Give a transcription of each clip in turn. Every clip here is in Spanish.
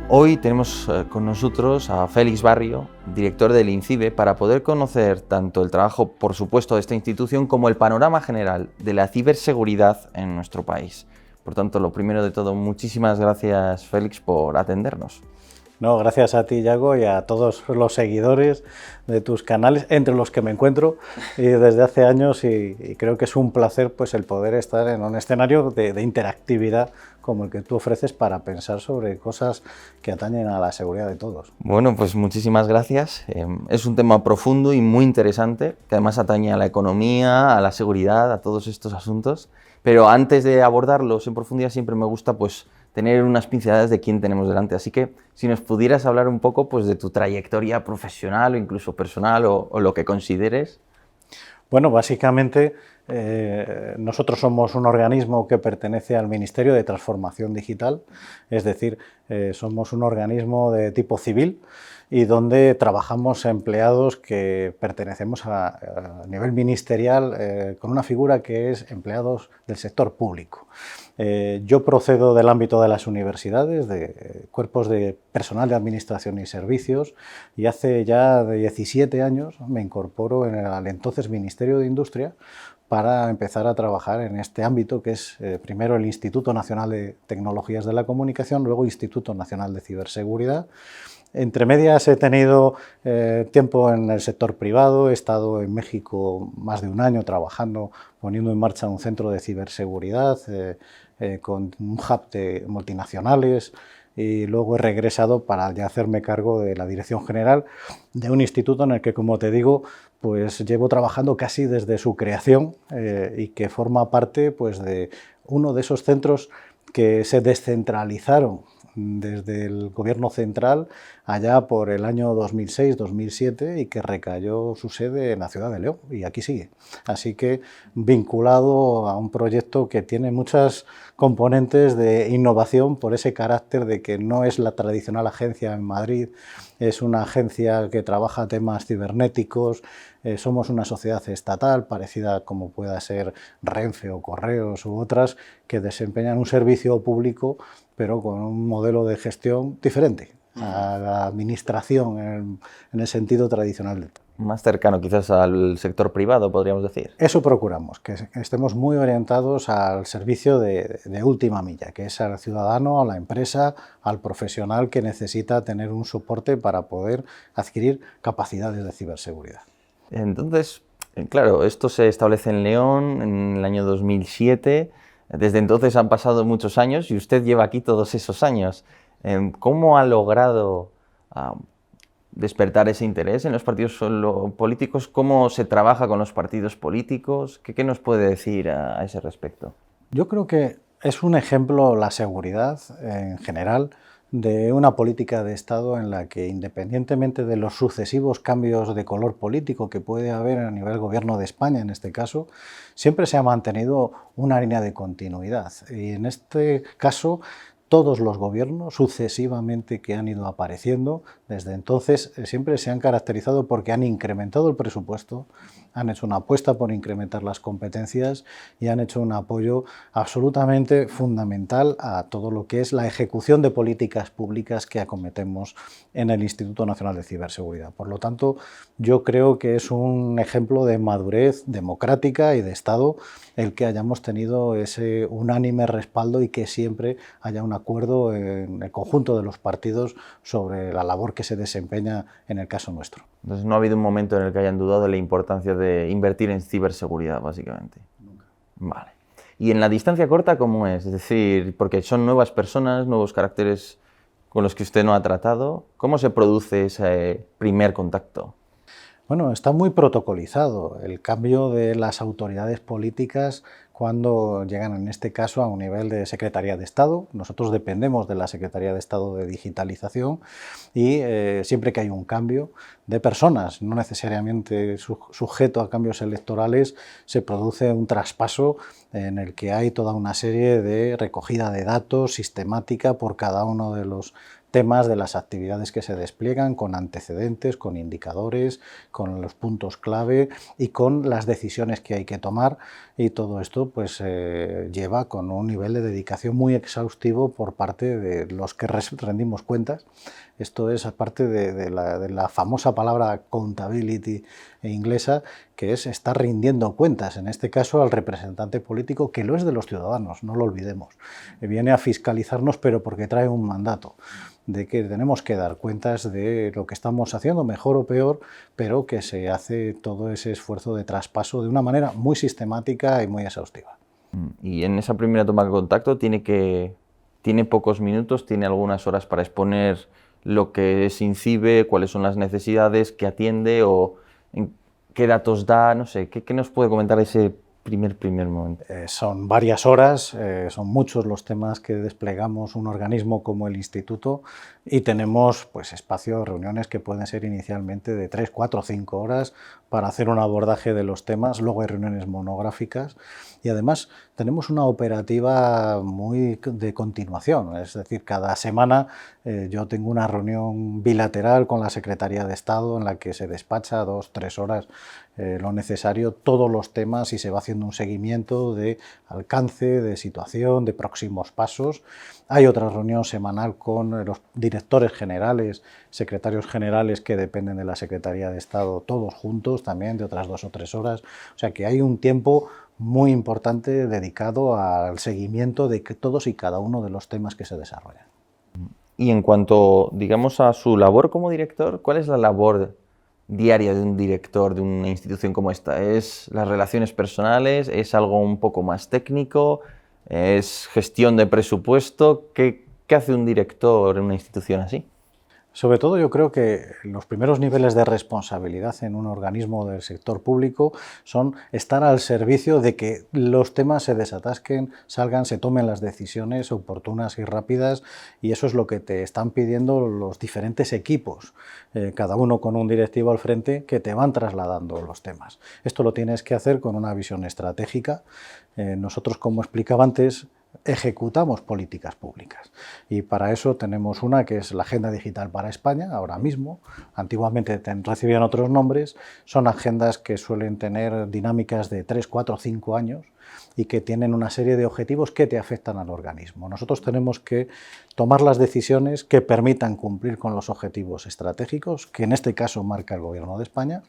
Hoy tenemos con nosotros a Félix Barrio, director del INCIBE, para poder conocer tanto el trabajo, por supuesto, de esta institución como el panorama general de la ciberseguridad en nuestro país. Por tanto, lo primero de todo, muchísimas gracias, Félix, por atendernos. No, gracias a ti, Yago, y a todos los seguidores de tus canales, entre los que me encuentro desde hace años, y creo que es un placer pues, el poder estar en un escenario de interactividad como el que tú ofreces para pensar sobre cosas que atañen a la seguridad de todos. Bueno, pues muchísimas gracias. Es un tema profundo y muy interesante, que además atañe a la economía, a la seguridad, a todos estos asuntos. Pero antes de abordarlos en profundidad, siempre me gusta pues, tener unas pinceladas de quién tenemos delante. Así que si nos pudieras hablar un poco pues, de tu trayectoria profesional o incluso personal o lo que consideres. Bueno, básicamente nosotros somos un organismo que pertenece al Ministerio de Transformación Digital, es decir, somos un organismo de tipo civil y donde trabajamos empleados que pertenecemos a nivel ministerial con una figura que es empleados del sector público. Yo procedo del ámbito de las universidades, de cuerpos de personal de administración y servicios, y hace ya 17 años me incorporo al entonces Ministerio de Industria para empezar a trabajar en este ámbito que es primero el Instituto Nacional de Tecnologías de la Comunicación, luego Instituto Nacional de Ciberseguridad. Entre medias he tenido tiempo en el sector privado, he estado en México más de un año trabajando, poniendo en marcha un centro de ciberseguridad con un hub de multinacionales, y luego he regresado para ya hacerme cargo de la dirección general de un instituto en el que, como te digo, pues llevo trabajando casi desde su creación y que forma parte pues, de uno de esos centros que se descentralizaron desde el gobierno central allá por el año 2006-2007 y que recayó su sede en la ciudad de León, y aquí sigue. Así que vinculado a un proyecto que tiene muchas componentes de innovación por ese carácter de que no es la tradicional agencia en Madrid, es una agencia que trabaja temas cibernéticos, somos una sociedad estatal parecida como pueda ser Renfe o Correos u otras que desempeñan un servicio público pero con un modelo de gestión diferente a la administración en el sentido tradicional. Más cercano quizás al sector privado, podríamos decir. Eso procuramos, que estemos muy orientados al servicio de última milla, que es al ciudadano, a la empresa, al profesional que necesita tener un soporte para poder adquirir capacidades de ciberseguridad. Entonces, claro, esto se establece en León en el año 2007. Desde entonces han pasado muchos años y usted lleva aquí todos esos años. ¿Cómo ha logrado despertar ese interés en los partidos políticos? ¿Cómo se trabaja con los partidos políticos? ¿Qué nos puede decir a ese respecto? Yo creo que es un ejemplo la seguridad en general de una política de Estado en la que, independientemente de los sucesivos cambios de color político que puede haber a nivel gobierno de España, en este caso, siempre se ha mantenido una línea de continuidad. Y en este caso, todos los gobiernos sucesivamente que han ido apareciendo desde entonces siempre se han caracterizado porque han incrementado el presupuesto, han hecho una apuesta por incrementar las competencias y han hecho un apoyo absolutamente fundamental a todo lo que es la ejecución de políticas públicas que acometemos en el Instituto Nacional de Ciberseguridad. Por lo tanto, yo creo que es un ejemplo de madurez democrática y de Estado el que hayamos tenido ese unánime respaldo y que siempre haya un acuerdo en el conjunto de los partidos sobre la labor que se desempeña en el caso nuestro. Entonces no ha habido un momento en el que hayan dudado de la importancia de invertir en ciberseguridad, básicamente. Nunca. Vale. ¿Y en la distancia corta cómo es? Es decir, porque son nuevas personas, nuevos caracteres con los que usted no ha tratado. ¿Cómo se produce ese primer contacto? Bueno, está muy protocolizado el cambio de las autoridades políticas cuando llegan, en este caso, a un nivel de Secretaría de Estado. Nosotros dependemos de la Secretaría de Estado de Digitalización y siempre que hay un cambio de personas, no necesariamente sujeto a cambios electorales, se produce un traspaso en el que hay toda una serie de recogida de datos sistemática por cada uno de los temas de las actividades que se despliegan, con antecedentes, con indicadores, con los puntos clave y con las decisiones que hay que tomar, y todo esto pues lleva con un nivel de dedicación muy exhaustivo por parte de los que rendimos cuentas. Esto es aparte de la famosa palabra accountability inglesa, que es estar rindiendo cuentas, en este caso al representante político, que lo es de los ciudadanos, no lo olvidemos. Viene a fiscalizarnos, pero porque trae un mandato de que tenemos que dar cuentas de lo que estamos haciendo, mejor o peor, pero que se hace todo ese esfuerzo de traspaso de una manera muy sistemática y muy exhaustiva. Y en esa primera toma de contacto tiene pocos minutos, tiene algunas horas para exponer lo que es INCIBE, cuáles son las necesidades, qué atiende o qué datos da, no sé, ¿qué nos puede comentar ese primer momento? Son varias horas, son muchos los temas que desplegamos un organismo como el Instituto, y tenemos pues espacios, reuniones que pueden ser inicialmente de 3, 4, 5 horas para hacer un abordaje de los temas. Luego hay reuniones monográficas y además tenemos una operativa muy de continuación, es decir, cada semana yo tengo una reunión bilateral con la Secretaría de Estado en la que se despacha 2, 3 horas lo necesario, todos los temas, y se va haciendo un seguimiento de alcance, de situación, de próximos pasos. Hay otra reunión semanal con los directores generales, secretarios generales que dependen de la Secretaría de Estado, todos juntos también, de otras 2 o 3 horas. O sea que hay un tiempo muy importante dedicado al seguimiento de todos y cada uno de los temas que se desarrollan. Y en cuanto, digamos, a su labor como director, ¿cuál es la labor diaria de un director de una institución como esta? ¿Es las relaciones personales? ¿Es algo un poco más técnico? ¿Es gestión de presupuesto? ¿Qué hace un director en una institución así? Sobre todo yo creo que los primeros niveles de responsabilidad en un organismo del sector público son estar al servicio de que los temas se desatasquen, salgan, se tomen las decisiones oportunas y rápidas, y eso es lo que te están pidiendo los diferentes equipos, cada uno con un directivo al frente, que te van trasladando los temas. Esto lo tienes que hacer con una visión estratégica. Nosotros, como explicaba antes, ejecutamos políticas públicas, y para eso tenemos una que es la Agenda Digital para España, ahora mismo. Antiguamente recibían otros nombres. Son agendas que suelen tener dinámicas de 3, 4, 5 años y que tienen una serie de objetivos que te afectan al organismo. Nosotros tenemos que tomar las decisiones que permitan cumplir con los objetivos estratégicos, que en este caso marca el Gobierno de España.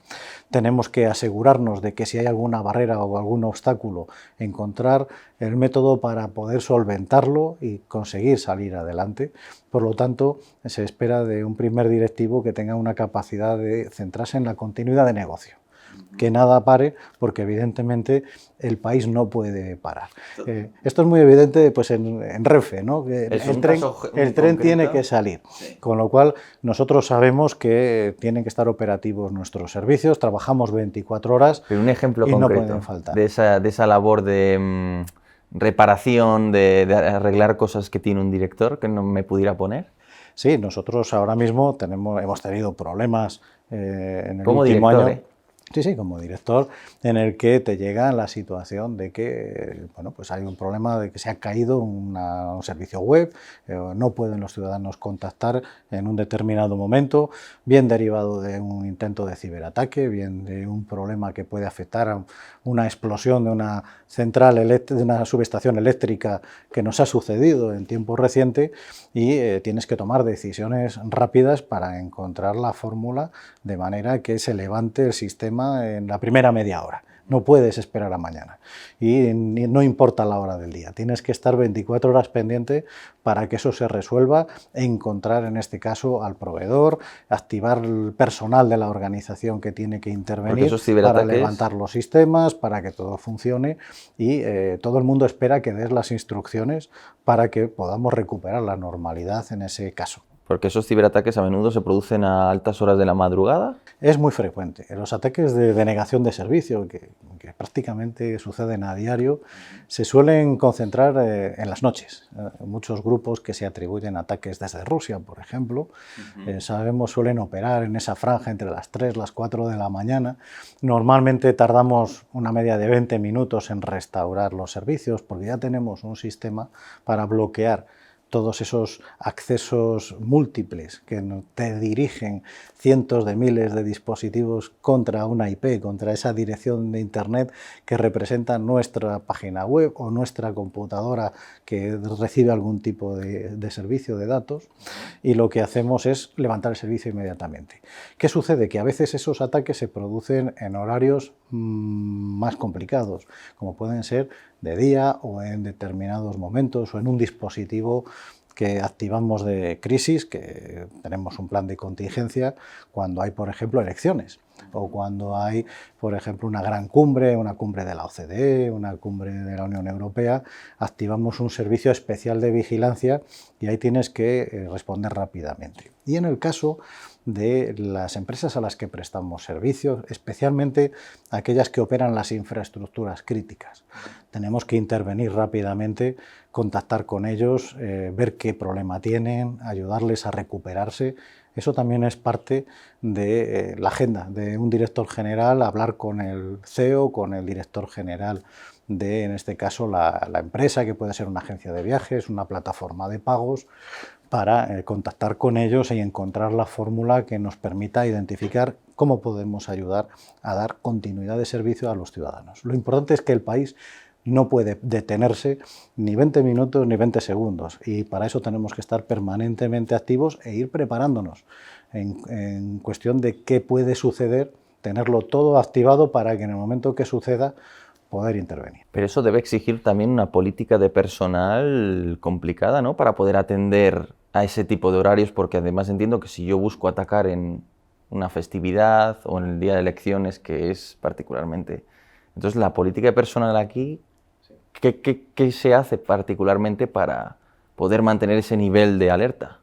Tenemos que asegurarnos de que si hay alguna barrera o algún obstáculo, encontrar el método para poder solventarlo y conseguir salir adelante. Por lo tanto, se espera de un primer directivo que tenga una capacidad de centrarse en la continuidad de negocio, que nada pare, porque evidentemente el país no puede parar. Esto es muy evidente pues en Renfe, ¿no? Que el tren tiene que salir, sí. Con lo cual nosotros sabemos que tienen que estar operativos nuestros servicios, trabajamos 24 horas. Pero un ejemplo y concreto no pueden faltar. De esa labor de reparación, de arreglar cosas que tiene un director, que no me pudiera poner. Sí, nosotros ahora mismo hemos tenido problemas en el como último director, año. Sí, como director, en el que te llega la situación de que bueno, pues hay un problema de que se ha caído un servicio web, no pueden los ciudadanos contactar en un determinado momento, bien derivado de un intento de ciberataque, bien de un problema que puede afectar a una explosión de una central de una subestación eléctrica que nos ha sucedido en tiempo reciente, y tienes que tomar decisiones rápidas para encontrar la fórmula de manera que se levante el sistema en la primera media hora. No puedes esperar a mañana, y no importa la hora del día, tienes que estar 24 horas pendiente para que eso se resuelva, encontrar en este caso al proveedor, activar el personal de la organización que tiene que intervenir para levantar los sistemas, para que todo funcione, y todo el mundo espera que des las instrucciones para que podamos recuperar la normalidad en ese caso. Porque esos ciberataques a menudo se producen a altas horas de la madrugada. Es muy frecuente. Los ataques de denegación de servicio, que prácticamente suceden a diario, se suelen concentrar en las noches. Muchos grupos que se atribuyen ataques desde Rusia, por ejemplo, sabemos suelen operar en esa franja entre las 3, las 4 de la mañana. Normalmente tardamos una media de 20 minutos en restaurar los servicios, porque ya tenemos un sistema para bloquear todos esos accesos múltiples que te dirigen cientos de miles de dispositivos contra una IP, contra esa dirección de Internet que representa nuestra página web o nuestra computadora que recibe algún tipo de servicio de datos, y lo que hacemos es levantar el servicio inmediatamente. ¿Qué sucede? Que a veces esos ataques se producen en horarios más complicados, como pueden ser de día o en determinados momentos o en un dispositivo que activamos de crisis, que tenemos un plan de contingencia cuando hay, por ejemplo, elecciones o cuando hay, por ejemplo, una gran cumbre, una cumbre de la OCDE, una cumbre de la Unión Europea, activamos un servicio especial de vigilancia y ahí tienes que responder rápidamente. Y en el caso de las empresas a las que prestamos servicios, especialmente aquellas que operan las infraestructuras críticas, tenemos que intervenir rápidamente, contactar con ellos, ver qué problema tienen, ayudarles a recuperarse. Eso también es parte de la agenda de un director general, hablar con el CEO, con el director general de, en este caso, la empresa, que puede ser una agencia de viajes, una plataforma de pagos, para contactar con ellos y encontrar la fórmula que nos permita identificar cómo podemos ayudar a dar continuidad de servicio a los ciudadanos. Lo importante es que el país no puede detenerse ni 20 minutos ni 20 segundos, y para eso tenemos que estar permanentemente activos e ir preparándonos en cuestión de qué puede suceder, tenerlo todo activado para que en el momento que suceda poder intervenir. Pero eso debe exigir también una política de personal complicada, ¿no?, para poder atender a ese tipo de horarios, porque además entiendo que si yo busco atacar en una festividad o en el día de elecciones, que es particularmente... Entonces, la política de personal aquí, ¿qué se hace particularmente para poder mantener ese nivel de alerta?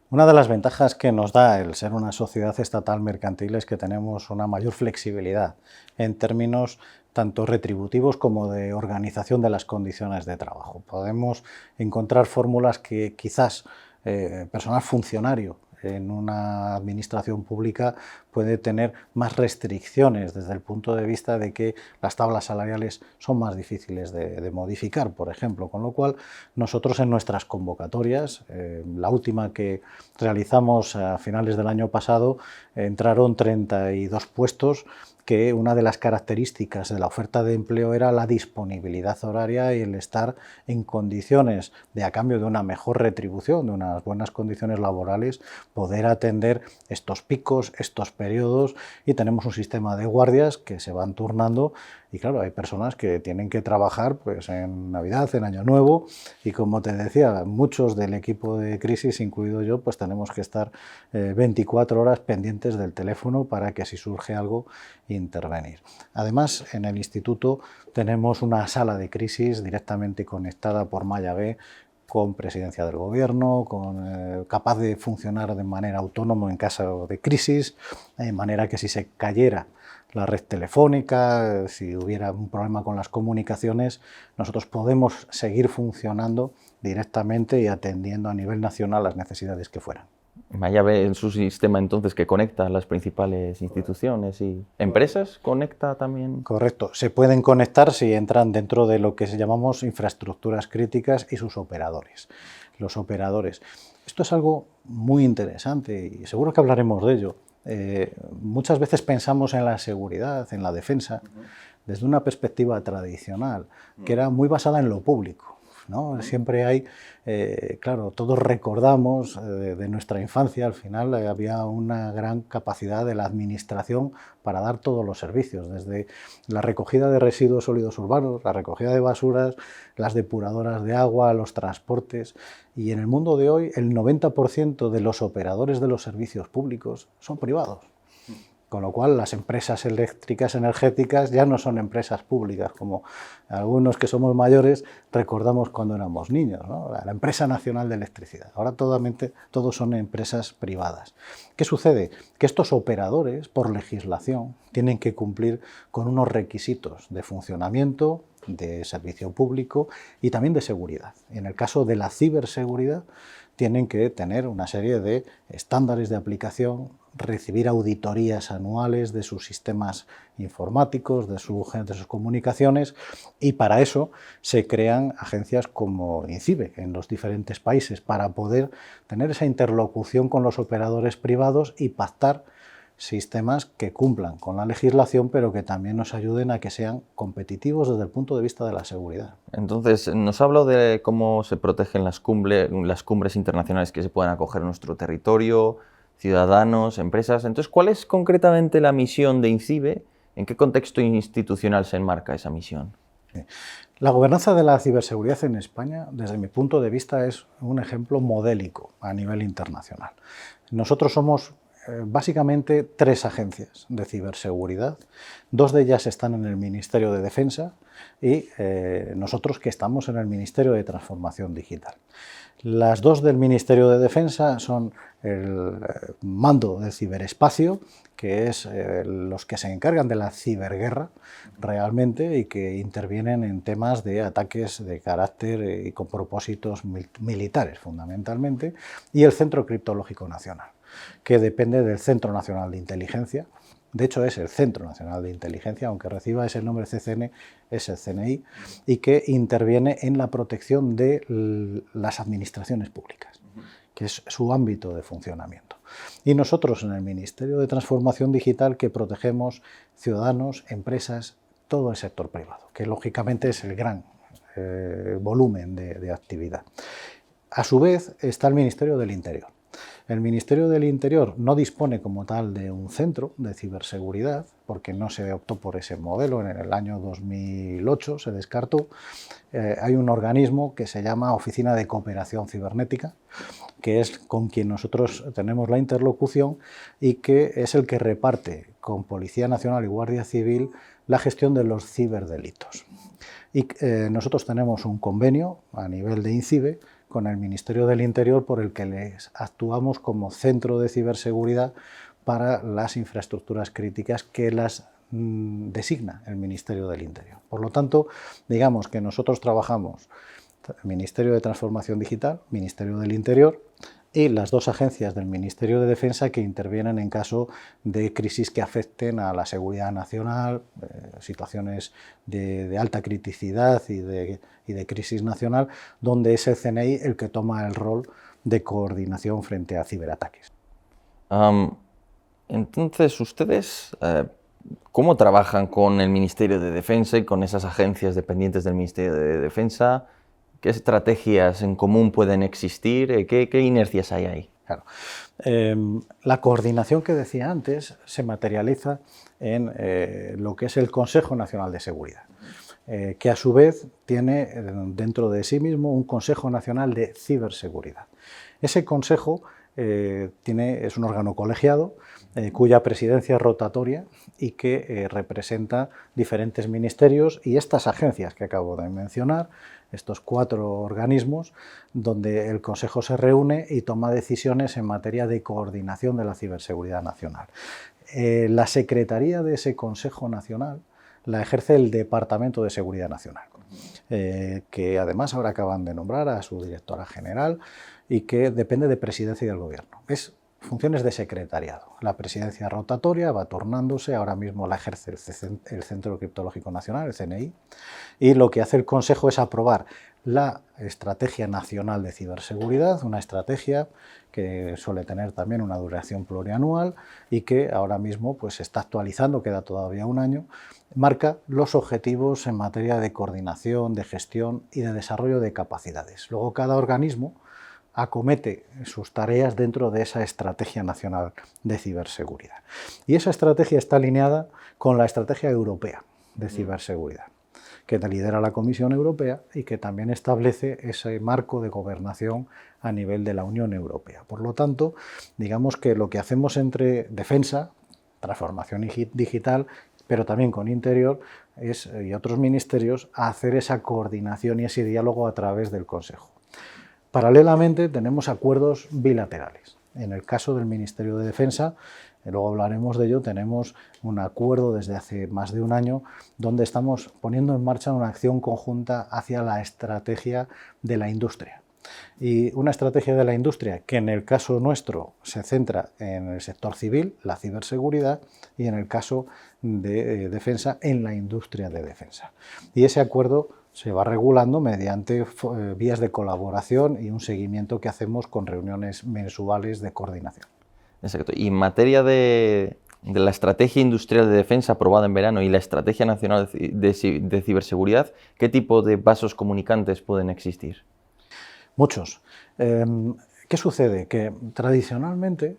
Una de las ventajas que nos da el ser una sociedad estatal mercantil es que tenemos una mayor flexibilidad en términos tanto retributivos como de organización de las condiciones de trabajo. Podemos encontrar fórmulas que quizás personal funcionario en una administración pública puede tener más restricciones desde el punto de vista de que las tablas salariales son más difíciles de modificar, por ejemplo, con lo cual nosotros en nuestras convocatorias, la última que realizamos a finales del año pasado, entraron 32 puestos, que una de las características de la oferta de empleo era la disponibilidad horaria y el estar en condiciones de, a cambio de una mejor retribución, de unas buenas condiciones laborales, poder atender estos picos, estos periodos, y tenemos un sistema de guardias que se van turnando. Y claro, hay personas que tienen que trabajar pues en Navidad, en Año Nuevo, y como te decía, muchos del equipo de crisis, incluido yo, pues tenemos que estar 24 horas pendientes del teléfono para que si surge algo, intervenir. Además, en el instituto tenemos una sala de crisis directamente conectada por malla B con presidencia del gobierno, capaz de funcionar de manera autónoma en caso de crisis, de manera que si se cayera la red telefónica, si hubiera un problema con las comunicaciones, nosotros podemos seguir funcionando directamente y atendiendo a nivel nacional las necesidades que fueran. Maya B en su sistema entonces que conecta las principales instituciones y empresas, ¿conecta también? Correcto, se pueden conectar si entran dentro de lo que llamamos infraestructuras críticas y sus operadores. Los operadores. Esto es algo muy interesante y seguro que hablaremos de ello. Muchas veces pensamos en la seguridad, en la defensa, desde una perspectiva tradicional, que era muy basada en lo público, ¿no? Siempre hay, claro, todos recordamos de nuestra infancia, al final había una gran capacidad de la administración para dar todos los servicios, desde la recogida de residuos sólidos urbanos, la recogida de basuras, las depuradoras de agua, los transportes. Y en el mundo de hoy, el 90% de los operadores de los servicios públicos son privados. Con lo cual, las empresas eléctricas energéticas ya no son empresas públicas, como algunos que somos mayores recordamos cuando éramos niños, ¿no? La Empresa Nacional de Electricidad. Ahora todos son empresas privadas. ¿Qué sucede? Que estos operadores, por legislación, tienen que cumplir con unos requisitos de funcionamiento, de servicio público y también de seguridad. En el caso de la ciberseguridad, tienen que tener una serie de estándares de aplicación recibir auditorías anuales de sus sistemas informáticos, de sus comunicaciones, y para eso se crean agencias como INCIBE en los diferentes países para poder tener esa interlocución con los operadores privados y pactar sistemas que cumplan con la legislación, pero que también nos ayuden a que sean competitivos desde el punto de vista de la seguridad. Entonces, nos ha hablado de cómo se protegen las cumbres internacionales que se puedan acoger en nuestro territorio, ciudadanos, empresas. Entonces, ¿cuál es concretamente la misión de INCIBE? ¿En qué contexto institucional se enmarca esa misión? La gobernanza de la ciberseguridad en España, desde mi punto de vista, es un ejemplo modélico a nivel internacional. Nosotros somos básicamente 3 agencias de ciberseguridad. 2 de ellas están en el Ministerio de Defensa y nosotros que estamos en el Ministerio de Transformación Digital. Las 2 del Ministerio de Defensa son el mando del ciberespacio, que es los que se encargan de la ciberguerra realmente y que intervienen en temas de ataques de carácter y con propósitos militares fundamentalmente, y el Centro Criptológico Nacional, que depende del Centro Nacional de Inteligencia. De hecho, es el Centro Nacional de Inteligencia, aunque reciba ese nombre CCN, es el CNI, y que interviene en la protección de las administraciones públicas, que es su ámbito de funcionamiento. Y nosotros en el Ministerio de Transformación Digital, que protegemos ciudadanos, empresas, todo el sector privado, que lógicamente es el gran volumen de actividad. A su vez está el Ministerio del Interior. El Ministerio del Interior no dispone como tal de un centro de ciberseguridad, porque no se optó por ese modelo, en el año 2008 se descartó. Hay un organismo que se llama Oficina de Cooperación Cibernética, que es con quien nosotros tenemos la interlocución y que es el que reparte con Policía Nacional y Guardia Civil la gestión de los ciberdelitos. Y nosotros tenemos un convenio a nivel de INCIBE con el Ministerio del Interior por el que les actuamos como centro de ciberseguridad para las infraestructuras críticas que las designa el Ministerio del Interior. Por lo tanto, digamos que nosotros trabajamos Ministerio de Transformación Digital, Ministerio del Interior y las 2 agencias del Ministerio de Defensa que intervienen en caso de crisis que afecten a la seguridad nacional, situaciones de alta criticidad y de crisis nacional, donde es el CNI el que toma el rol de coordinación frente a ciberataques. Entonces, ¿ustedes cómo trabajan con el Ministerio de Defensa y con esas agencias dependientes del Ministerio de Defensa? ¿Qué estrategias en común pueden existir? ¿Qué inercias hay ahí? Claro. La coordinación que decía antes se materializa en lo que es el Consejo Nacional de Seguridad, que a su vez tiene dentro de sí mismo un Consejo Nacional de Ciberseguridad. Ese consejo es un órgano colegiado cuya presidencia es rotatoria y que representa diferentes ministerios y estas agencias que acabo de mencionar, estos 4 organismos, donde el Consejo se reúne y toma decisiones en materia de coordinación de la ciberseguridad nacional. La secretaría de ese Consejo Nacional la ejerce el Departamento de Seguridad Nacional, que además ahora acaban de nombrar a su directora general y que depende de Presidencia del Gobierno. Es funciones de secretariado. La presidencia rotatoria va turnándose, ahora mismo la ejerce el Centro Criptológico Nacional, el CNI, y lo que hace el Consejo es aprobar la Estrategia Nacional de Ciberseguridad, una estrategia que suele tener también una duración plurianual y que ahora mismo pues, se está actualizando, queda todavía un año, marca los objetivos en materia de coordinación, de gestión y de desarrollo de capacidades. Luego cada organismo acomete sus tareas dentro de esa Estrategia Nacional de Ciberseguridad. Y esa estrategia está alineada con la Estrategia Europea de Ciberseguridad, que lidera la Comisión Europea y que también establece ese marco de gobernación a nivel de la Unión Europea. Por lo tanto, digamos que lo que hacemos entre defensa, transformación digital, pero también con Interior y otros ministerios, hacer esa coordinación y ese diálogo a través del Consejo. Paralelamente tenemos acuerdos bilaterales. En el caso del Ministerio de Defensa, luego hablaremos de ello, tenemos un acuerdo desde hace más de un año donde estamos poniendo en marcha una acción conjunta hacia la estrategia de la industria. Y una estrategia de la industria que en el caso nuestro se centra en el sector civil, la ciberseguridad, y en el caso de defensa, en la industria de defensa. Y ese acuerdo se va regulando mediante vías de colaboración y un seguimiento que hacemos con reuniones mensuales de coordinación. Exacto. Y en materia de la estrategia industrial de defensa aprobada en verano y la estrategia nacional de ciberseguridad, ¿qué tipo de vasos comunicantes pueden existir? Muchos. ¿Qué sucede? Que tradicionalmente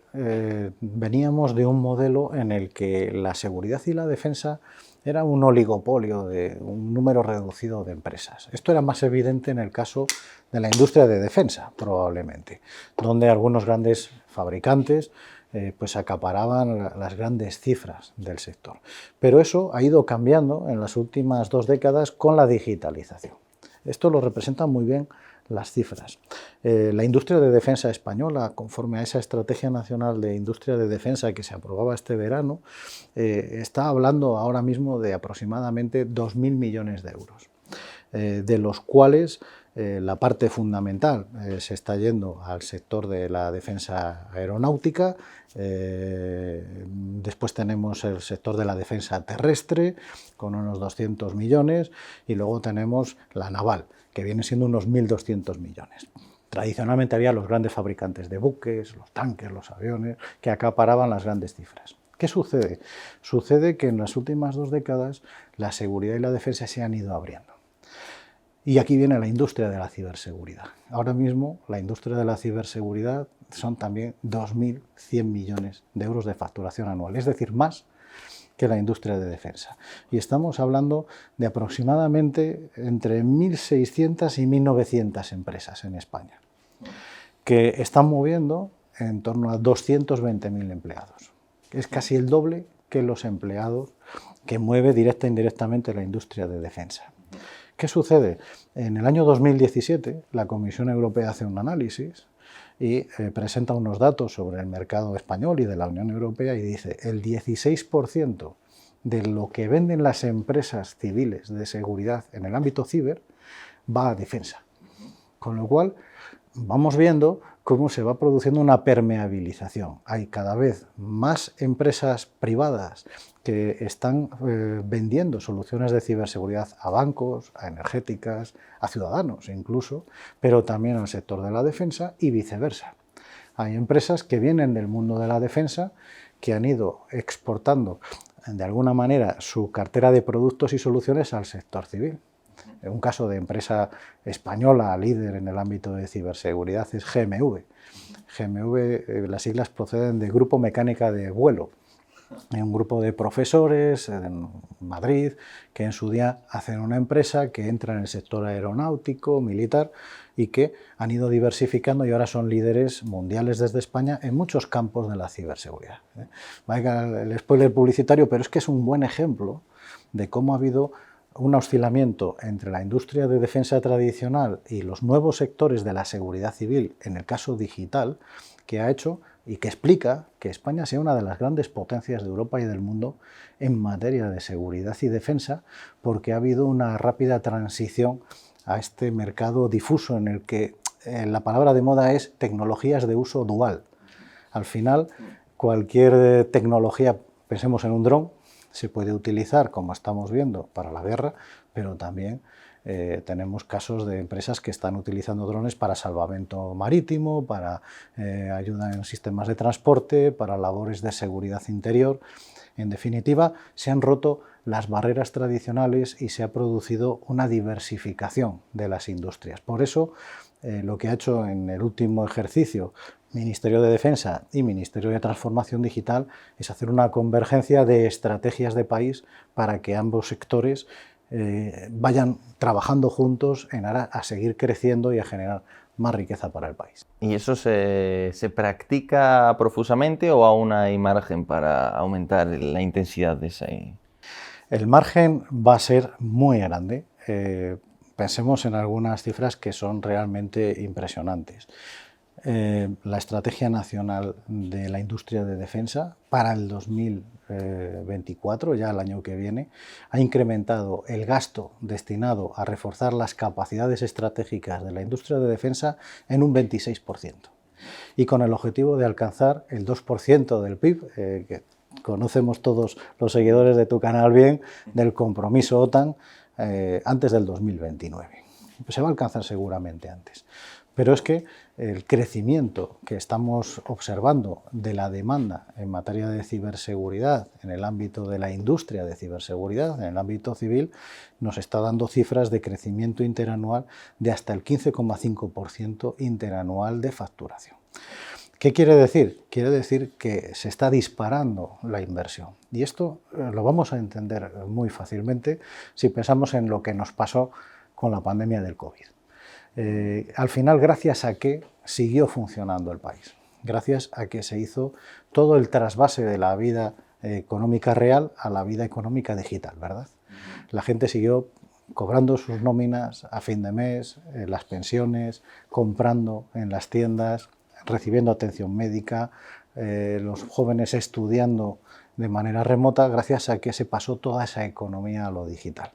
veníamos de un modelo en el que la seguridad y la defensa era un oligopolio de un número reducido de empresas. Esto era más evidente en el caso de la industria de defensa, probablemente, donde algunos grandes fabricantes pues acaparaban las grandes cifras del sector. Pero eso ha ido cambiando en las últimas 2 décadas con la digitalización. Esto lo representa muy bien las cifras. La industria de defensa española, conforme a esa Estrategia Nacional de Industria de Defensa que se aprobaba este verano, está hablando ahora mismo de aproximadamente 2.000 millones de euros, de los cuales la parte fundamental se está yendo al sector de la defensa aeronáutica, después tenemos el sector de la defensa terrestre con unos 200 millones y luego tenemos la naval, que viene siendo unos 1.200 millones. Tradicionalmente había los grandes fabricantes de buques, los tanques, los aviones, que acaparaban las grandes cifras. ¿Qué sucede? Sucede que en las últimas 2 décadas la seguridad y la defensa se han ido abriendo. Y aquí viene la industria de la ciberseguridad. Ahora mismo la industria de la ciberseguridad son también 2.100 millones de euros de facturación anual, es decir, más que la industria de defensa. Y estamos hablando de aproximadamente entre 1.600 y 1.900 empresas en España, que están moviendo en torno a 220.000 empleados. Es casi el doble que los empleados que mueve directa e indirectamente la industria de defensa. ¿Qué sucede? En el año 2017 la Comisión Europea hace un análisis y presenta unos datos sobre el mercado español y de la Unión Europea y dice el 16% de lo que venden las empresas civiles de seguridad en el ámbito ciber va a defensa. Con lo cual vamos viendo cómo se va produciendo una permeabilización. Hay cada vez más empresas privadas que están vendiendo soluciones de ciberseguridad a bancos, a energéticas, a ciudadanos incluso, pero también al sector de la defensa y viceversa. Hay empresas que vienen del mundo de la defensa que han ido exportando de alguna manera su cartera de productos y soluciones al sector civil. Un caso de empresa española líder en el ámbito de ciberseguridad es GMV. GMV, las siglas proceden de Grupo Mecánica de Vuelo, un grupo de profesores en Madrid que en su día hacen una empresa que entra en el sector aeronáutico, militar y que han ido diversificando y ahora son líderes mundiales desde España en muchos campos de la ciberseguridad. Vaya el spoiler publicitario, pero es que es un buen ejemplo de cómo ha habido un oscilamiento entre la industria de defensa tradicional y los nuevos sectores de la seguridad civil, en el caso digital, que ha hecho y que explica que España sea una de las grandes potencias de Europa y del mundo en materia de seguridad y defensa, porque ha habido una rápida transición a este mercado difuso en el que la palabra de moda es tecnologías de uso dual. Al final, cualquier tecnología, pensemos en un dron, se puede utilizar, como estamos viendo, para la guerra, pero también tenemos casos de empresas que están utilizando drones para salvamento marítimo, para ayuda en sistemas de transporte, para labores de seguridad interior. En definitiva, se han roto las barreras tradicionales y se ha producido una diversificación de las industrias. Por eso, lo que ha hecho en el último ejercicio Ministerio de Defensa y Ministerio de Transformación Digital es hacer una convergencia de estrategias de país para que ambos sectores vayan trabajando juntos en aras a seguir creciendo y a generar más riqueza para el país. ¿Y eso se practica profusamente o aún hay margen para aumentar la intensidad de ese? El margen va a ser muy grande. Pensemos en algunas cifras que son realmente impresionantes. La Estrategia Nacional de la Industria de Defensa para el 2024, ya el año que viene, ha incrementado el gasto destinado a reforzar las capacidades estratégicas de la industria de defensa en un 26%. Y con el objetivo de alcanzar el 2% del PIB, que conocemos todos los seguidores de tu canal bien, del compromiso OTAN antes del 2029. Se va a alcanzar seguramente antes. Pero es que el crecimiento que estamos observando de la demanda en materia de ciberseguridad, en el ámbito de la industria de ciberseguridad, en el ámbito civil, nos está dando cifras de crecimiento interanual de hasta el 15,5% interanual de facturación. ¿Qué quiere decir? Quiere decir que se está disparando la inversión. Y esto lo vamos a entender muy fácilmente si pensamos en lo que nos pasó con la pandemia del COVID. Al final, gracias a que siguió funcionando el país, gracias a que se hizo todo el trasvase de la vida económica real a la vida económica digital, ¿verdad? La gente siguió cobrando sus nóminas a fin de mes, las pensiones, comprando en las tiendas, recibiendo atención médica, los jóvenes estudiando de manera remota, gracias a que se pasó toda esa economía a lo digital.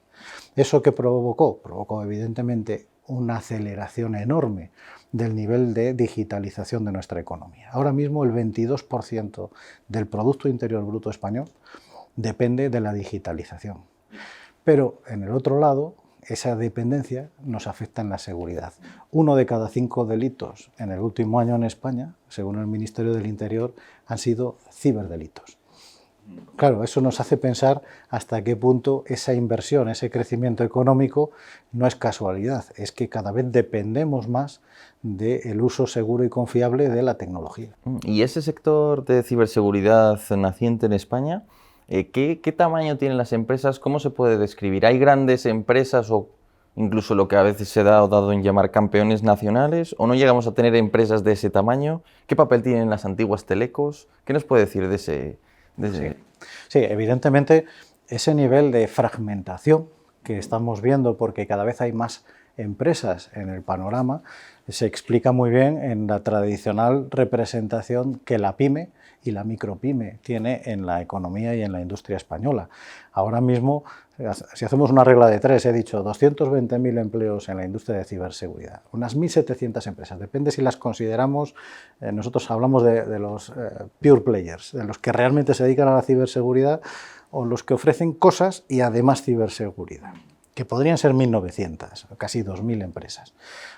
¿Eso qué provocó? Provocó evidentemente una aceleración enorme del nivel de digitalización de nuestra economía. Ahora mismo el 22% del Producto Interior Bruto español depende de la digitalización. Pero en el otro lado, esa dependencia nos afecta en la seguridad. 1 de cada 5 delitos en el último año en España, según el Ministerio del Interior, han sido ciberdelitos. Claro, eso nos hace pensar hasta qué punto esa inversión, ese crecimiento económico no es casualidad, es que cada vez dependemos más del uso seguro y confiable de la tecnología. ¿Y ese sector de ciberseguridad naciente en España, qué tamaño tienen las empresas? ¿Cómo se puede describir? ¿Hay grandes empresas o incluso lo que a veces se da o dado en llamar campeones nacionales? ¿O no llegamos a tener empresas de ese tamaño? ¿Qué papel tienen las antiguas telecos? ¿Qué nos puede decir de ese...? Sí, evidentemente ese nivel de fragmentación que estamos viendo, porque cada vez hay más empresas en el panorama, se explica muy bien en la tradicional representación que la pyme y la micropyme tiene en la economía y en la industria española. Ahora mismo, si hacemos una regla de 3, he dicho 220.000 empleos en la industria de ciberseguridad, unas 1.700 empresas, depende si las consideramos, nosotros hablamos de los pure players, de los que realmente se dedican a la ciberseguridad o los que ofrecen cosas y además ciberseguridad, que podrían ser 1.900, casi 2.000 empresas.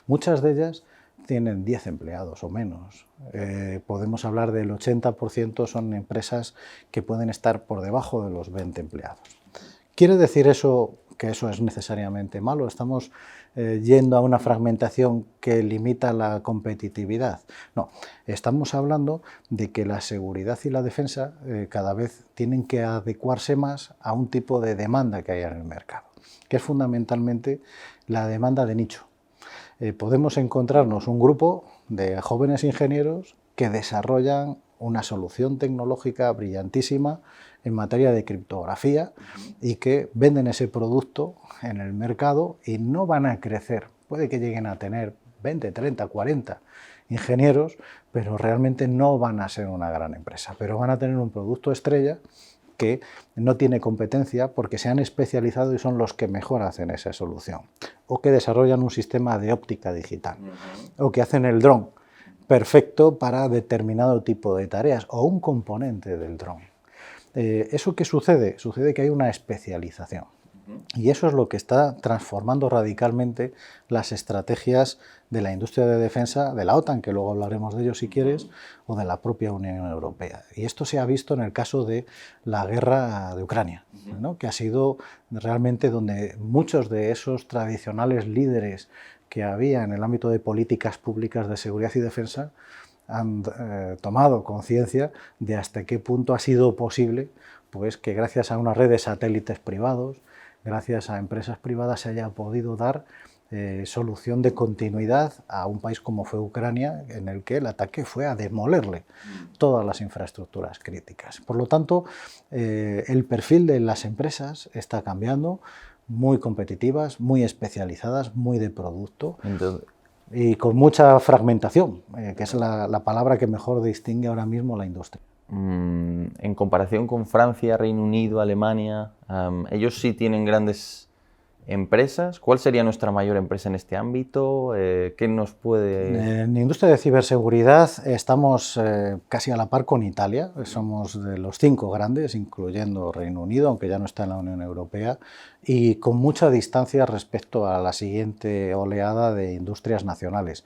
Muchas de ellas tienen 10 empleados o menos. Podemos hablar del 80% son empresas que pueden estar por debajo de los 20 empleados. ¿Quiere decir eso que eso es necesariamente malo? ¿Estamos yendo a una fragmentación que limita la competitividad? No, estamos hablando de que la seguridad y la defensa cada vez tienen que adecuarse más a un tipo de demanda que hay en el mercado, que es fundamentalmente la demanda de nicho. Podemos encontrarnos un grupo de jóvenes ingenieros que desarrollan una solución tecnológica brillantísima en materia de criptografía y que venden ese producto en el mercado y no van a crecer. Puede que lleguen a tener 20, 30, 40 ingenieros, pero realmente no van a ser una gran empresa, pero van a tener un producto estrella que no tiene competencia porque se han especializado y son los que mejor hacen esa solución, o que desarrollan un sistema de óptica digital, o que hacen el dron perfecto para determinado tipo de tareas, o un componente del dron. ¿Eso qué sucede? Sucede que hay una especialización. Y eso es lo que está transformando radicalmente las estrategias de la industria de defensa de la OTAN, que luego hablaremos de ello si quieres, o de la propia Unión Europea. Y esto se ha visto en el caso de la guerra de Ucrania, ¿no? Que ha sido realmente donde muchos de esos tradicionales líderes que había en el ámbito de políticas públicas de seguridad y defensa han tomado conciencia de hasta qué punto ha sido posible pues, que gracias a una red de satélites privados, gracias a empresas privadas se haya podido dar solución de continuidad a un país como fue Ucrania, en el que el ataque fue a demolerle todas las infraestructuras críticas. Por lo tanto, el perfil de las empresas está cambiando, muy competitivas, muy especializadas, muy de producto. y con mucha fragmentación, que es la palabra que mejor distingue ahora mismo la industria. En comparación con Francia, Reino Unido, Alemania, ellos sí tienen grandes empresas. ¿Cuál sería nuestra mayor empresa en este ámbito? ¿Qué nos puede...? En industria de ciberseguridad estamos casi a la par con Italia, somos de los 5 grandes, incluyendo Reino Unido, aunque ya no está en la Unión Europea, y con mucha distancia respecto a la siguiente oleada de industrias nacionales.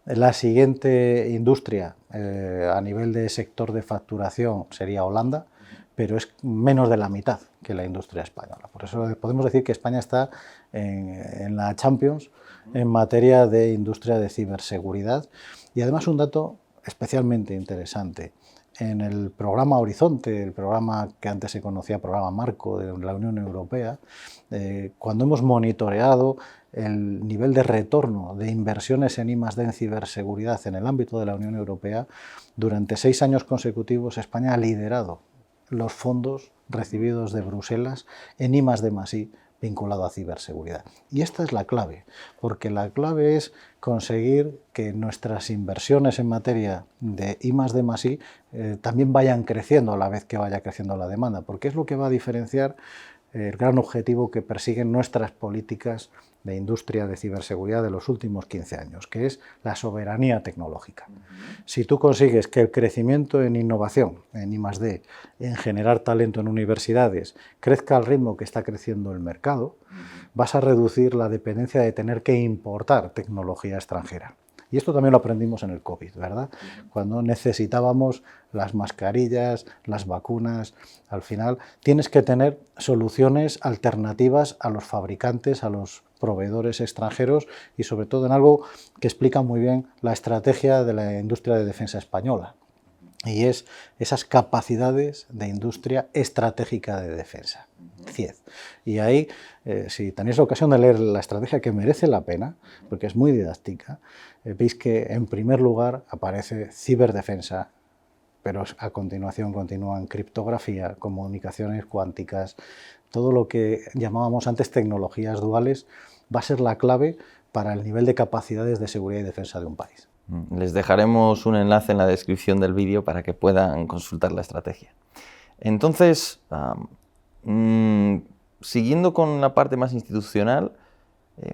La siguiente industria a nivel de sector de facturación sería Holanda, pero es menos de la mitad que la industria española. Por eso podemos decir que España está en la Champions en materia de industria de ciberseguridad. Y además un dato especialmente interesante. En el programa Horizonte, el programa que antes se conocía programa Marco de la Unión Europea, cuando hemos monitoreado el nivel de retorno de inversiones en I+D en ciberseguridad en el ámbito de la Unión Europea, durante 6 años consecutivos España ha liderado los fondos recibidos de Bruselas en I+D+I vinculado a ciberseguridad. Y esta es la clave, porque la clave es conseguir que nuestras inversiones en materia de I+D+I también vayan creciendo a la vez que vaya creciendo la demanda, porque es lo que va a diferenciar el gran objetivo que persiguen nuestras políticas de industria de ciberseguridad de los últimos 15 años, que es la soberanía tecnológica. Si tú consigues que el crecimiento en innovación, en I+D, en generar talento en universidades, crezca al ritmo que está creciendo el mercado, vas a reducir la dependencia de tener que importar tecnología extranjera. Y esto también lo aprendimos en el COVID, ¿verdad? Cuando necesitábamos las mascarillas, las vacunas, al final tienes que tener soluciones alternativas a los fabricantes, a los proveedores extranjeros y sobre todo en algo que explica muy bien la estrategia de la industria de defensa española. Y es esas capacidades de industria estratégica de defensa, CIED. Y ahí, si tenéis la ocasión de leer la estrategia, que merece la pena, porque es muy didáctica, veis que en primer lugar aparece ciberdefensa, pero a continuación continúan criptografía, comunicaciones cuánticas, todo lo que llamábamos antes tecnologías duales va a ser la clave para el nivel de capacidades de seguridad y defensa de un país. Les dejaremos un enlace en la descripción del vídeo para que puedan consultar la estrategia. Entonces, siguiendo con la parte más institucional,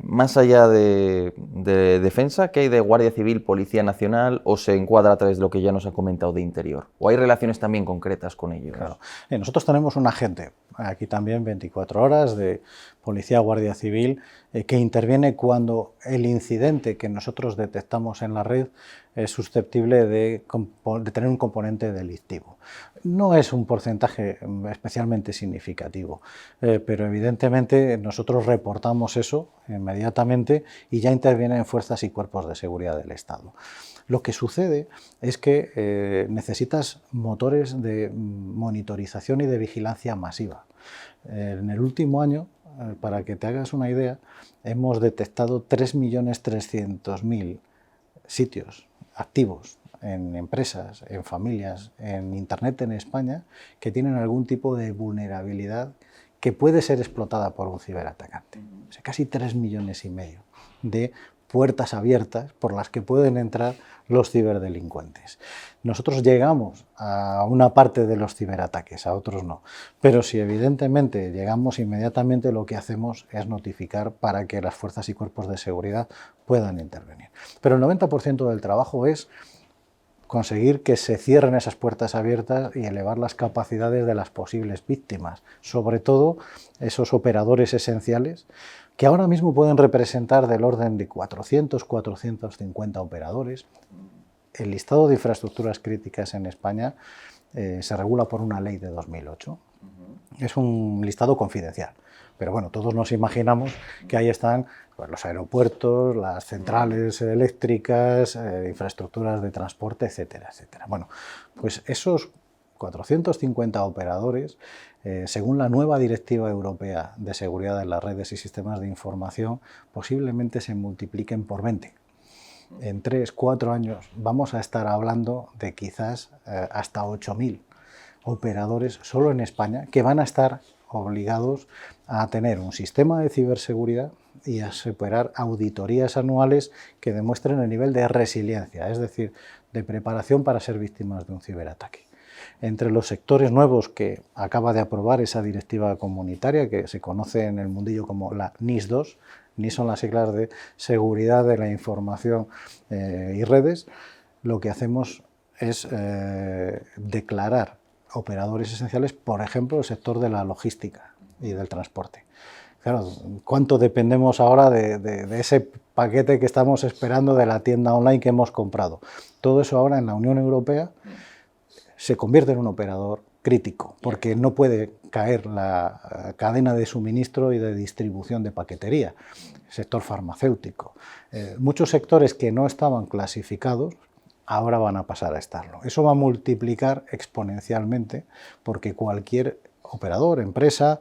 más allá de defensa, ¿qué hay de Guardia Civil, Policía Nacional o se encuadra a través de lo que ya nos ha comentado de Interior? ¿O hay relaciones también concretas con ellos? Claro. Nosotros tenemos un agente, aquí también 24 horas, de Policía Guardia Civil, que interviene cuando el incidente que nosotros detectamos en la red es susceptible de tener un componente delictivo. No es un porcentaje especialmente significativo, pero evidentemente nosotros reportamos eso inmediatamente y ya intervienen fuerzas y cuerpos de seguridad del Estado. Lo que sucede es que necesitas motores de monitorización y de vigilancia masiva. En el último año, para que te hagas una idea, hemos detectado 3.300.000 sitios activos en empresas, en familias, en Internet en España, que tienen algún tipo de vulnerabilidad que puede ser explotada por un ciberatacante. O sea, casi 3,5 millones de puertas abiertas por las que pueden entrar los ciberdelincuentes. Nosotros llegamos a una parte de los ciberataques, a otros no, pero si evidentemente llegamos inmediatamente, lo que hacemos es notificar para que las fuerzas y cuerpos de seguridad puedan intervenir. Pero el 90% del trabajo es conseguir que se cierren esas puertas abiertas y elevar las capacidades de las posibles víctimas, sobre todo esos operadores esenciales que ahora mismo pueden representar del orden de 400-450 operadores. El listado de infraestructuras críticas en España se regula por una ley de 2008. Es un listado confidencial, pero bueno, todos nos imaginamos que ahí están pues, los aeropuertos, las centrales eléctricas, infraestructuras de transporte, etcétera, etcétera. Bueno, pues esos 450 operadores, según la nueva Directiva Europea de Seguridad de las Redes y Sistemas de Información, posiblemente se multipliquen por 20. En 3-4 años vamos a estar hablando de quizás hasta 8.000 operadores solo en España que van a estar obligados a tener un sistema de ciberseguridad y a superar auditorías anuales que demuestren el nivel de resiliencia, es decir, de preparación para ser víctimas de un ciberataque. Entre los sectores nuevos que acaba de aprobar esa directiva comunitaria, que se conoce en el mundillo como la NIS2, NIS son las siglas de Seguridad de la Información y Redes, lo que hacemos es declarar operadores esenciales, por ejemplo, el sector de la logística y del transporte. Claro, ¿cuánto dependemos ahora de ese paquete que estamos esperando de la tienda online que hemos comprado? Todo eso ahora en la Unión Europea se convierte en un operador crítico, porque no puede caer la cadena de suministro y de distribución de paquetería, sector farmacéutico. Muchos sectores que no estaban clasificados ahora van a pasar a estarlo. Eso va a multiplicar exponencialmente porque cualquier operador, empresa,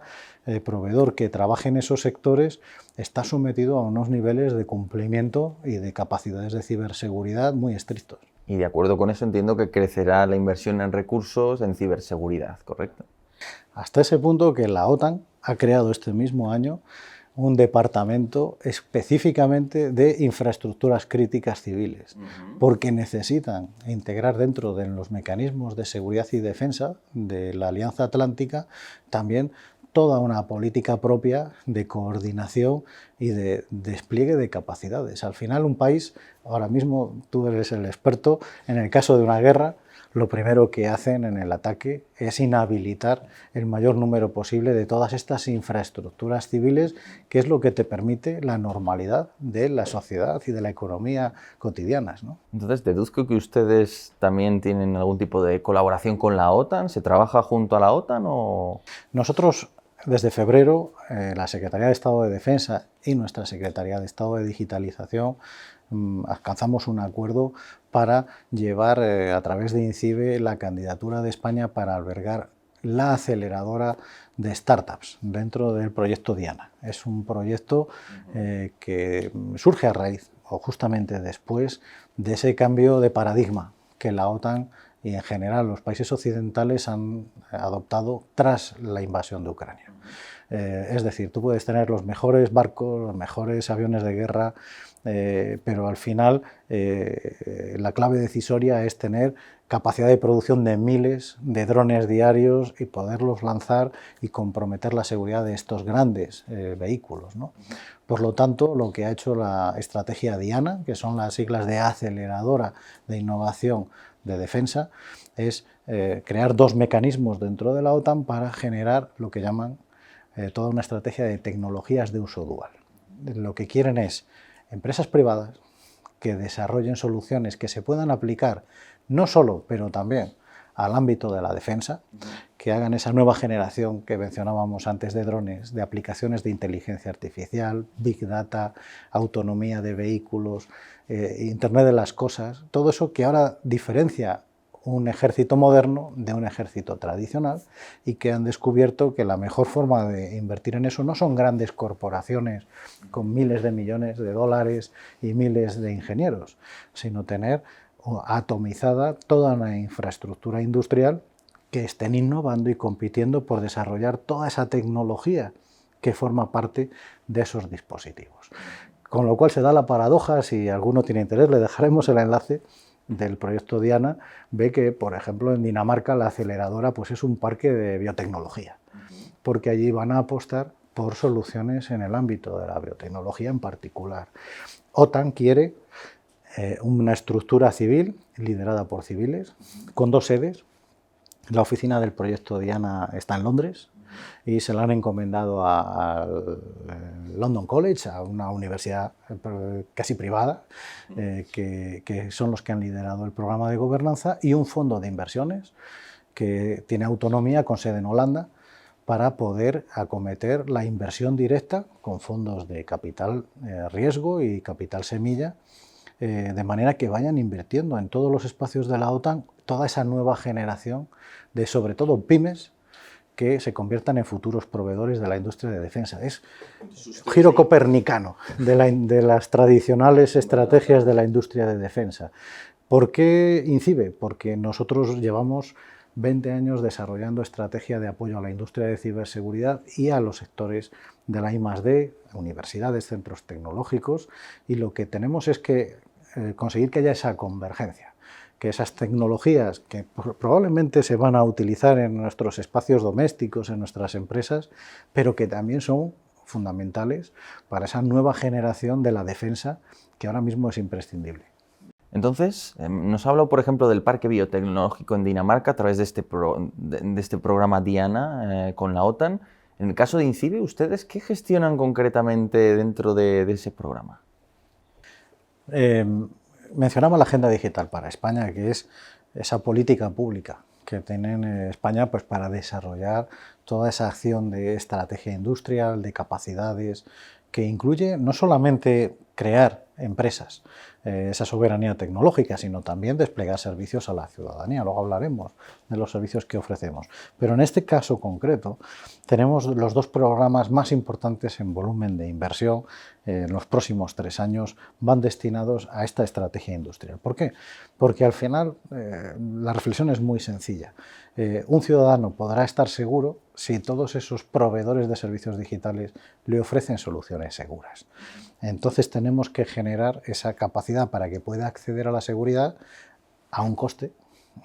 proveedor que trabaje en esos sectores está sometido a unos niveles de cumplimiento y de capacidades de ciberseguridad muy estrictos. Y de acuerdo con eso entiendo que crecerá la inversión en recursos en ciberseguridad, ¿correcto? Hasta ese punto que la OTAN ha creado este mismo año un departamento específicamente de infraestructuras críticas civiles, porque necesitan integrar dentro de los mecanismos de seguridad y defensa de la Alianza Atlántica también toda una política propia de coordinación y de despliegue de capacidades. Al final un país, ahora mismo tú eres el experto, en el caso de una guerra, lo primero que hacen en el ataque es inhabilitar el mayor número posible de todas estas infraestructuras civiles, que es lo que te permite la normalidad de la sociedad y de la economía cotidianas, ¿no? Entonces, deduzco que ustedes también tienen algún tipo de colaboración con la OTAN. ¿Se trabaja junto a la OTAN o...? Nosotros, desde febrero, la Secretaría de Estado de Defensa y nuestra Secretaría de Estado de Digitalización alcanzamos un acuerdo para llevar a través de INCIBE la candidatura de España para albergar la aceleradora de startups dentro del proyecto Diana. Es un proyecto que surge a raíz o justamente después de ese cambio de paradigma que la OTAN y en general los países occidentales han adoptado tras la invasión de Ucrania. Es decir, tú puedes tener los mejores barcos, los mejores aviones de guerra, pero al final la clave decisoria es tener capacidad de producción de miles de drones diarios y poderlos lanzar y comprometer la seguridad de estos grandes vehículos, ¿no? Por lo tanto, lo que ha hecho la estrategia Diana, que son las siglas de aceleradora de innovación de defensa, es crear dos mecanismos dentro de la OTAN para generar lo que llaman toda una estrategia de tecnologías de uso dual. Lo que quieren es empresas privadas que desarrollen soluciones que se puedan aplicar no solo, pero también al ámbito de la defensa, que hagan esa nueva generación que mencionábamos antes de drones, de aplicaciones de inteligencia artificial, big data, autonomía de vehículos, Internet de las cosas, todo eso que ahora diferencia un ejército moderno de un ejército tradicional y que han descubierto que la mejor forma de invertir en eso no son grandes corporaciones con miles de millones de dólares y miles de ingenieros, sino tener atomizada toda una infraestructura industrial que estén innovando y compitiendo por desarrollar toda esa tecnología que forma parte de esos dispositivos. Con lo cual se da la paradoja, si alguno tiene interés, le dejaremos el enlace del proyecto Diana, ve que, por ejemplo, en Dinamarca la aceleradora pues es un parque de biotecnología, porque allí van a apostar por soluciones en el ámbito de la biotecnología en particular. OTAN quiere una estructura civil, liderada por civiles, con dos sedes. La oficina del proyecto Diana está en Londres y se la han encomendado al London College, a una universidad casi privada, que son los que han liderado el programa de gobernanza, y un fondo de inversiones que tiene autonomía con sede en Holanda para poder acometer la inversión directa con fondos de capital riesgo y capital semilla, de manera que vayan invirtiendo en todos los espacios de la OTAN toda esa nueva generación de, sobre todo, pymes, que se conviertan en futuros proveedores de la industria de defensa. Es un giro copernicano de las tradicionales estrategias de la industria de defensa. ¿Por qué INCIBE? Porque nosotros llevamos 20 años desarrollando estrategia de apoyo a la industria de ciberseguridad y a los sectores de la I+D, universidades, centros tecnológicos, y lo que tenemos es que conseguir que haya esa convergencia, que esas tecnologías que probablemente se van a utilizar en nuestros espacios domésticos, en nuestras empresas, pero que también son fundamentales para esa nueva generación de la defensa que ahora mismo es imprescindible. Entonces, nos ha hablado, por ejemplo, del Parque Biotecnológico en Dinamarca a través de este programa Diana con la OTAN. En el caso de INCIBE, ¿ustedes qué gestionan concretamente dentro de ese programa? Mencionamos la Agenda Digital para España, que es esa política pública que tiene España pues, para desarrollar toda esa acción de estrategia industrial, de capacidades, que incluye no solamente crear empresas, esa soberanía tecnológica, sino también desplegar servicios a la ciudadanía. Luego hablaremos de los servicios que ofrecemos. Pero en este caso concreto tenemos los dos programas más importantes en volumen de inversión en los próximos 3 años van destinados a esta estrategia industrial. ¿Por qué? Porque al final la reflexión es muy sencilla. Un ciudadano podrá estar seguro si todos esos proveedores de servicios digitales le ofrecen soluciones seguras. Entonces tenemos que generar esa capacidad para que pueda acceder a la seguridad a un coste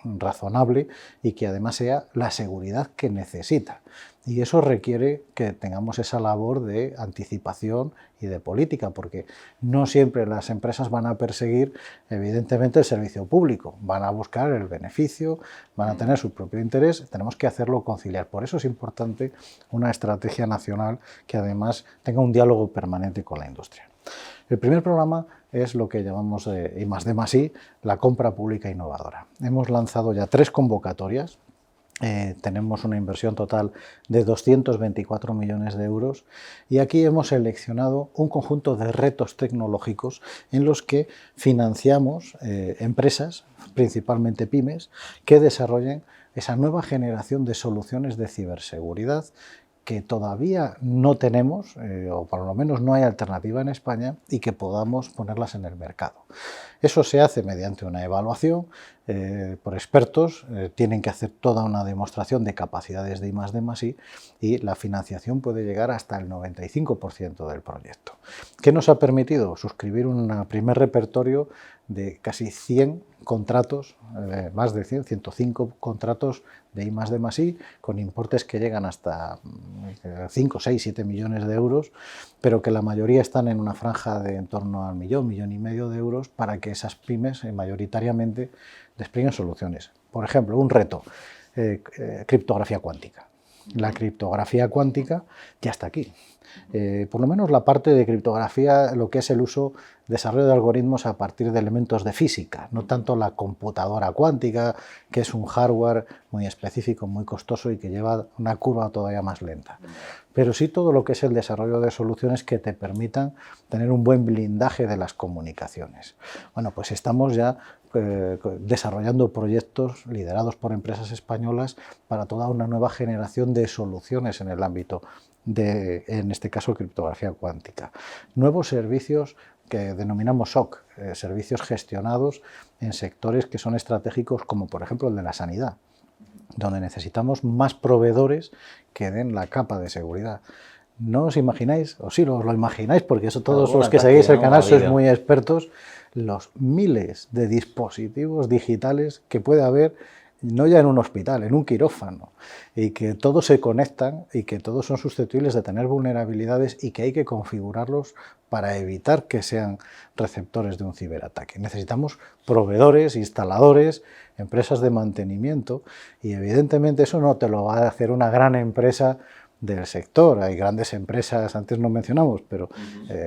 razonable y que además sea la seguridad que necesita. Y eso requiere que tengamos esa labor de anticipación y de política, porque no siempre las empresas van a perseguir evidentemente el servicio público, van a buscar el beneficio, van a tener su propio interés, tenemos que hacerlo conciliar. Por eso es importante una estrategia nacional que además tenga un diálogo permanente con la industria. El primer programa es lo que llamamos I+D+I, la compra pública innovadora. Hemos lanzado ya 3 convocatorias, tenemos una inversión total de 224 millones de euros y aquí hemos seleccionado un conjunto de retos tecnológicos en los que financiamos empresas, principalmente pymes, que desarrollen esa nueva generación de soluciones de ciberseguridad que todavía no tenemos, o por lo menos no hay alternativa en España, y que podamos ponerlas en el mercado. Eso se hace mediante una evaluación por expertos, tienen que hacer toda una demostración de capacidades de I+D+I y la financiación puede llegar hasta el 95% del proyecto. ¿Qué nos ha permitido? Suscribir un primer repertorio de casi 100 contratos, más de 100, 105 contratos de I+D+I, con importes que llegan hasta 5, 6, 7 millones de euros, pero que la mayoría están en una franja de en torno al millón y medio de euros para que esas pymes mayoritariamente desplieguen soluciones. Por ejemplo, un reto, criptografía cuántica. La criptografía cuántica ya está aquí. Por lo menos la parte de criptografía, lo que es el uso, desarrollo de algoritmos a partir de elementos de física, no tanto la computadora cuántica, que es un hardware muy específico, muy costoso y que lleva una curva todavía más lenta. Pero sí todo lo que es el desarrollo de soluciones que te permitan tener un buen blindaje de las comunicaciones. Bueno, pues estamos ya desarrollando proyectos liderados por empresas españolas para toda una nueva generación de soluciones en el ámbito de, en este caso, criptografía cuántica. Nuevos servicios que denominamos SOC, servicios gestionados en sectores que son estratégicos, como por ejemplo el de la sanidad, donde necesitamos más proveedores que den la capa de seguridad. No os imagináis, o sí os lo imagináis, porque eso todos los que seguís el canal sois muy expertos, los miles de dispositivos digitales que puede haber, no ya en un hospital, en un quirófano, y que todos se conectan y que todos son susceptibles de tener vulnerabilidades y que hay que configurarlos para evitar que sean receptores de un ciberataque. Necesitamos proveedores, instaladores, empresas de mantenimiento y evidentemente eso no te lo va a hacer una gran empresa del sector. Hay grandes empresas, antes no mencionamos, pero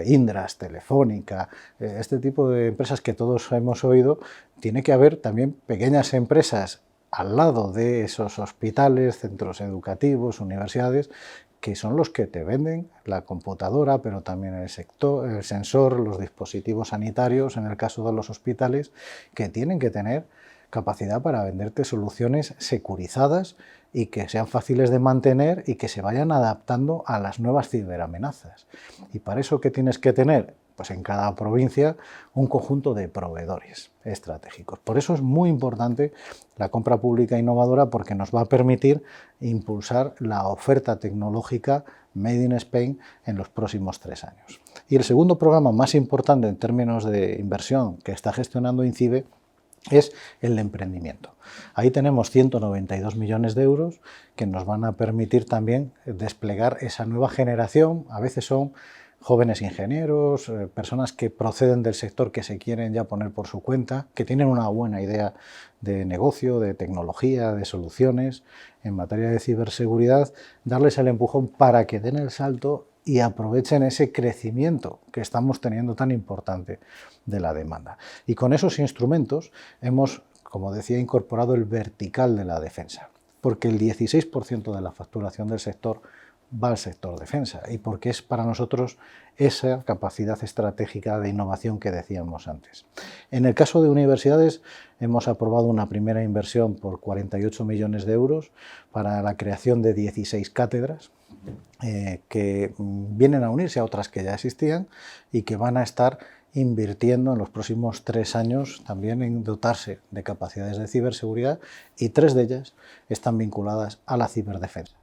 Indras, Telefónica, este tipo de empresas que todos hemos oído. Tiene que haber también pequeñas empresas al lado de esos hospitales, centros educativos, universidades, que son los que te venden la computadora, pero también el sensor, los dispositivos sanitarios, en el caso de los hospitales, que tienen que tener capacidad para venderte soluciones securizadas y que sean fáciles de mantener y que se vayan adaptando a las nuevas ciberamenazas. Y para eso, ¿qué tienes que tener? Pues en cada provincia un conjunto de proveedores. estratégicos. Por eso es muy importante la compra pública innovadora, porque nos va a permitir impulsar la oferta tecnológica Made in Spain en los próximos 3 años. Y el segundo programa más importante en términos de inversión que está gestionando INCIBE es el de emprendimiento. Ahí tenemos 192 millones de euros que nos van a permitir también desplegar esa nueva generación. A veces son jóvenes ingenieros, personas que proceden del sector, que se quieren ya poner por su cuenta, que tienen una buena idea de negocio, de tecnología, de soluciones en materia de ciberseguridad, darles el empujón para que den el salto y aprovechen ese crecimiento que estamos teniendo tan importante de la demanda. Y con esos instrumentos hemos, como decía, incorporado el vertical de la defensa, porque el 16% de la facturación del sector va al sector defensa y porque es para nosotros esa capacidad estratégica de innovación que decíamos antes. En el caso de universidades, hemos aprobado una primera inversión por 48 millones de euros para la creación de 16 cátedras que vienen a unirse a otras que ya existían y que van a estar invirtiendo en los próximos 3 años también en dotarse de capacidades de ciberseguridad, y 3 de ellas están vinculadas a la ciberdefensa.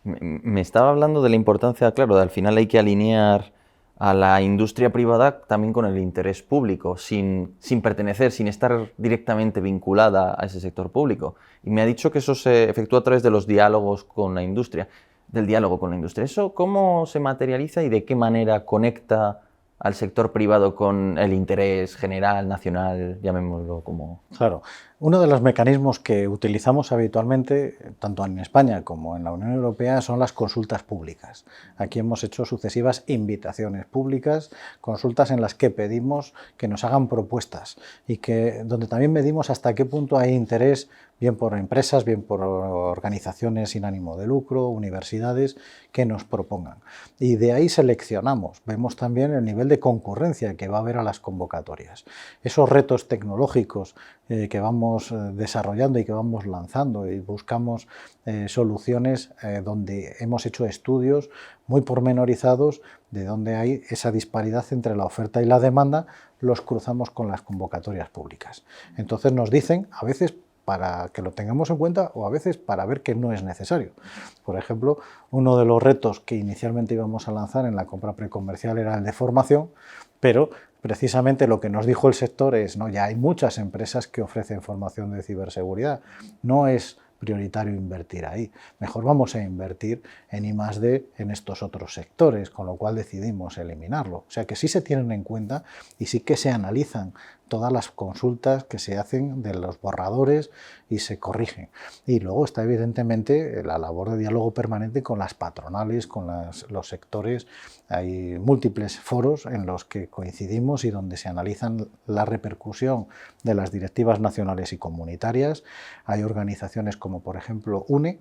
Me estaba hablando de la importancia, claro, de al final hay que alinear a la industria privada también con el interés público, sin pertenecer, sin estar directamente vinculada a ese sector público. Y me ha dicho que eso se efectúa a través de los diálogos con la industria, del diálogo con la industria. ¿Eso cómo se materializa y de qué manera conecta al sector privado con el interés general, nacional, llamémoslo como? Claro, uno de los mecanismos que utilizamos habitualmente, tanto en España como en la Unión Europea, son las consultas públicas. Aquí hemos hecho sucesivas invitaciones públicas, consultas en las que pedimos que nos hagan propuestas y donde también medimos hasta qué punto hay interés, bien por empresas, bien por organizaciones sin ánimo de lucro, universidades, que nos propongan. Y de ahí seleccionamos, vemos también el nivel de concurrencia que va a haber a las convocatorias. Esos retos tecnológicos que vamos desarrollando y que vamos lanzando, y buscamos soluciones donde hemos hecho estudios muy pormenorizados de donde hay esa disparidad entre la oferta y la demanda, los cruzamos con las convocatorias públicas. Entonces nos dicen, a veces para que lo tengamos en cuenta o a veces para ver que no es necesario. Por ejemplo, uno de los retos que inicialmente íbamos a lanzar en la compra precomercial era el de formación, pero precisamente lo que nos dijo el sector es, no, ya hay muchas empresas que ofrecen formación de ciberseguridad, no es prioritario invertir ahí, mejor vamos a invertir en I+D en estos otros sectores, con lo cual decidimos eliminarlo. O sea que sí se tienen en cuenta y sí que se analizan todas las consultas que se hacen de los borradores y se corrigen. Y luego está evidentemente la labor de diálogo permanente con las patronales, con los sectores. Hay múltiples foros en los que coincidimos y donde se analizan la repercusión de las directivas nacionales y comunitarias. Hay organizaciones como por ejemplo UNE,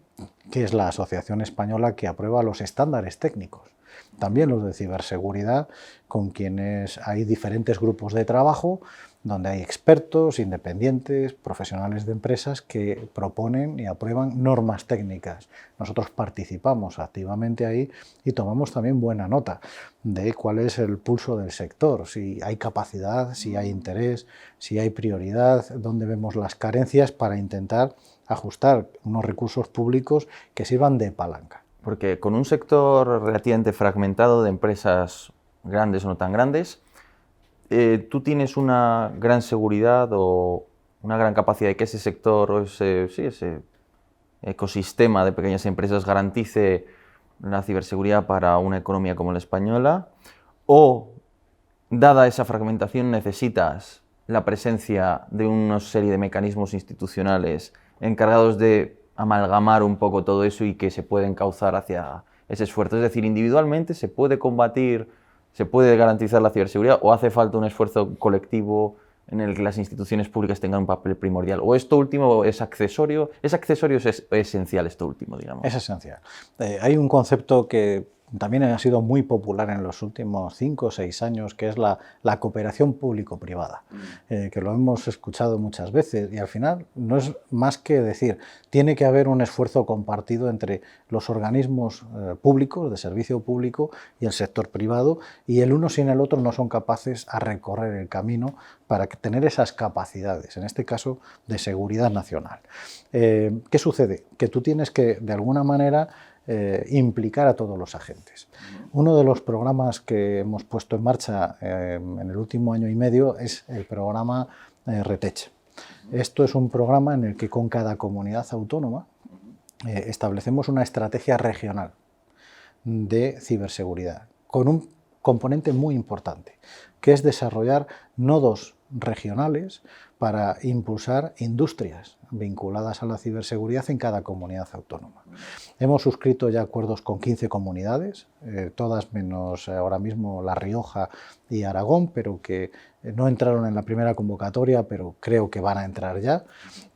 que es la asociación española que aprueba los estándares técnicos. También los de ciberseguridad, con quienes hay diferentes grupos de trabajo, donde hay expertos, independientes, profesionales de empresas que proponen y aprueban normas técnicas. Nosotros participamos activamente ahí y tomamos también buena nota de cuál es el pulso del sector, si hay capacidad, si hay interés, si hay prioridad, dónde vemos las carencias para intentar ajustar unos recursos públicos que sirvan de palanca. Porque con un sector relativamente fragmentado de empresas grandes o no tan grandes, tú tienes una gran seguridad o una gran capacidad de que ese sector o ese ecosistema de pequeñas empresas garantice la ciberseguridad para una economía como la española, o, dada esa fragmentación, necesitas la presencia de una serie de mecanismos institucionales encargados de amalgamar un poco todo eso y que se puede encauzar hacia ese esfuerzo. Es decir, individualmente se puede combatir, se puede garantizar la ciberseguridad, o hace falta un esfuerzo colectivo en el que las instituciones públicas tengan un papel primordial, o esto último es accesorio. Es accesorio, es esencial esto último, digamos. Es esencial. Hay un concepto que también ha sido muy popular en los últimos 5 o 6 años, que es la cooperación público-privada, que lo hemos escuchado muchas veces y al final no es más que decir, tiene que haber un esfuerzo compartido entre los organismos públicos, de servicio público, y el sector privado, y el uno sin el otro no son capaces a recorrer el camino para tener esas capacidades, en este caso de seguridad nacional. ¿Qué sucede? Que tú tienes que, de alguna manera, implicar a todos los agentes. Uno de los programas que hemos puesto en marcha en el último año y medio es el programa RETECH. Esto es un programa en el que con cada comunidad autónoma establecemos una estrategia regional de ciberseguridad, con un componente muy importante, que es desarrollar nodos regionales para impulsar industrias vinculadas a la ciberseguridad en cada comunidad autónoma. Hemos suscrito ya acuerdos con 15 comunidades, todas menos ahora mismo La Rioja y Aragón, pero que no entraron en la primera convocatoria, pero creo que van a entrar ya,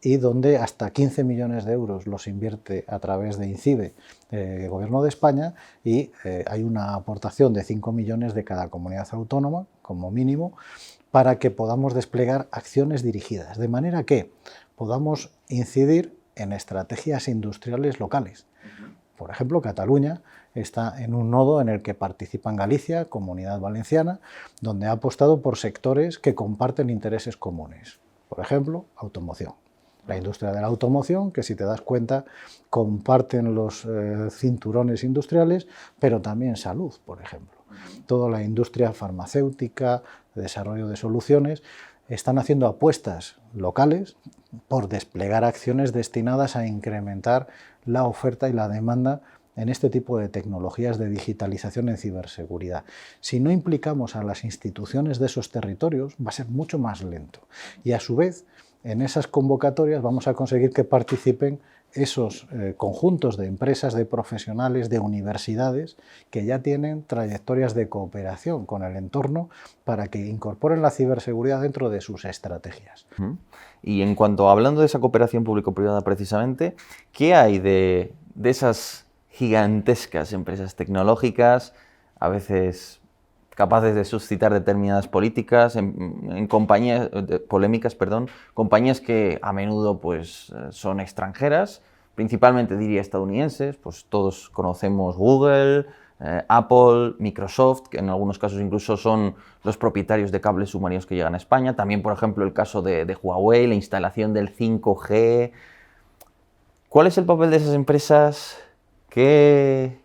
y donde hasta 15 millones de euros los invierte a través de INCIBE, el Gobierno de España, y hay una aportación de 5 millones de cada comunidad autónoma, como mínimo, para que podamos desplegar acciones dirigidas, de manera que podamos incidir en estrategias industriales locales. Por ejemplo, Cataluña está en un nodo en el que participan Galicia, Comunidad Valenciana, donde ha apostado por sectores que comparten intereses comunes. Por ejemplo, automoción. La industria de la automoción, que si te das cuenta, comparten los cinturones industriales, pero también salud, por ejemplo. Toda la industria farmacéutica, de desarrollo de soluciones, están haciendo apuestas locales por desplegar acciones destinadas a incrementar la oferta y la demanda en este tipo de tecnologías de digitalización en ciberseguridad. Si no implicamos a las instituciones de esos territorios, va a ser mucho más lento. Y a su vez, en esas convocatorias vamos a conseguir que participen esos conjuntos de empresas, de profesionales, de universidades que ya tienen trayectorias de cooperación con el entorno para que incorporen la ciberseguridad dentro de sus estrategias. Y en cuanto hablando de esa cooperación público-privada precisamente, ¿qué hay de esas gigantescas empresas tecnológicas, a veces capaces de suscitar determinadas políticas en compañías polémicas, compañías que a menudo pues son extranjeras, principalmente diría estadounidenses, pues todos conocemos Google, Apple, Microsoft, que en algunos casos incluso son los propietarios de cables submarinos que llegan a España, también por ejemplo el caso de Huawei, la instalación del 5G. ¿Cuál es el papel de esas empresas? ¿Qué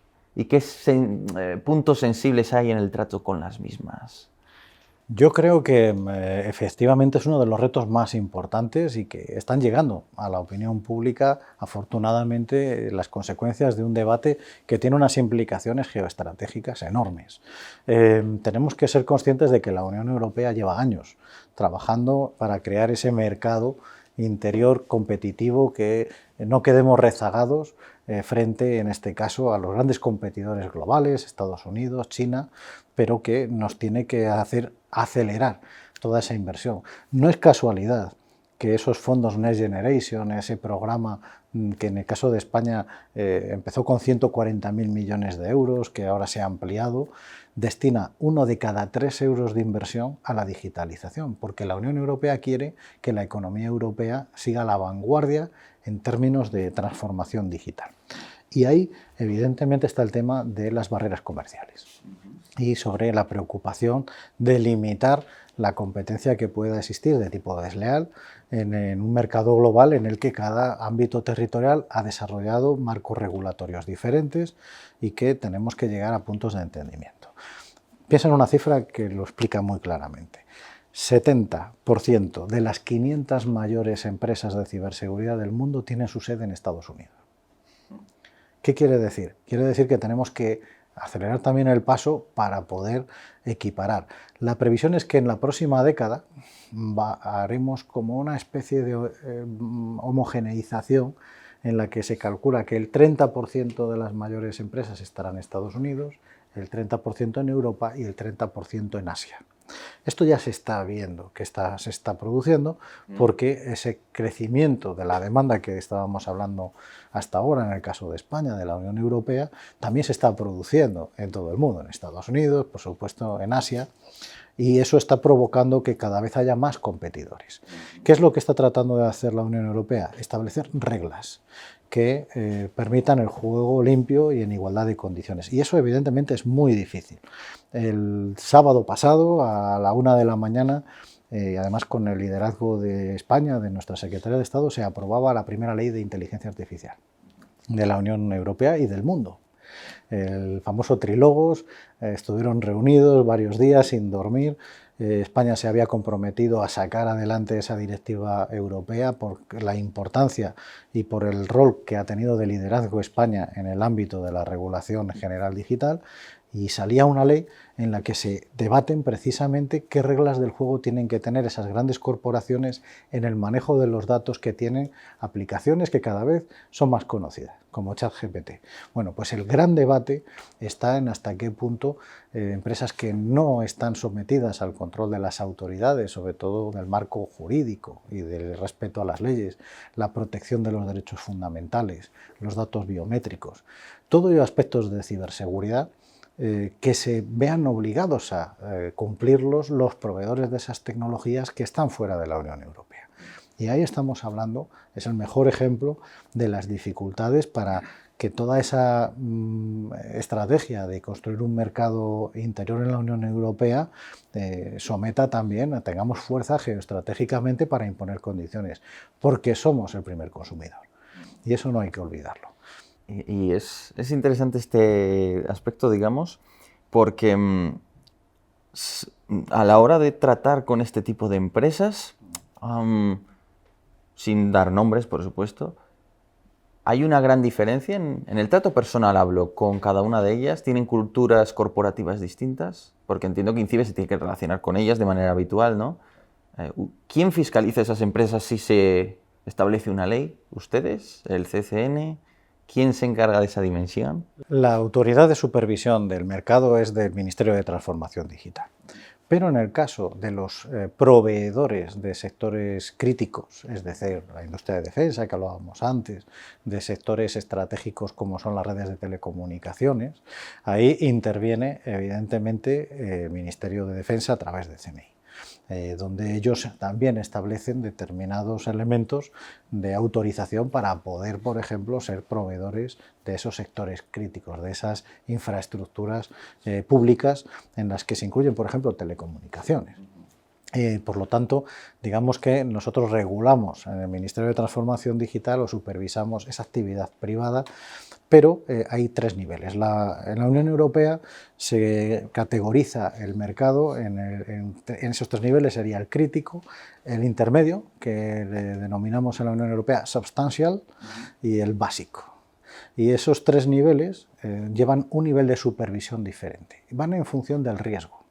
puntos sensibles hay en el trato con las mismas? Yo creo que efectivamente es uno de los retos más importantes y que están llegando a la opinión pública, afortunadamente, las consecuencias de un debate que tiene unas implicaciones geoestratégicas enormes. Tenemos que ser conscientes de que la Unión Europea lleva años trabajando para crear ese mercado interior competitivo, que no quedemos rezagados frente, en este caso, a los grandes competidores globales, Estados Unidos, China, pero que nos tiene que hacer acelerar toda esa inversión. No es casualidad que esos fondos Next Generation, ese programa que en el caso de España empezó con 140.000 millones de euros, que ahora se ha ampliado, destina 1 de cada 3 euros de inversión a la digitalización, porque la Unión Europea quiere que la economía europea siga a la vanguardia en términos de transformación digital. Y ahí, evidentemente, está el tema de las barreras comerciales y sobre la preocupación de limitar la competencia que pueda existir de tipo desleal en un mercado global en el que cada ámbito territorial ha desarrollado marcos regulatorios diferentes y que tenemos que llegar a puntos de entendimiento. Piensa en una cifra que lo explica muy claramente. 70% de las 500 mayores empresas de ciberseguridad del mundo tienen su sede en Estados Unidos. ¿Qué quiere decir? Quiere decir que tenemos que acelerar también el paso para poder equiparar. La previsión es que en la próxima década haremos como una especie de homogeneización en la que se calcula que el 30% de las mayores empresas estarán en Estados Unidos, el 30% en Europa y el 30% en Asia. Esto ya se está viendo, que se está produciendo, porque ese crecimiento de la demanda que estábamos hablando hasta ahora, en el caso de España, de la Unión Europea, también se está produciendo en todo el mundo, en Estados Unidos, por supuesto en Asia, y eso está provocando que cada vez haya más competidores. ¿Qué es lo que está tratando de hacer la Unión Europea? Establecer reglas que permitan el juego limpio y en igualdad de condiciones. Y eso evidentemente es muy difícil. El sábado pasado, a la 1 de la mañana, además con el liderazgo de España, de nuestra Secretaría de Estado, se aprobaba la primera ley de inteligencia artificial de la Unión Europea y del mundo. El famoso trílogos, estuvieron reunidos varios días sin dormir. España se había comprometido a sacar adelante esa directiva europea por la importancia y por el rol que ha tenido de liderazgo España en el ámbito de la regulación general digital, y salía una ley en la que se debaten precisamente qué reglas del juego tienen que tener esas grandes corporaciones en el manejo de los datos que tienen aplicaciones que cada vez son más conocidas, como ChatGPT. Bueno, pues el gran debate está en hasta qué punto empresas que no están sometidas al control de las autoridades, sobre todo del marco jurídico y del respeto a las leyes, la protección de los derechos fundamentales, los datos biométricos, todo ello aspectos de ciberseguridad, que se vean obligados a cumplirlos los proveedores de esas tecnologías que están fuera de la Unión Europea. Y ahí estamos hablando, es el mejor ejemplo de las dificultades para que toda esa estrategia de construir un mercado interior en la Unión Europea someta también, tengamos fuerza geoestratégicamente para imponer condiciones, porque somos el primer consumidor. Y eso no hay que olvidarlo. Y es interesante este aspecto, digamos, porque a la hora de tratar con este tipo de empresas, sin dar nombres, por supuesto, hay una gran diferencia en el trato personal, hablo, con cada una de ellas. ¿Tienen culturas corporativas distintas? Porque entiendo que INCIBE se tiene que relacionar con ellas de manera habitual, ¿no? ¿Quién fiscaliza esas empresas si se establece una ley? ¿Ustedes? ¿El CCN? ¿Quién se encarga de esa dimensión? La autoridad de supervisión del mercado es del Ministerio de Transformación Digital. Pero en el caso de los proveedores de sectores críticos, es decir, la industria de defensa, que hablábamos antes, de sectores estratégicos como son las redes de telecomunicaciones, ahí interviene evidentemente el Ministerio de Defensa a través del CNI. Donde ellos también establecen determinados elementos de autorización para poder, por ejemplo, ser proveedores de esos sectores críticos, de esas infraestructuras públicas en las que se incluyen, por ejemplo, telecomunicaciones. Por lo tanto, digamos que nosotros regulamos en el Ministerio de Transformación Digital o supervisamos esa actividad privada, pero hay tres niveles. En la Unión Europea se categoriza el mercado en esos tres niveles, sería el crítico, el intermedio, que le denominamos en la Unión Europea substantial, y el básico. Y esos tres niveles llevan un nivel de supervisión diferente. Van en función del riesgo.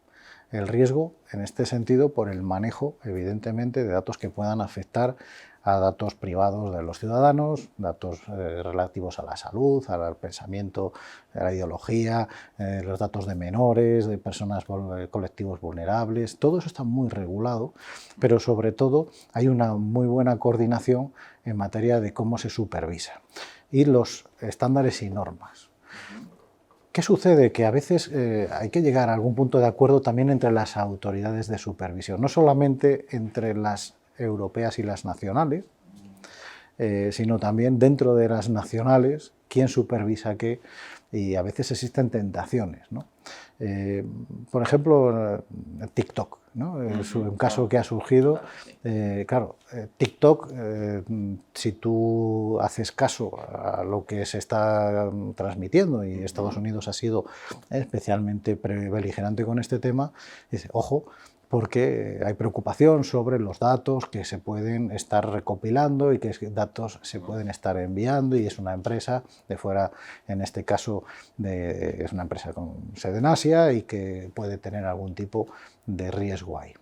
El riesgo, en este sentido, por el manejo, evidentemente, de datos que puedan afectar a datos privados de los ciudadanos, datos relativos a la salud, al pensamiento, a la ideología, los datos de menores, de personas, colectivos vulnerables. Todo eso está muy regulado, pero sobre todo hay una muy buena coordinación en materia de cómo se supervisa y los estándares y normas. ¿Qué sucede? Que a veces hay que llegar a algún punto de acuerdo también entre las autoridades de supervisión, no solamente entre las europeas y las nacionales, sino también dentro de las nacionales, quién supervisa qué, y a veces existen tentaciones, ¿no? Por ejemplo, TikTok, ¿no? Es un caso que ha surgido. Claro, TikTok, si tú haces caso a lo que se está transmitiendo, y Estados Unidos ha sido especialmente beligerante con este tema, dice, ojo, porque hay preocupación sobre los datos que se pueden estar recopilando y que datos se pueden estar enviando, y es una empresa de fuera, en este caso es una empresa con sede en Asia y que puede tener algún tipo de riesgo ahí.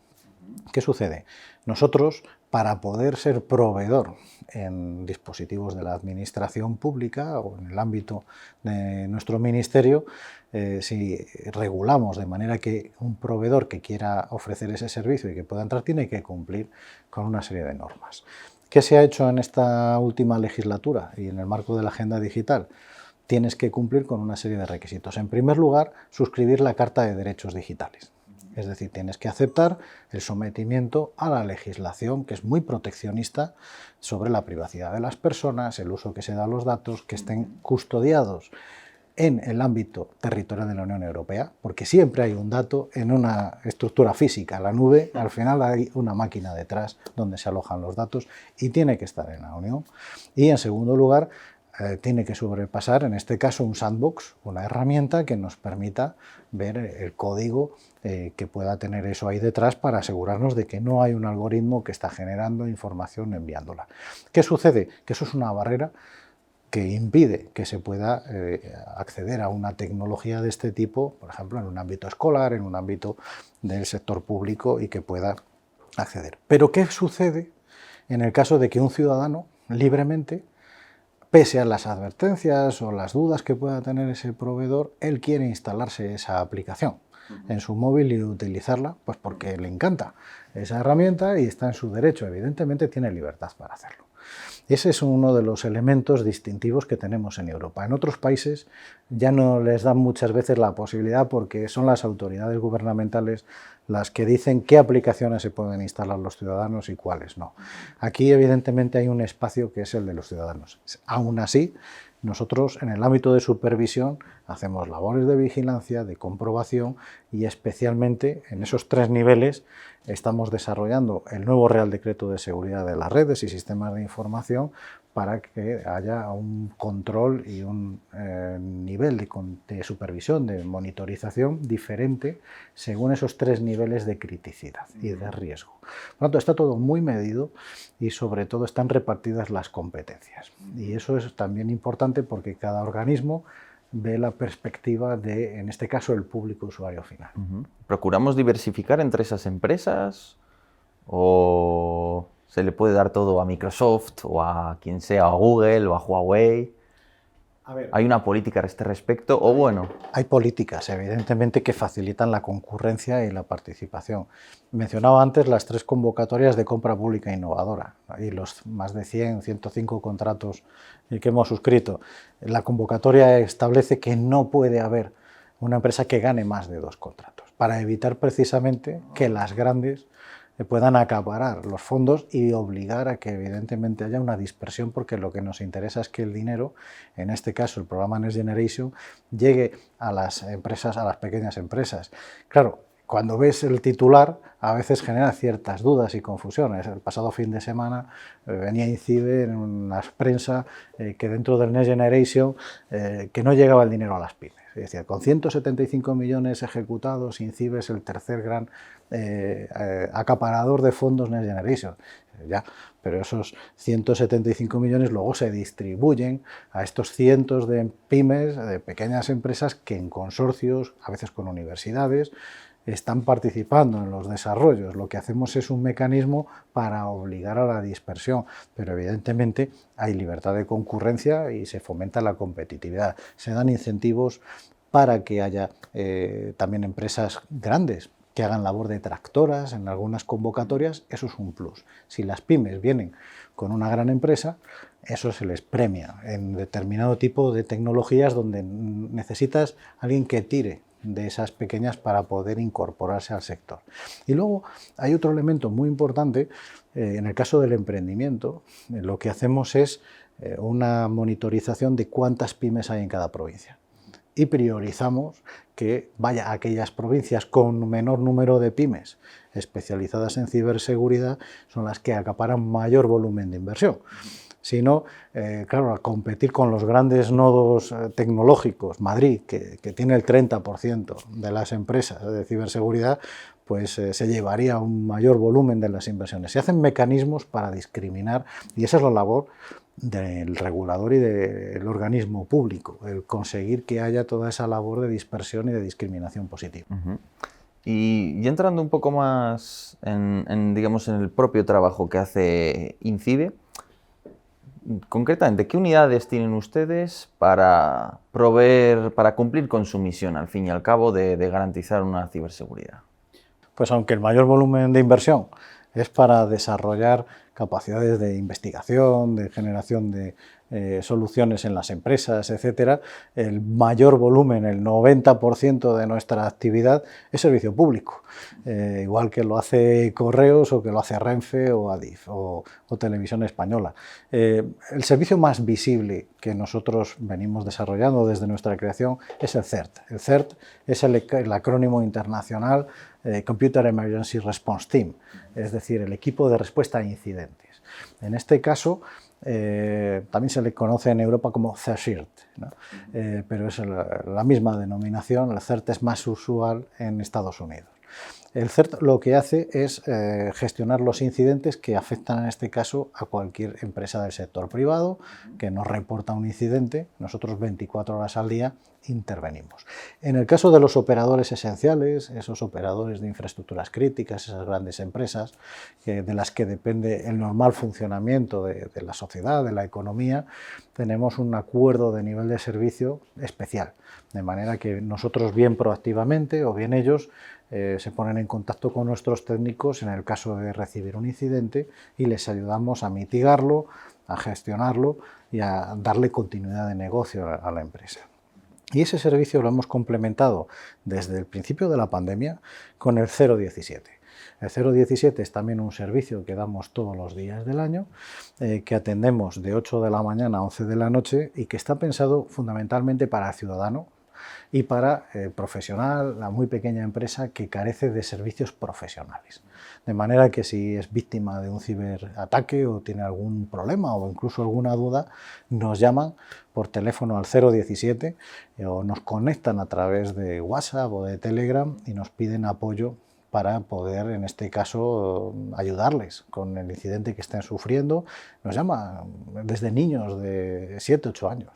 ¿Qué sucede? Nosotros, para poder ser proveedor en dispositivos de la administración pública o en el ámbito de nuestro ministerio, si regulamos de manera que un proveedor que quiera ofrecer ese servicio y que pueda entrar tiene que cumplir con una serie de normas. ¿Qué se ha hecho en esta última legislatura y en el marco de la agenda digital? Tienes que cumplir con una serie de requisitos. En primer lugar, suscribir la Carta de Derechos Digitales. Es decir, tienes que aceptar el sometimiento a la legislación, que es muy proteccionista sobre la privacidad de las personas, el uso que se da a los datos, que estén custodiados en el ámbito territorial de la Unión Europea, porque siempre hay un dato en una estructura física. La nube, al final hay una máquina detrás donde se alojan los datos y tiene que estar en la Unión. Y en segundo lugar, tiene que sobrepasar, en este caso, un sandbox, una herramienta que nos permita ver el código que pueda tener eso ahí detrás para asegurarnos de que no hay un algoritmo que está generando información enviándola. ¿Qué sucede? Que eso es una barrera que impide que se pueda acceder a una tecnología de este tipo, por ejemplo, en un ámbito escolar, en un ámbito del sector público y que pueda acceder. Pero ¿qué sucede en el caso de que un ciudadano libremente, pese a las advertencias o las dudas que pueda tener ese proveedor, él quiere instalarse esa aplicación en su móvil y utilizarla, pues porque le encanta esa herramienta y está en su derecho? Evidentemente tiene libertad para hacerlo. Ese es uno de los elementos distintivos que tenemos en Europa. En otros países ya no les dan muchas veces la posibilidad porque son las autoridades gubernamentales las que dicen qué aplicaciones se pueden instalar los ciudadanos y cuáles no. Aquí evidentemente hay un espacio que es el de los ciudadanos. Aún así, nosotros en el ámbito de supervisión hacemos labores de vigilancia, de comprobación y especialmente en esos 3 niveles estamos desarrollando el nuevo Real Decreto de Seguridad de las Redes y Sistemas de Información para que haya un control y un nivel de supervisión, de monitorización diferente según esos 3 niveles de criticidad y de riesgo. Por lo tanto, está todo muy medido y sobre todo están repartidas las competencias. Y eso es también importante porque cada organismo ve la perspectiva de, en este caso, el público usuario final. ¿Procuramos diversificar entre esas empresas o se le puede dar todo a Microsoft o a quien sea, a Google o a Huawei? A ver, ¿hay una política a este respecto o bueno? Hay políticas, evidentemente, que facilitan la concurrencia y la participación. Mencionaba antes las 3 convocatorias de compra pública innovadora y los más de 105 contratos que hemos suscrito. La convocatoria establece que no puede haber una empresa que gane más de 2 contratos, para evitar precisamente que las grandes puedan acaparar los fondos y obligar a que evidentemente haya una dispersión, porque lo que nos interesa es que el dinero, en este caso el programa Next Generation, llegue a las empresas, a las pequeñas empresas. Claro, cuando ves el titular a veces genera ciertas dudas y confusiones. El pasado fin de semana venía INCIBE en una prensa que dentro del Next Generation que no llegaba el dinero a las pymes. Es decir, con 175 millones ejecutados, INCIBE es el tercer gran acaparador de fondos Next Generation. Ya, pero esos 175 millones luego se distribuyen a estos cientos de pymes, de pequeñas empresas que en consorcios, a veces con universidades, están participando en los desarrollos. Lo que hacemos es un mecanismo para obligar a la dispersión, pero evidentemente hay libertad de concurrencia y se fomenta la competitividad. Se dan incentivos para que haya también empresas grandes que hagan labor de tractoras en algunas convocatorias. Eso es un plus. Si las pymes vienen con una gran empresa, eso se les premia en determinado tipo de tecnologías donde necesitas alguien que tire de esas pequeñas para poder incorporarse al sector. Y luego hay otro elemento muy importante, en el caso del emprendimiento, lo que hacemos es una monitorización de cuántas pymes hay en cada provincia. Y priorizamos que vaya a aquellas provincias con menor número de pymes especializadas en ciberseguridad, son las que acaparan mayor volumen de inversión. Sino, claro, al competir con los grandes nodos tecnológicos, Madrid, que tiene el 30% de las empresas de ciberseguridad, pues se llevaría un mayor volumen de las inversiones. Se hacen mecanismos para discriminar y esa es la labor del regulador y del organismo público, el conseguir que haya toda esa labor de dispersión y de discriminación positiva. Y entrando un poco más digamos, en el propio trabajo que hace INCIBE, concretamente, ¿qué unidades tienen ustedes para para cumplir con su misión, al fin y al cabo, de garantizar una ciberseguridad? Pues aunque el mayor volumen de inversión es para desarrollar capacidades de investigación, de generación de soluciones en las empresas, etcétera, el mayor volumen, el 90% de nuestra actividad es servicio público, igual que lo hace Correos o que lo hace Renfe o Adif o Televisión Española. El servicio más visible que nosotros venimos desarrollando desde nuestra creación es el CERT. El CERT es el acrónimo internacional Computer Emergency Response Team, es decir, el equipo de respuesta a incidentes. En este caso, también se le conoce en Europa como CERT, ¿no? Pero es la misma denominación. El CERT es más usual en Estados Unidos. El CERT lo que hace es gestionar los incidentes que afectan en este caso a cualquier empresa del sector privado que nos reporta un incidente. Nosotros 24 horas al día intervenimos. En el caso de los operadores esenciales, esos operadores de infraestructuras críticas, esas grandes empresas de las que depende el normal funcionamiento de la sociedad, de la economía, tenemos un acuerdo de nivel de servicio especial, de manera que nosotros bien proactivamente o bien ellos se ponen en contacto con nuestros técnicos en el caso de recibir un incidente y les ayudamos a mitigarlo, a gestionarlo y a darle continuidad de negocio a la empresa. Y ese servicio lo hemos complementado desde el principio de la pandemia con el 017. El 017 es también un servicio que damos todos los días del año, que atendemos de 8 de la mañana a 11 de la noche y que está pensado fundamentalmente para el ciudadano y para el profesional, la muy pequeña empresa que carece de servicios profesionales. De manera que si es víctima de un ciberataque o tiene algún problema o incluso alguna duda, nos llaman por teléfono al 017 o nos conectan a través de WhatsApp o de Telegram y nos piden apoyo para poder, en este caso, ayudarles con el incidente que estén sufriendo. Nos llaman desde niños de 7, 8 años.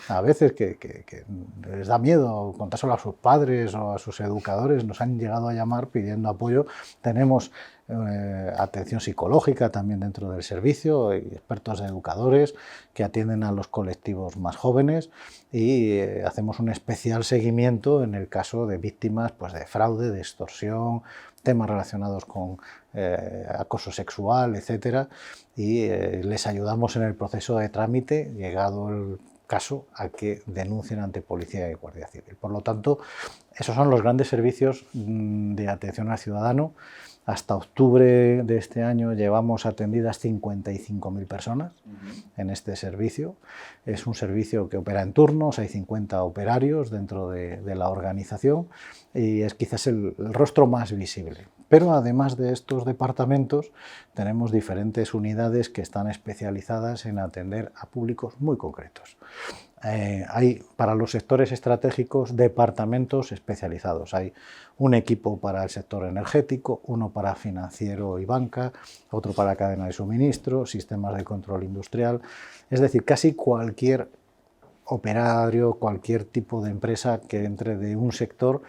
A veces que les da miedo contárselo a sus padres o a sus educadores, nos han llegado a llamar pidiendo apoyo. Tenemos atención psicológica también dentro del servicio, y expertos educadores que atienden a los colectivos más jóvenes y hacemos un especial seguimiento en el caso de víctimas pues, de fraude, de extorsión, temas relacionados con acoso sexual, etcétera, y les ayudamos en el proceso de trámite, llegado el caso, a que denuncien ante Policía y Guardia Civil. Por lo tanto, esos son los grandes servicios de atención al ciudadano. Hasta octubre de este año llevamos atendidas 55.000 personas en este servicio. Es un servicio que opera en turnos, hay 50 operarios dentro de la organización y es quizás el rostro más visible. Pero además de estos departamentos tenemos diferentes unidades que están especializadas en atender a públicos muy concretos. Hay para los sectores estratégicos departamentos especializados. Hay un equipo para el sector energético, uno para financiero y banca, otro para cadena de suministro, sistemas de control industrial. Es decir, casi cualquier operario, cualquier tipo de empresa que entre de un sector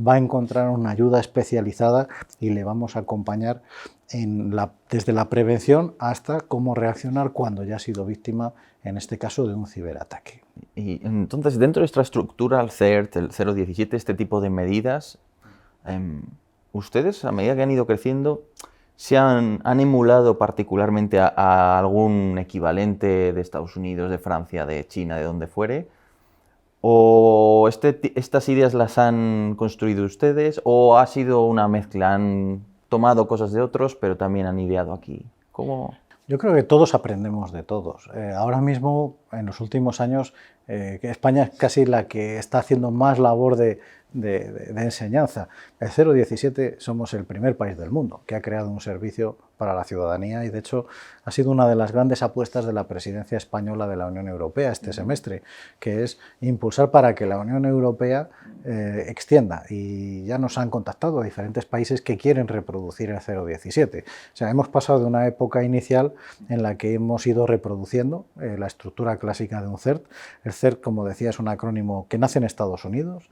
va a encontrar una ayuda especializada y le vamos a acompañar desde la prevención hasta cómo reaccionar cuando ya ha sido víctima, en este caso, de un ciberataque. Y entonces, dentro de esta estructura, el CERT, el 017, este tipo de medidas, ustedes, a medida que han ido creciendo, ¿se han emulado particularmente a algún equivalente de Estados Unidos, de Francia, de China, de donde fuere? ¿O estas ideas las han construido ustedes? ¿O ha sido una mezcla? ¿Han tomado cosas de otros, pero también han ideado aquí? ¿Cómo? Yo creo que todos aprendemos de todos. Ahora mismo, en los últimos años, España es casi la que está haciendo más labor de enseñanza. El 017 somos el primer país del mundo que ha creado un servicio para la ciudadanía y, de hecho, ha sido una de las grandes apuestas de la presidencia española de la Unión Europea este semestre, que es impulsar para que la Unión Europea extienda. Y ya nos han contactado a diferentes países que quieren reproducir el 017. O sea, hemos pasado de una época inicial en la que hemos ido reproduciendo la estructura clásica de un CERT. El CERT, como decía, es un acrónimo que nace en Estados Unidos,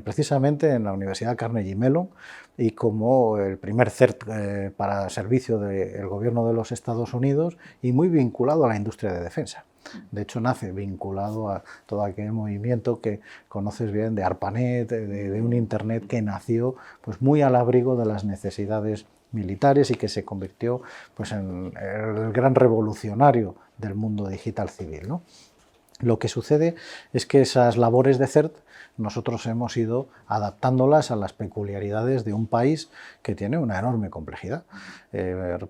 precisamente en la Universidad Carnegie Mellon, y como el primer CERT para servicio del gobierno de los Estados Unidos y muy vinculado a la industria de defensa. De hecho, nace vinculado a todo aquel movimiento que conoces bien de ARPANET, de un Internet que nació pues, muy al abrigo de las necesidades militares y que se convirtió pues, en el gran revolucionario del mundo digital civil, ¿no? Lo que sucede es que esas labores de CERT nosotros hemos ido adaptándolas a las peculiaridades de un país que tiene una enorme complejidad.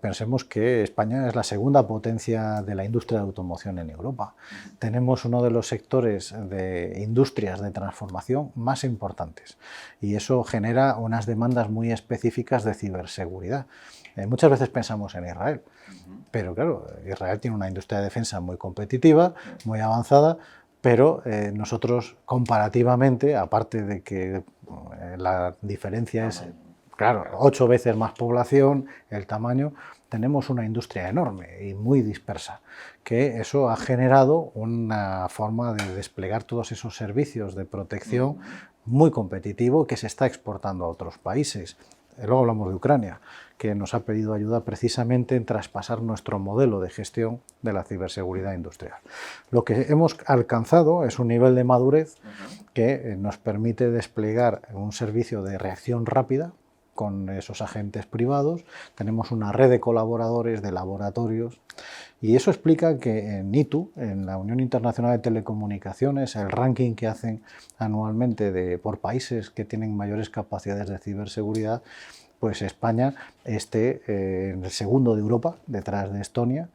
Pensemos que España es la segunda potencia de la industria de automoción en Europa. Tenemos uno de los sectores de industrias de transformación más importantes y eso genera unas demandas muy específicas de ciberseguridad. Muchas veces pensamos en Israel, pero claro, Israel tiene una industria de defensa muy competitiva, muy avanzada, pero nosotros comparativamente, aparte de que la diferencia es, claro, 8 veces más población, el tamaño, tenemos una industria enorme y muy dispersa, que eso ha generado una forma de desplegar todos esos servicios de protección muy competitivo que se está exportando a otros países. Luego hablamos de Ucrania, que nos ha pedido ayuda precisamente en traspasar nuestro modelo de gestión de la ciberseguridad industrial. Lo que hemos alcanzado es un nivel de madurez que nos permite desplegar un servicio de reacción rápida con esos agentes privados. Tenemos una red de colaboradores, de laboratorios, y eso explica que en ITU, en la Unión Internacional de Telecomunicaciones, el ranking que hacen anualmente por países que tienen mayores capacidades de ciberseguridad, pues España esté en el segundo de Europa, detrás de Estonia,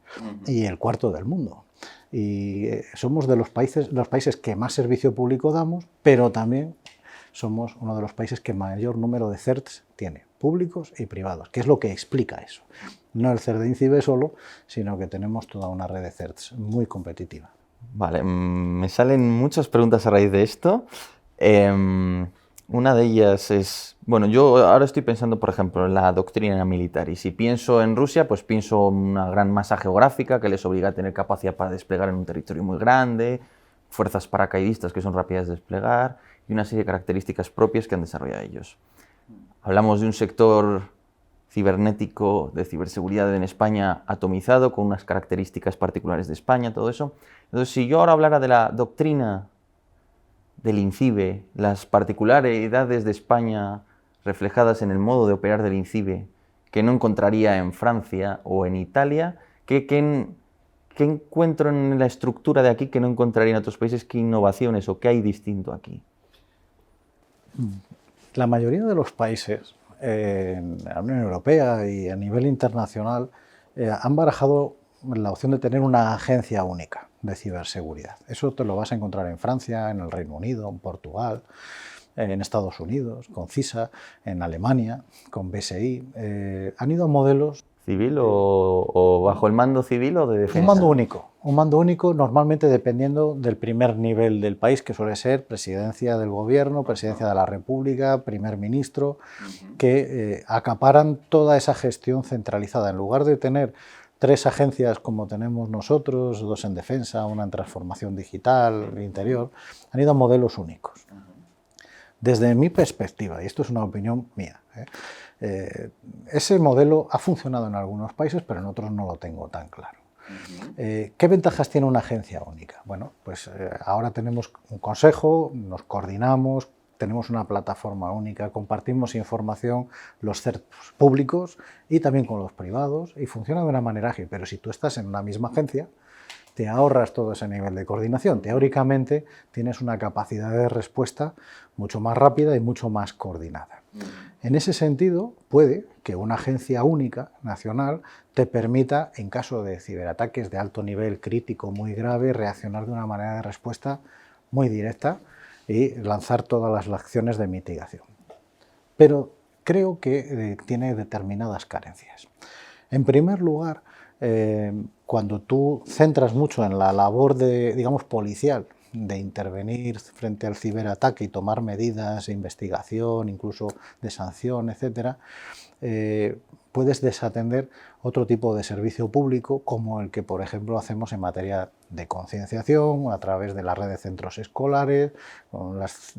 y el cuarto del mundo. Y somos de los países que más servicio público damos, pero también somos uno de los países que mayor número de CERTs tiene, públicos y privados, que es lo que explica eso. No el CERT de INCIBE solo, sino que tenemos toda una red de CERTs muy competitiva. Vale, me salen muchas preguntas a raíz de esto. Una de ellas es, bueno, yo ahora estoy pensando, por ejemplo, en la doctrina militar, y si pienso en Rusia, pues pienso en una gran masa geográfica que les obliga a tener capacidad para desplegar en un territorio muy grande, fuerzas paracaidistas que son rápidas de desplegar y una serie de características propias que han desarrollado ellos. Hablamos de un sector cibernético de ciberseguridad en España atomizado, con unas características particulares de España, todo eso. Entonces, si yo ahora hablara de la doctrina del INCIBE, las particularidades de España reflejadas en el modo de operar del INCIBE, que no encontraría en Francia o en Italia, ¿qué encuentro en la estructura de aquí que no encontraría en otros países? ¿Qué innovaciones o qué hay distinto aquí? La mayoría de los países en la Unión Europea y a nivel internacional han barajado la opción de tener una agencia única de ciberseguridad. Eso te lo vas a encontrar en Francia, en el Reino Unido, en Portugal, en Estados Unidos, con CISA, en Alemania, con BSI. Han ido a modelos... ¿Civil o bajo el mando civil o de defensa? Un mando único, normalmente dependiendo del primer nivel del país, que suele ser presidencia del gobierno, presidencia de la república, primer ministro, que acaparan toda esa gestión centralizada. En lugar de tener 3 agencias como tenemos nosotros, 2 en defensa, una en transformación digital, interior, han ido a modelos únicos. Desde mi perspectiva, y esto es una opinión mía, ese modelo ha funcionado en algunos países, pero en otros no lo tengo tan claro. ¿Qué ventajas tiene una agencia única? Bueno, pues ahora tenemos un consejo, nos coordinamos, tenemos una plataforma única, compartimos información, los CERT públicos y también con los privados, y funciona de una manera ágil. Pero si tú estás en una misma agencia, te ahorras todo ese nivel de coordinación. Teóricamente tienes una capacidad de respuesta mucho más rápida y mucho más coordinada. En ese sentido, puede que una agencia única nacional te permita, en caso de ciberataques de alto nivel crítico muy grave, reaccionar de una manera de respuesta muy directa y lanzar todas las acciones de mitigación. Pero creo que tiene determinadas carencias. En primer lugar, cuando tú centras mucho en la labor de, digamos, policial de intervenir frente al ciberataque y tomar medidas de investigación, incluso de sanción, etcétera, puedes desatender otro tipo de servicio público como el que, por ejemplo, hacemos en materia de concienciación a través de la red de centros escolares, con las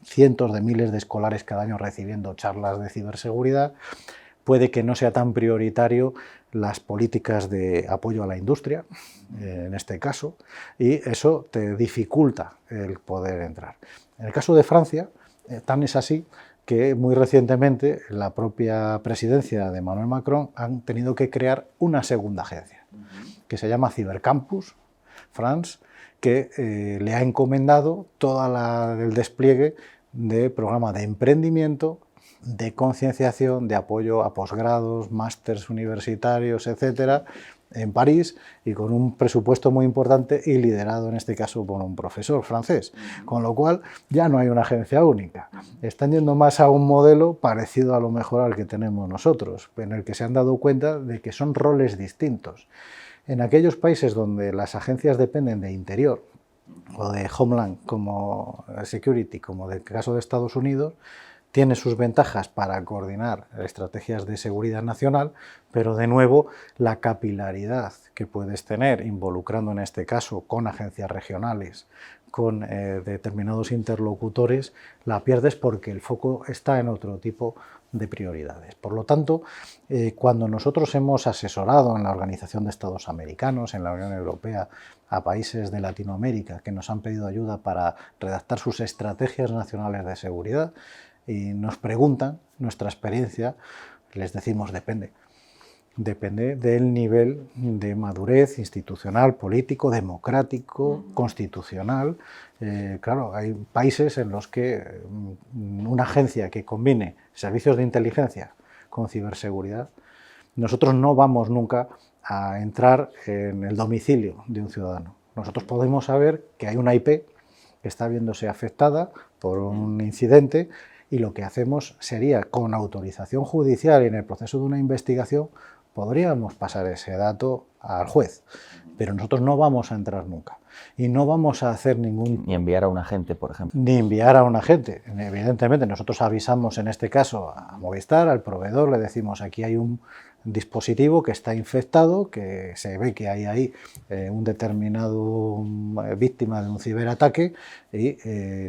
cientos de miles de escolares cada año recibiendo charlas de ciberseguridad. Puede que no sea tan prioritario las políticas de apoyo a la industria, en este caso, y eso te dificulta el poder entrar. En el caso de Francia, tan es así que muy recientemente la propia presidencia de Emmanuel Macron han tenido que crear una segunda agencia, que se llama Cybercampus France, que le ha encomendado todo el despliegue de programa de emprendimiento, de concienciación, de apoyo a posgrados, másters universitarios, etcétera, en París, y con un presupuesto muy importante y liderado en este caso por un profesor francés, con lo cual ya no hay una agencia única. Están yendo más a un modelo parecido a lo mejor al que tenemos nosotros, en el que se han dado cuenta de que son roles distintos. En aquellos países donde las agencias dependen de Interior o de Homeland como Security, como del caso de Estados Unidos, tiene sus ventajas para coordinar estrategias de seguridad nacional, pero de nuevo la capilaridad que puedes tener involucrando en este caso con agencias regionales, con determinados interlocutores, la pierdes porque el foco está en otro tipo de prioridades. Por lo tanto, cuando nosotros hemos asesorado en la Organización de Estados Americanos, en la Unión Europea, a países de Latinoamérica que nos han pedido ayuda para redactar sus estrategias nacionales de seguridad, y nos preguntan nuestra experiencia, les decimos depende. Depende del nivel de madurez institucional, político, democrático, constitucional. Claro, hay países en los que una agencia que combine servicios de inteligencia con ciberseguridad, nosotros no vamos nunca a entrar en el domicilio de un ciudadano. Nosotros podemos saber que hay una IP que está viéndose afectada por un incidente, y lo que hacemos sería, con autorización judicial y en el proceso de una investigación, podríamos pasar ese dato al juez, pero nosotros no vamos a entrar nunca y no vamos a hacer ningún... Ni enviar a un agente, por ejemplo. Ni enviar a un agente. Evidentemente, nosotros avisamos en este caso a Movistar, al proveedor, le decimos aquí hay un dispositivo que está infectado, que se ve que hay ahí un determinado víctima de un ciberataque, y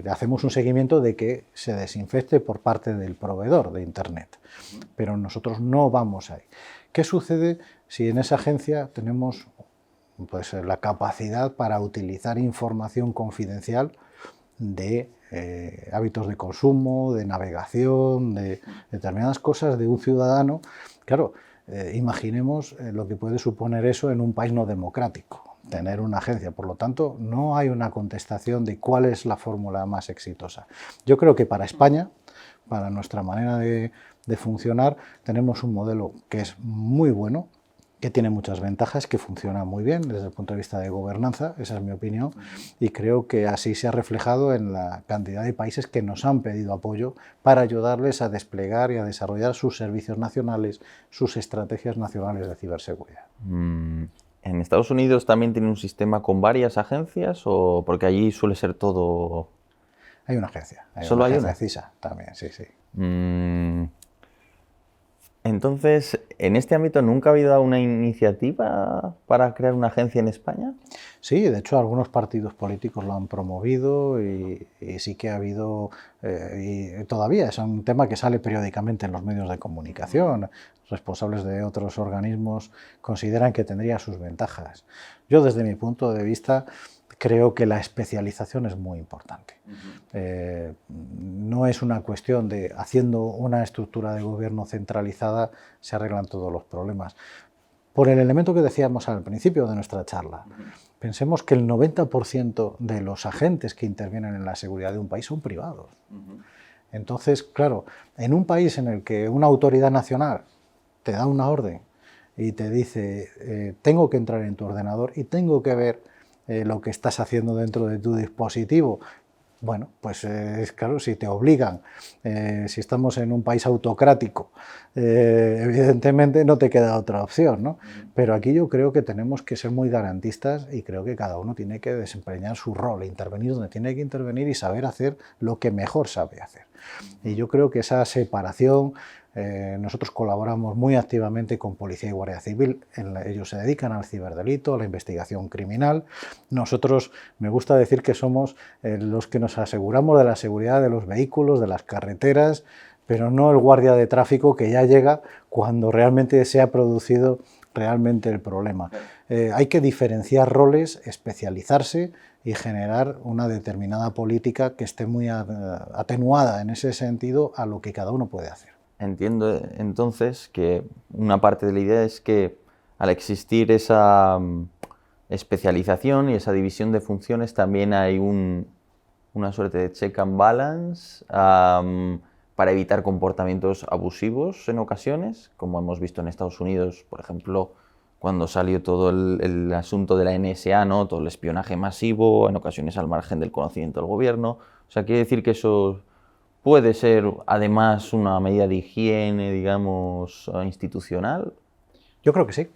hacemos un seguimiento de que se desinfecte por parte del proveedor de Internet. Pero nosotros no vamos ahí. ¿Qué sucede si en esa agencia tenemos pues, la capacidad para utilizar información confidencial de hábitos de consumo, de navegación, de determinadas cosas de un ciudadano? Claro, imaginemos lo que puede suponer eso en un país no democrático, tener una agencia. Por lo tanto, no hay una contestación de cuál es la fórmula más exitosa. Yo creo que para España, para nuestra manera de funcionar, tenemos un modelo que es muy bueno, que tiene muchas ventajas, que funciona muy bien desde el punto de vista de gobernanza, esa es mi opinión, y creo que así se ha reflejado en la cantidad de países que nos han pedido apoyo para ayudarles a desplegar y a desarrollar sus servicios nacionales, sus estrategias nacionales de ciberseguridad. ¿En Estados Unidos también tiene un sistema con varias agencias o porque allí suele ser todo...? Hay una agencia. ¿Solo hay una? CISA también, sí, sí. Entonces, ¿en este ámbito nunca ha habido una iniciativa para crear una agencia en España? Sí, de hecho algunos partidos políticos lo han promovido y sí que ha habido, y todavía es un tema que sale periódicamente en los medios de comunicación. Responsables de otros organismos consideran que tendría sus ventajas. Yo, desde mi punto de vista, creo que la especialización es muy importante. No es una cuestión de haciendo una estructura de gobierno centralizada se arreglan todos los problemas. Por el elemento que decíamos al principio de nuestra charla, pensemos que el 90% de los agentes que intervienen en la seguridad de un país son privados. Entonces, claro, en un país en el que una autoridad nacional te da una orden y te dice tengo que entrar en tu ordenador y tengo que ver lo que estás haciendo dentro de tu dispositivo, Bueno, pues es claro, si te obligan, si estamos en un país autocrático, evidentemente no te queda otra opción, ¿no? Pero aquí yo creo que tenemos que ser muy garantistas y creo que cada uno tiene que desempeñar su rol, intervenir donde tiene que intervenir y saber hacer lo que mejor sabe hacer. Y yo creo que esa separación, nosotros colaboramos muy activamente con Policía y Guardia Civil, ellos se dedican al ciberdelito, a la investigación criminal. Nosotros, me gusta decir que somos los que nos aseguramos de la seguridad de los vehículos, de las carreteras, pero no el guardia de tráfico que ya llega cuando realmente se ha producido realmente el problema. Hay que diferenciar roles, especializarse y generar una determinada política que esté muy atenuada en ese sentido a lo que cada uno puede hacer. Entiendo entonces que una parte de la idea es que al existir esa especialización y esa división de funciones también hay una suerte de check and balance para evitar comportamientos abusivos en ocasiones, como hemos visto en Estados Unidos, por ejemplo, cuando salió todo el asunto de la NSA, ¿no? Todo el espionaje masivo, en ocasiones al margen del conocimiento del gobierno. O sea, quiere decir que eso puede ser además una medida de higiene, digamos, institucional. Yo creo que sí.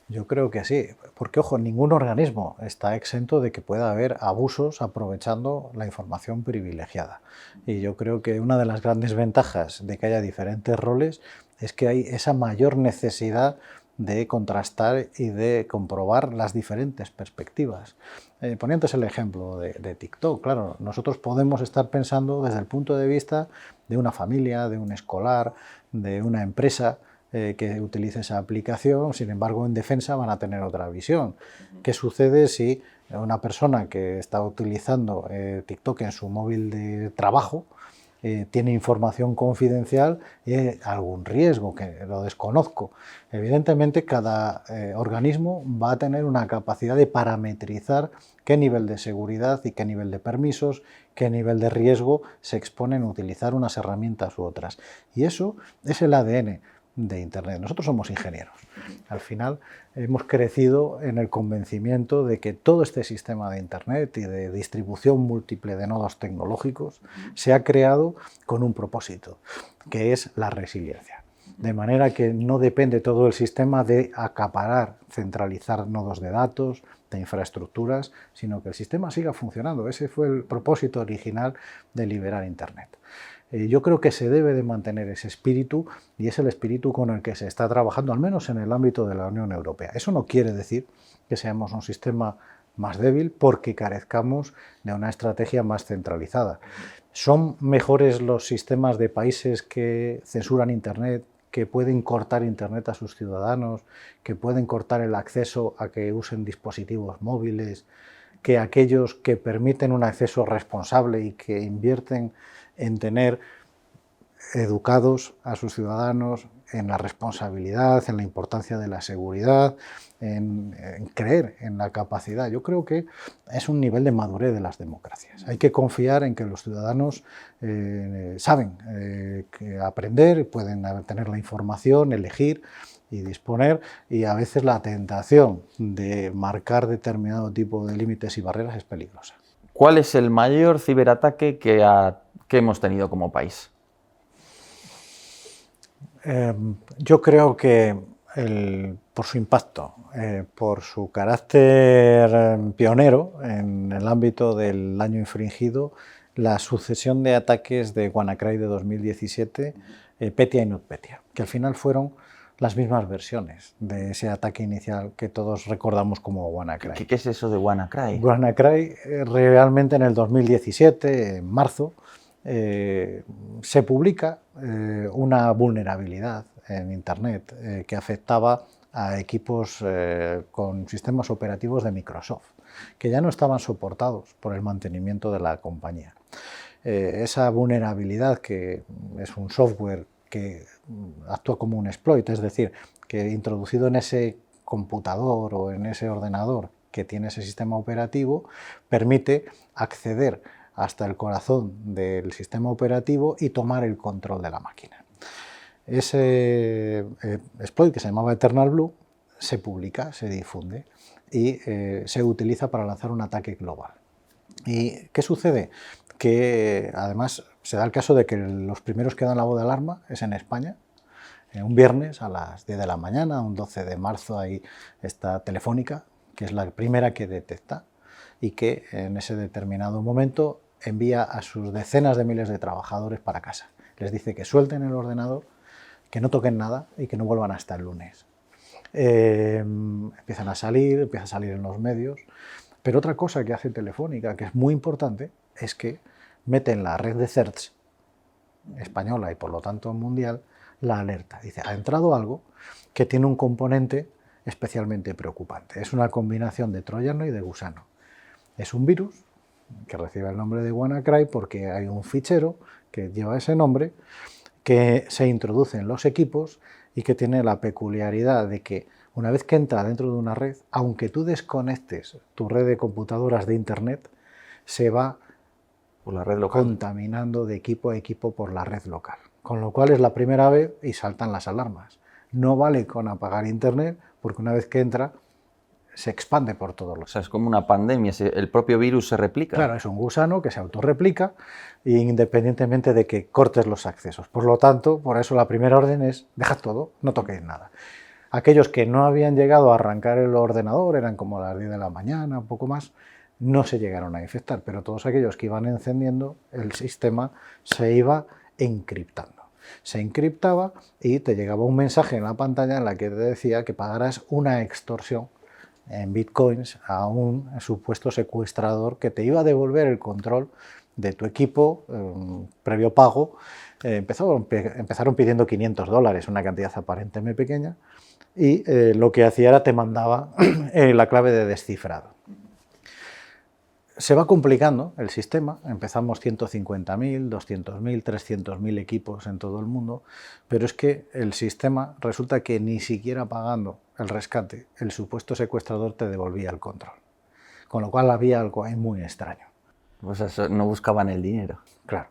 Yo creo que sí, porque ojo, ningún organismo está exento de que pueda haber abusos aprovechando la información privilegiada. Y yo creo que una de las grandes ventajas de que haya diferentes roles es que hay esa mayor necesidad de contrastar y de comprobar las diferentes perspectivas. Poniéndose el ejemplo de TikTok, claro, nosotros podemos estar pensando desde el punto de vista de una familia, de un escolar, de una empresa, que utilice esa aplicación, sin embargo en defensa van a tener otra visión. ¿Qué sucede si una persona que está utilizando TikTok en su móvil de trabajo tiene información confidencial y hay algún riesgo que lo desconozco? Evidentemente cada organismo va a tener una capacidad de parametrizar qué nivel de seguridad y qué nivel de permisos, qué nivel de riesgo se expone en utilizar unas herramientas u otras. Y eso es el ADN de Internet. Nosotros somos ingenieros. Al final hemos crecido en el convencimiento de que todo este sistema de Internet y de distribución múltiple de nodos tecnológicos se ha creado con un propósito, que es la resiliencia. De manera que no depende todo el sistema de acaparar, centralizar nodos de datos, de infraestructuras, sino que el sistema siga funcionando. Ese fue el propósito original de liberar Internet. Yo creo que se debe de mantener ese espíritu y es el espíritu con el que se está trabajando, al menos en el ámbito de la Unión Europea. Eso no quiere decir que seamos un sistema más débil porque carezcamos de una estrategia más centralizada. ¿Son mejores los sistemas de países que censuran Internet, que pueden cortar Internet a sus ciudadanos, que pueden cortar el acceso a que usen dispositivos móviles, que aquellos que permiten un acceso responsable y que invierten en tener educados a sus ciudadanos en la responsabilidad, en la importancia de la seguridad, en creer en la capacidad? Yo creo que es un nivel de madurez de las democracias. Hay que confiar en que los ciudadanos saben aprender, pueden tener la información, elegir y disponer, y a veces la tentación de marcar determinado tipo de límites y barreras es peligrosa. ¿Cuál es el mayor ciberataque que hemos tenido como país? Yo creo que por su impacto, por su carácter pionero en el ámbito del daño infringido, la sucesión de ataques de WannaCry de 2017, Petya y NotPetya, que al final fueron las mismas versiones de ese ataque inicial que todos recordamos como WannaCry. ¿Qué es eso de WannaCry? WannaCry realmente en el 2017, en marzo, se publica una vulnerabilidad en Internet que afectaba a equipos con sistemas operativos de Microsoft, que ya no estaban soportados por el mantenimiento de la compañía. Esa vulnerabilidad, que es un software que actúa como un exploit, es decir, que introducido en ese computador o en ese ordenador que tiene ese sistema operativo, permite acceder hasta el corazón del sistema operativo y tomar el control de la máquina. Ese exploit, que se llamaba Eternal Blue, se publica, se difunde y se utiliza para lanzar un ataque global. ¿Y qué sucede? que además se da el caso de que los primeros que dan la voz de alarma es en España. Un viernes a las 10 de la mañana, un 12 de marzo, ahí está Telefónica, que es la primera que detecta y que en ese determinado momento envía a sus decenas de miles de trabajadores para casa. Les dice que suelten el ordenador, que no toquen nada y que no vuelvan hasta el lunes. Empieza a salir en los medios, pero otra cosa que hace Telefónica, que es muy importante, es que mete en la red de CERTS española y por lo tanto mundial la alerta. Dice, ha entrado algo que tiene un componente especialmente preocupante. Es una combinación de troyano y de gusano. Es un virus que recibe el nombre de WannaCry porque hay un fichero que lleva ese nombre, que se introduce en los equipos y que tiene la peculiaridad de que una vez que entra dentro de una red, aunque tú desconectes tu red de computadoras de Internet, se va por la red local, contaminando de equipo a equipo por la red local. Con lo cual es la primera vez y saltan las alarmas. No vale con apagar Internet porque una vez que entra se expande por todos los... O sea, es como una pandemia, el propio virus se replica. Claro, es un gusano que se autorreplica independientemente de que cortes los accesos. Por lo tanto, por eso la primera orden es dejad todo, no toquéis nada. Aquellos que no habían llegado a arrancar el ordenador, eran como las 10 de la mañana, un poco más, no se llegaron a infectar, pero todos aquellos que iban encendiendo, el sistema se iba encriptando. Se encriptaba y te llegaba un mensaje en la pantalla en la que te decía que pagaras una extorsión en bitcoins a un supuesto secuestrador que te iba a devolver el control de tu equipo previo pago. Empezaron pidiendo $500, una cantidad aparentemente pequeña, y lo que hacía era te mandaba la clave de descifrado. Se va complicando el sistema, empezamos 150.000, 200.000, 300.000 equipos en todo el mundo, pero es que el sistema resulta que ni siquiera pagando el rescate, el supuesto secuestrador te devolvía el control. Con lo cual había algo ahí muy extraño. Pues no buscaban el dinero. Claro.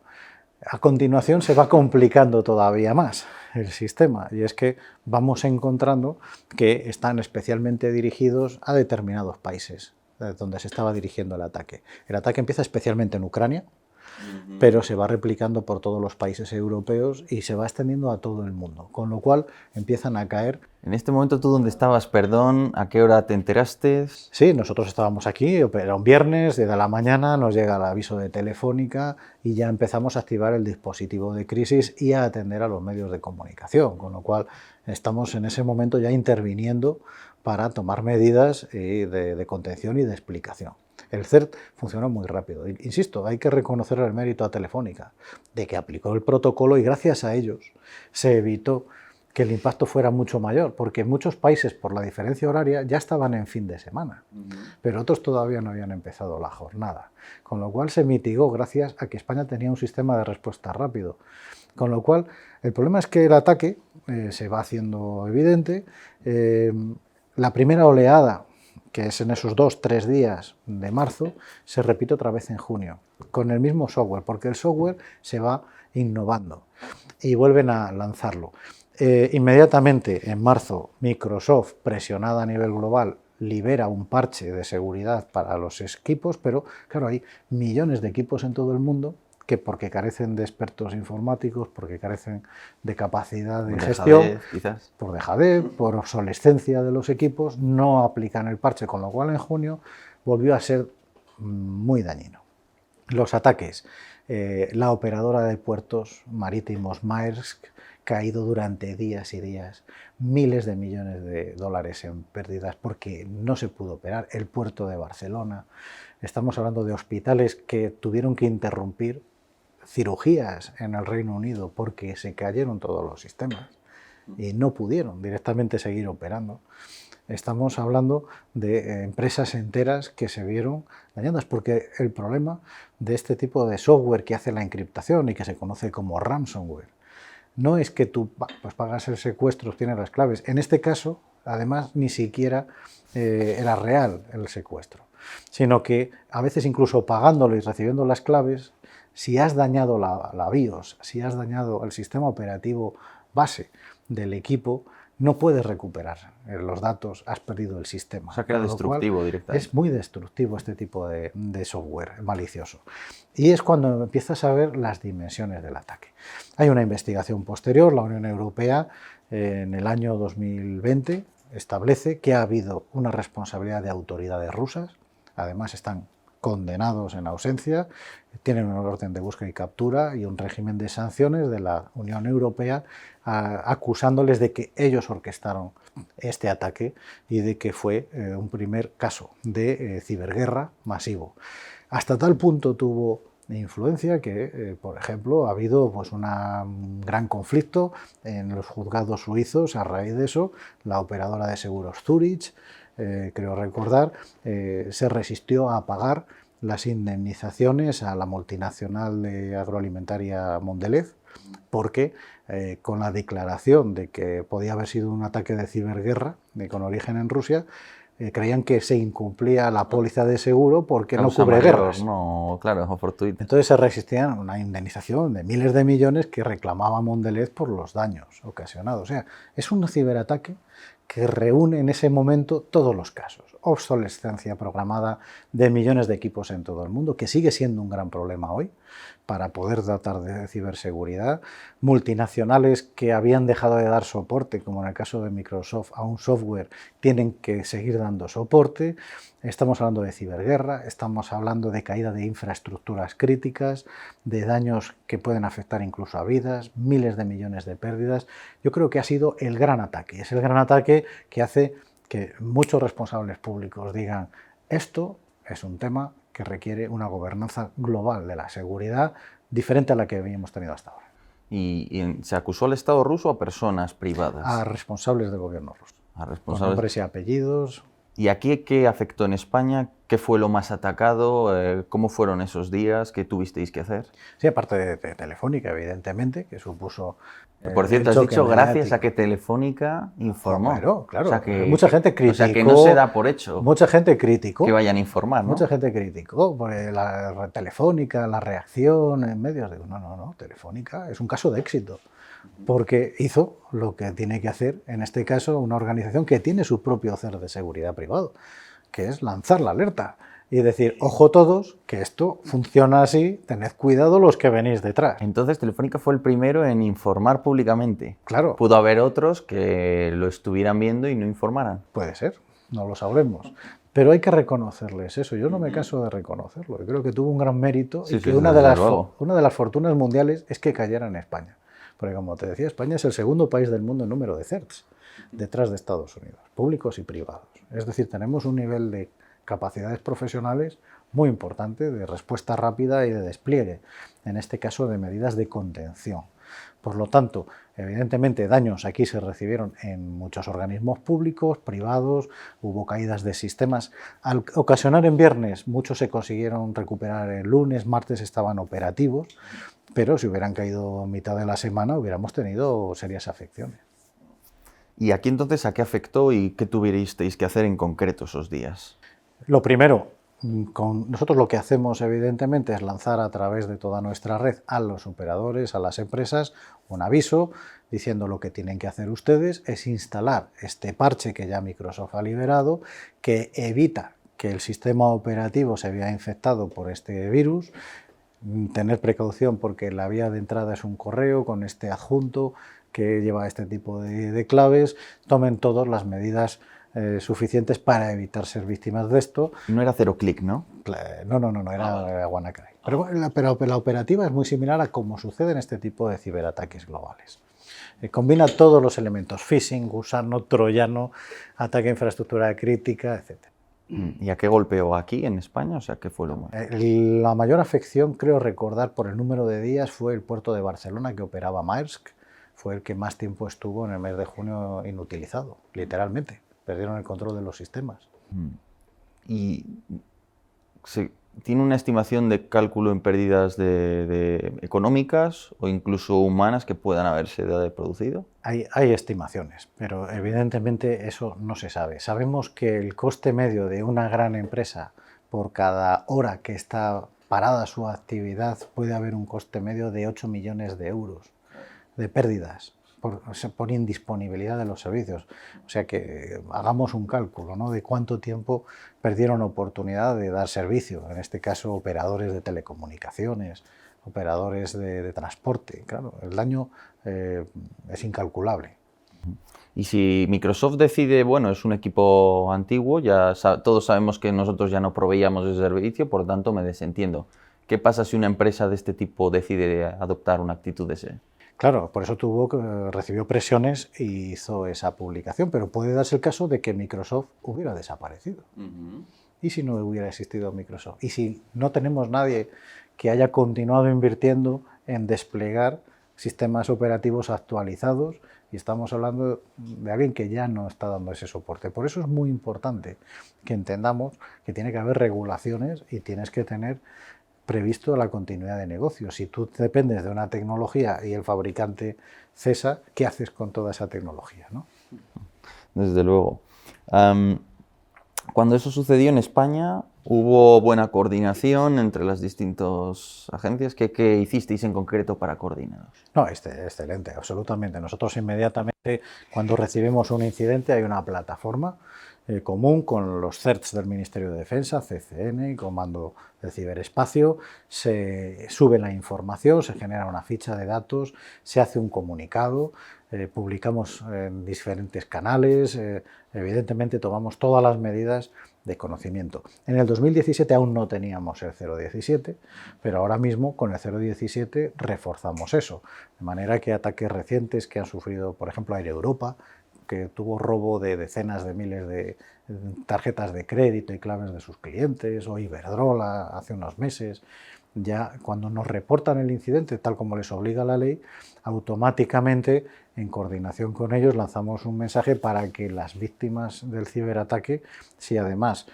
A continuación se va complicando todavía más el sistema y es que vamos encontrando que están especialmente dirigidos a determinados países donde se estaba dirigiendo el ataque. El ataque empieza especialmente en Ucrania, pero se va replicando por todos los países europeos y se va extendiendo a todo el mundo, con lo cual empiezan a caer. En este momento, ¿tú dónde estabas? Perdón, ¿a qué hora te enteraste? Sí, nosotros estábamos aquí, era un viernes, desde la mañana nos llega el aviso de Telefónica y ya empezamos a activar el dispositivo de crisis y a atender a los medios de comunicación, con lo cual estamos en ese momento ya interviniendo para tomar medidas de contención y de explicación. El CERT funcionó muy rápido. Insisto, hay que reconocer el mérito a Telefónica de que aplicó el protocolo y gracias a ellos se evitó que el impacto fuera mucho mayor, porque muchos países, por la diferencia horaria, ya estaban en fin de semana, pero otros todavía no habían empezado la jornada, con lo cual se mitigó gracias a que España tenía un sistema de respuesta rápido. Con lo cual, el problema es que el ataque se va haciendo evidente. La primera oleada, que es en esos 2-3 días de marzo, se repite otra vez en junio, con el mismo software, porque el software se va innovando y vuelven a lanzarlo. Inmediatamente en marzo, Microsoft, presionada a nivel global, libera un parche de seguridad para los equipos, pero claro, hay millones de equipos en todo el mundo que porque carecen de expertos informáticos, porque carecen de capacidad de gestión, quizás, por dejadez, por obsolescencia de los equipos, no aplican el parche, con lo cual en junio volvió a ser muy dañino. Los ataques, la operadora de puertos marítimos Maersk, caído durante días y días, miles de millones de dólares en pérdidas porque no se pudo operar, el puerto de Barcelona, estamos hablando de hospitales que tuvieron que interrumpir cirugías en el Reino Unido porque se cayeron todos los sistemas y no pudieron directamente seguir operando. Estamos hablando de empresas enteras que se vieron dañadas porque el problema de este tipo de software que hace la encriptación y que se conoce como ransomware no es que tú pues, pagas el secuestro, obtienes las claves. En este caso, además, ni siquiera era real el secuestro, sino que a veces incluso pagándolo y recibiendo las claves, si has dañado la BIOS, si has dañado el sistema operativo base del equipo, no puedes recuperar los datos, has perdido el sistema. O sea, que era destructivo directamente. Es muy destructivo este tipo de software malicioso. Y es cuando empiezas a ver las dimensiones del ataque. Hay una investigación posterior, la Unión Europea en el año 2020 establece que ha habido una responsabilidad de autoridades rusas, además están condenados en ausencia, tienen un orden de búsqueda y captura y un régimen de sanciones de la Unión Europea acusándoles de que ellos orquestaron este ataque y de que fue un primer caso de ciberguerra masivo. Hasta tal punto tuvo influencia que, por ejemplo, ha habido pues, un gran conflicto en los juzgados suizos a raíz de eso. La operadora de seguros Zurich, creo recordar, se resistió a pagar las indemnizaciones a la multinacional agroalimentaria Mondelez, porque con la declaración de que podía haber sido un ataque de ciberguerra con origen en Rusia, creían que se incumplía la póliza de seguro porque no cubre guerras. No, claro, fortuito. Entonces se resistían a una indemnización de miles de millones que reclamaba Mondelez por los daños ocasionados. O sea, es un ciberataque que reúne en ese momento todos los casos. Obsolescencia programada de millones de equipos en todo el mundo, que sigue siendo un gran problema hoy para poder tratar de ciberseguridad. Multinacionales que habían dejado de dar soporte, como en el caso de Microsoft, a un software, tienen que seguir dando soporte. Estamos hablando de ciberguerra, estamos hablando de caída de infraestructuras críticas, de daños que pueden afectar incluso a vidas, miles de millones de pérdidas. Yo creo que ha sido el gran ataque. Es el gran ataque que hace que muchos responsables públicos digan esto es un tema que requiere una gobernanza global de la seguridad diferente a la que habíamos tenido hasta ahora. ¿Y se acusó al Estado ruso o a personas privadas? A responsables del gobierno ruso. A responsables. Con nombres y apellidos. ¿Y aquí qué afectó en España? ¿Qué fue lo más atacado? ¿Cómo fueron esos días? ¿Qué tuvisteis que hacer? Sí, aparte de Telefónica, evidentemente, que supuso... Por cierto, has dicho gracias a que Telefónica informó. Claro, claro. O sea que, mucha gente criticó... O sea que no se da por hecho mucha gente criticó, que vayan a informar, ¿no? Mucha gente criticó por la Telefónica, la reacción en medios. Digo, no, Telefónica es un caso de éxito. Porque hizo lo que tiene que hacer, en este caso, una organización que tiene su propio CER de seguridad privado, que es lanzar la alerta y decir, ojo todos, que esto funciona así, tened cuidado los que venís detrás. Entonces Telefónica fue el primero en informar públicamente. Claro. Pudo haber otros que lo estuvieran viendo y no informaran. Puede ser, no lo sabremos. Pero hay que reconocerles eso. Yo no me canso de reconocerlo. Yo creo que tuvo un gran mérito y que una de las fortunas mundiales es que cayera en España. Porque como te decía, España es el segundo país del mundo en número de CERTs, detrás de Estados Unidos, públicos y privados. Es decir, tenemos un nivel de capacidades profesionales muy importante, de respuesta rápida y de despliegue, en este caso de medidas de contención. Por lo tanto, evidentemente daños aquí se recibieron en muchos organismos públicos, privados, hubo caídas de sistemas. Al ocasionar en viernes, muchos se consiguieron recuperar el lunes, martes estaban operativos, pero si hubieran caído mitad de la semana hubiéramos tenido serias afecciones. ¿Y aquí entonces a qué afectó y qué tuvisteis que hacer en concreto esos días? Lo primero, nosotros lo que hacemos evidentemente es lanzar a través de toda nuestra red a los operadores, a las empresas, un aviso diciendo lo que tienen que hacer ustedes es instalar este parche que ya Microsoft ha liberado, que evita que el sistema operativo se vea infectado por este virus, tener precaución porque la vía de entrada es un correo con este adjunto que lleva este tipo de claves, tomen todas las medidas suficientes para evitar ser víctimas de esto. No era cero clic, ¿no? No, era WannaCry. Pero la operativa es muy similar a cómo sucede en este tipo de ciberataques globales. Combina todos los elementos, phishing, gusano, troyano, ataque a infraestructura crítica, etc. ¿Y a qué golpeó aquí en España? O sea, ¿qué fue lo más? La mayor afección, creo recordar por el número de días, fue el puerto de Barcelona que operaba Maersk. Fue el que más tiempo estuvo en el mes de junio inutilizado, literalmente. Perdieron el control de los sistemas. ¿Y tiene una estimación de cálculo en pérdidas económicas o incluso humanas que puedan haberse producido? Hay estimaciones, pero evidentemente eso no se sabe. Sabemos que el coste medio de una gran empresa por cada hora que está parada su actividad puede haber un coste medio de 8 millones de euros de pérdidas por indisponibilidad de los servicios. O sea que hagamos un cálculo, ¿no?, de cuánto tiempo perdieron oportunidad de dar servicio, en este caso operadores de telecomunicaciones, operadores de transporte. Claro, el daño es incalculable. Y si Microsoft decide, bueno, es un equipo antiguo, ya todos sabemos que nosotros ya no proveíamos ese servicio, por lo tanto me desentiendo. ¿Qué pasa si una empresa de este tipo decide adoptar una actitud de ese? Claro, por eso recibió presiones y hizo esa publicación, pero puede darse el caso de que Microsoft hubiera desaparecido. ¿Y si no hubiera existido Microsoft? ¿Y si no tenemos nadie que haya continuado invirtiendo en desplegar sistemas operativos actualizados? Y estamos hablando de alguien que ya no está dando ese soporte. Por eso es muy importante que entendamos que tiene que haber regulaciones y tienes que tener previsto la continuidad de negocio. Si tú dependes de una tecnología y el fabricante cesa, ¿qué haces con toda esa tecnología, ¿no? Desde luego. Cuando eso sucedió en España, ¿hubo buena coordinación entre las distintas agencias? ¿Qué hicisteis en concreto para coordinaros? No, excelente, absolutamente. Nosotros inmediatamente, cuando recibimos un incidente, hay una plataforma común con los CERTs del Ministerio de Defensa, CCN, Comando del Ciberespacio, se sube la información, se genera una ficha de datos, se hace un comunicado, publicamos en diferentes canales, evidentemente tomamos todas las medidas de conocimiento. En el 2017 aún no teníamos el 017, pero ahora mismo con el 017 reforzamos eso, de manera que ataques recientes que han sufrido, por ejemplo, Air Europa, que tuvo robo de decenas de miles de tarjetas de crédito y claves de sus clientes, o Iberdrola hace unos meses, ya cuando nos reportan el incidente, tal como les obliga la ley, automáticamente, en coordinación con ellos, lanzamos un mensaje para que las víctimas del ciberataque, si además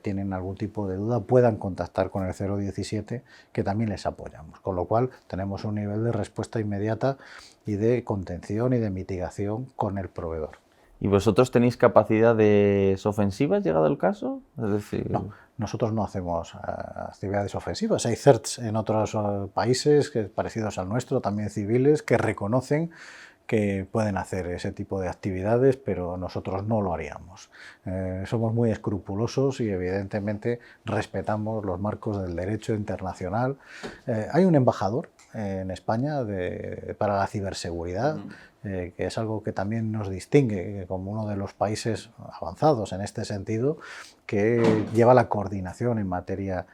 tienen algún tipo de duda, puedan contactar con el 017, que también les apoyamos. Con lo cual, tenemos un nivel de respuesta inmediata y de contención y de mitigación con el proveedor. ¿Y vosotros tenéis capacidades ofensivas, llegado el caso? Es decir... No, nosotros no hacemos actividades ofensivas. Hay CERTs en otros países parecidos al nuestro, también civiles, que reconocen que pueden hacer ese tipo de actividades, pero nosotros no lo haríamos. Somos muy escrupulosos y evidentemente respetamos los marcos del derecho internacional. Hay un embajador en España para la ciberseguridad, que es algo que también nos distingue como uno de los países avanzados en este sentido, que lleva la coordinación en materia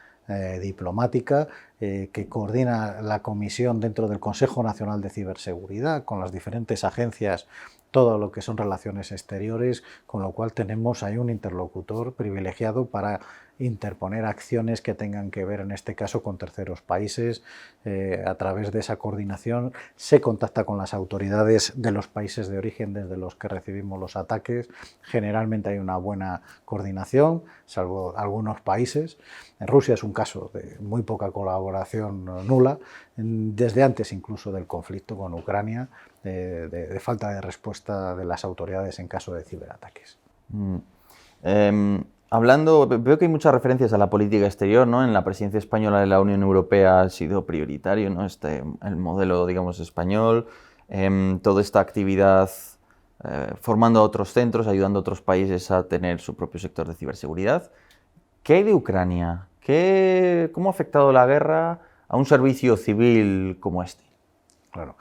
diplomática, que coordina la comisión dentro del Consejo Nacional de Ciberseguridad con las diferentes agencias, todo lo que son relaciones exteriores, con lo cual tenemos ahí un interlocutor privilegiado para interponer acciones que tengan que ver, en este caso, con terceros países. A través de esa coordinación se contacta con las autoridades de los países de origen desde los que recibimos los ataques. Generalmente hay una buena coordinación, salvo algunos países. En Rusia es un caso de muy poca colaboración, nula, desde antes incluso del conflicto con Ucrania, de falta de respuesta de las autoridades en caso de ciberataques. Hablando, veo que hay muchas referencias a la política exterior, ¿no? En la presidencia española de la Unión Europea ha sido prioritario, ¿no? El modelo, digamos, español, toda esta actividad formando a otros centros, ayudando a otros países a tener su propio sector de ciberseguridad. ¿Qué hay de Ucrania? ¿Cómo ha afectado la guerra a un servicio civil como este? Claro,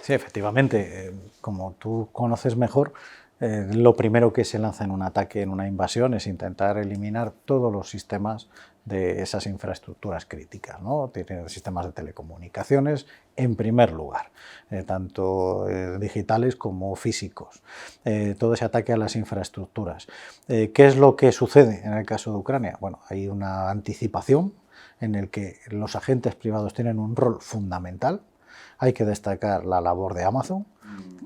sí, efectivamente, como tú conoces mejor, lo primero que se lanza en un ataque, en una invasión, es intentar eliminar todos los sistemas de esas infraestructuras críticas, ¿no? Tiene sistemas de telecomunicaciones en primer lugar, tanto digitales como físicos. Todo ese ataque a las infraestructuras. ¿Qué es lo que sucede en el caso de Ucrania? Bueno, hay una anticipación en el que los agentes privados tienen un rol fundamental. Hay que destacar la labor de Amazon,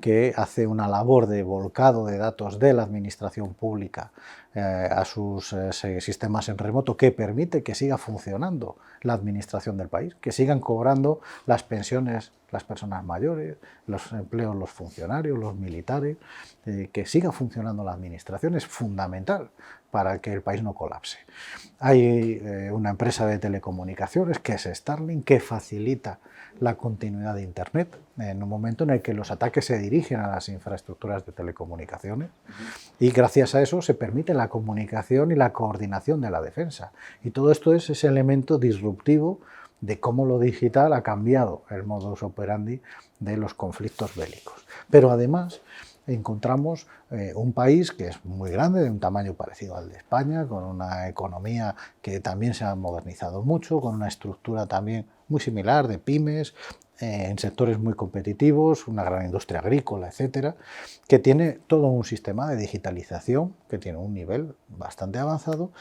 que hace una labor de volcado de datos de la administración pública a sus sistemas en remoto, que permite que siga funcionando la administración del país, que sigan cobrando las pensiones las personas mayores, los empleos, los funcionarios, los militares, que siga funcionando la administración es fundamental para que el país no colapse. Hay una empresa de telecomunicaciones que es Starlink, que facilita la continuidad de Internet en un momento en el que los ataques se dirigen a las infraestructuras de telecomunicaciones, y gracias a eso se permite la comunicación y la coordinación de la defensa. Y todo esto es ese elemento disruptivo de cómo lo digital ha cambiado el modus operandi de los conflictos bélicos. Pero además encontramos un país que es muy grande, de un tamaño parecido al de España, con una economía que también se ha modernizado mucho, con una estructura también muy similar de pymes, en sectores muy competitivos, una gran industria agrícola, etcétera, que tiene todo un sistema de digitalización que tiene un nivel bastante avanzado,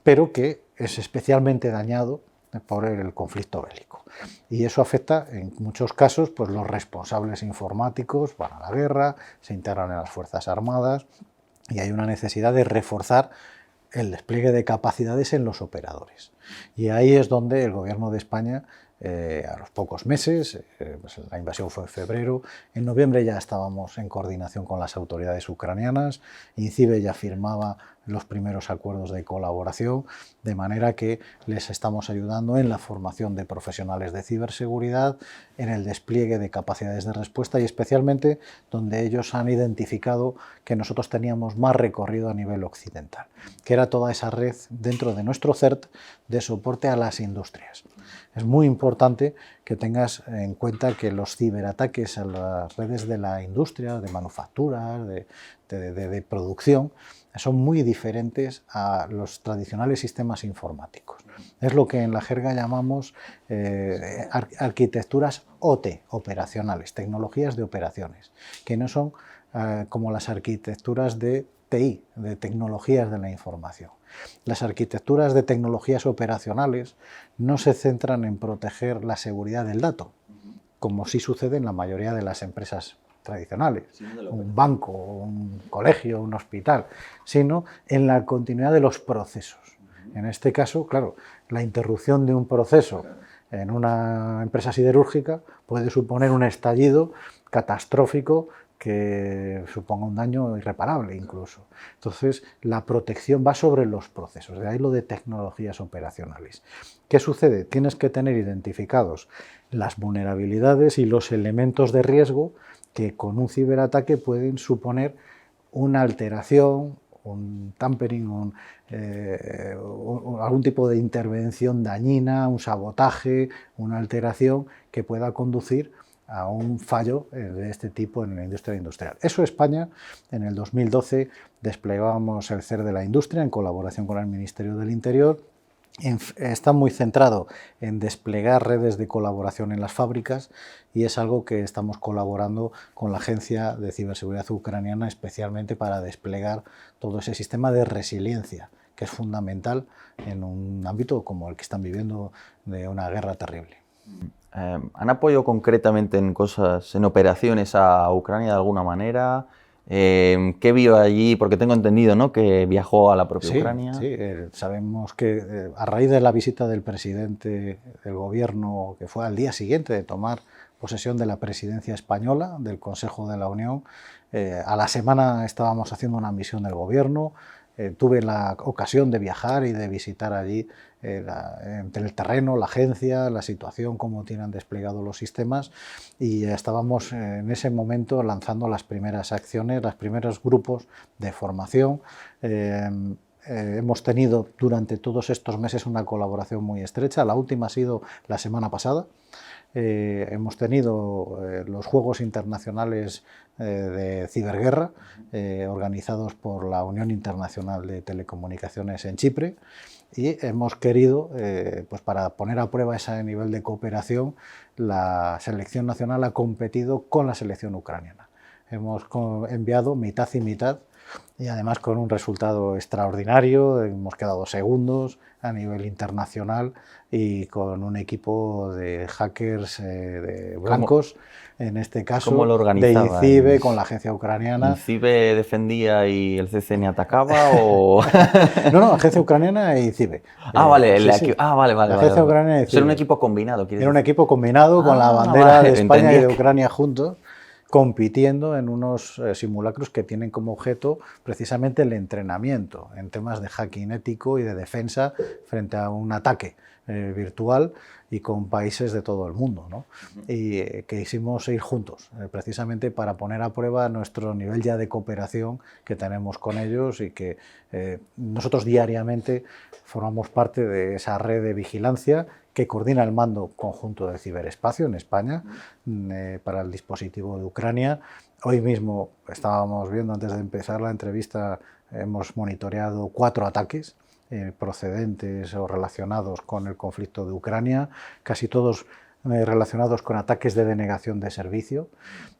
pero que es especialmente dañado por el conflicto bélico. Y eso afecta, en muchos casos, pues los responsables informáticos van a la guerra, se integran en las Fuerzas Armadas, y hay una necesidad de reforzar el despliegue de capacidades en los operadores. Y ahí es donde el Gobierno de España, a los pocos meses, pues la invasión fue en febrero, en noviembre ya estábamos en coordinación con las autoridades ucranianas, INCIBE ya firmaba los primeros acuerdos de colaboración, de manera que les estamos ayudando en la formación de profesionales de ciberseguridad, en el despliegue de capacidades de respuesta, y especialmente donde ellos han identificado que nosotros teníamos más recorrido a nivel occidental, que era toda esa red dentro de nuestro CERT de soporte a las industrias. Es muy importante que tengas en cuenta que los ciberataques a las redes de la industria, de manufacturas, de producción, son muy diferentes a los tradicionales sistemas informáticos. Es lo que en la jerga llamamos arquitecturas OT, operacionales, tecnologías de operaciones, que no son como las arquitecturas de TI, de tecnologías de la información. Las arquitecturas de tecnologías operacionales no se centran en proteger la seguridad del dato, como sí sucede en la mayoría de las empresas tradicionales, un banco, un colegio, un hospital, sino en la continuidad de los procesos. En este caso, claro, la interrupción de un proceso en una empresa siderúrgica puede suponer un estallido catastrófico que suponga un daño irreparable incluso. Entonces, la protección va sobre los procesos, de ahí lo de tecnologías operacionales. ¿Qué sucede? Tienes que tener identificados las vulnerabilidades y los elementos de riesgo que con un ciberataque pueden suponer una alteración, un tampering, algún tipo de intervención dañina, un sabotaje, una alteración que pueda conducir a un fallo de este tipo en la industria industrial. Eso España, en el 2012 desplegamos el CER de la industria en colaboración con el Ministerio del Interior. Está muy centrado en desplegar redes de colaboración en las fábricas, y es algo que estamos colaborando con la Agencia de Ciberseguridad Ucraniana especialmente para desplegar todo ese sistema de resiliencia, que es fundamental en un ámbito como el que están viviendo de una guerra terrible. ¿Han apoyado concretamente en cosas, en operaciones a Ucrania de alguna manera? ¿Qué vio allí? Porque tengo entendido, ¿no?, que viajó a la propia Ucrania. Sí, sabemos que a raíz de la visita del presidente del gobierno, que fue al día siguiente de tomar posesión de la presidencia española del Consejo de la Unión, a la semana estábamos haciendo una misión del gobierno. Tuve la ocasión de viajar y de visitar allí entre el terreno, la agencia, la situación, cómo tienen desplegado los sistemas, y estábamos en ese momento lanzando las primeras acciones, los primeros grupos de formación. Hemos tenido durante todos estos meses una colaboración muy estrecha, la última ha sido la semana pasada. Hemos tenido los Juegos Internacionales de Ciberguerra organizados por la Unión Internacional de Telecomunicaciones en Chipre, y hemos querido, pues para poner a prueba ese nivel de cooperación, la selección nacional ha competido con la selección ucraniana. Hemos enviado mitad y mitad, y además con un resultado extraordinario. Hemos quedado segundos a nivel internacional y con un equipo de hackers de blancos, en este caso ¿Cómo lo de organizaban? INCIBE con la agencia ucraniana. ¿INCIBE defendía y el CCN atacaba o...? No, agencia ucraniana e INCIBE. Vale, Sí. vale. La agencia ucraniana e Eso era un INCIBE. equipo combinado, ¿quieres Era un decir? equipo combinado con la bandera Vale, de España y entendía de Ucrania juntos, compitiendo en unos simulacros que tienen como objeto precisamente el entrenamiento en temas de hacking ético y de defensa frente a un ataque virtual y con países de todo el mundo, ¿no? Y quisimos ir juntos, precisamente para poner a prueba nuestro nivel ya de cooperación que tenemos con ellos y que nosotros diariamente formamos parte de esa red de vigilancia que coordina el mando conjunto del ciberespacio en España para el dispositivo de Ucrania. Hoy mismo estábamos viendo, antes de empezar la entrevista, hemos monitoreado 4 ataques procedentes o relacionados con el conflicto de Ucrania, casi todos relacionados con ataques de denegación de servicio.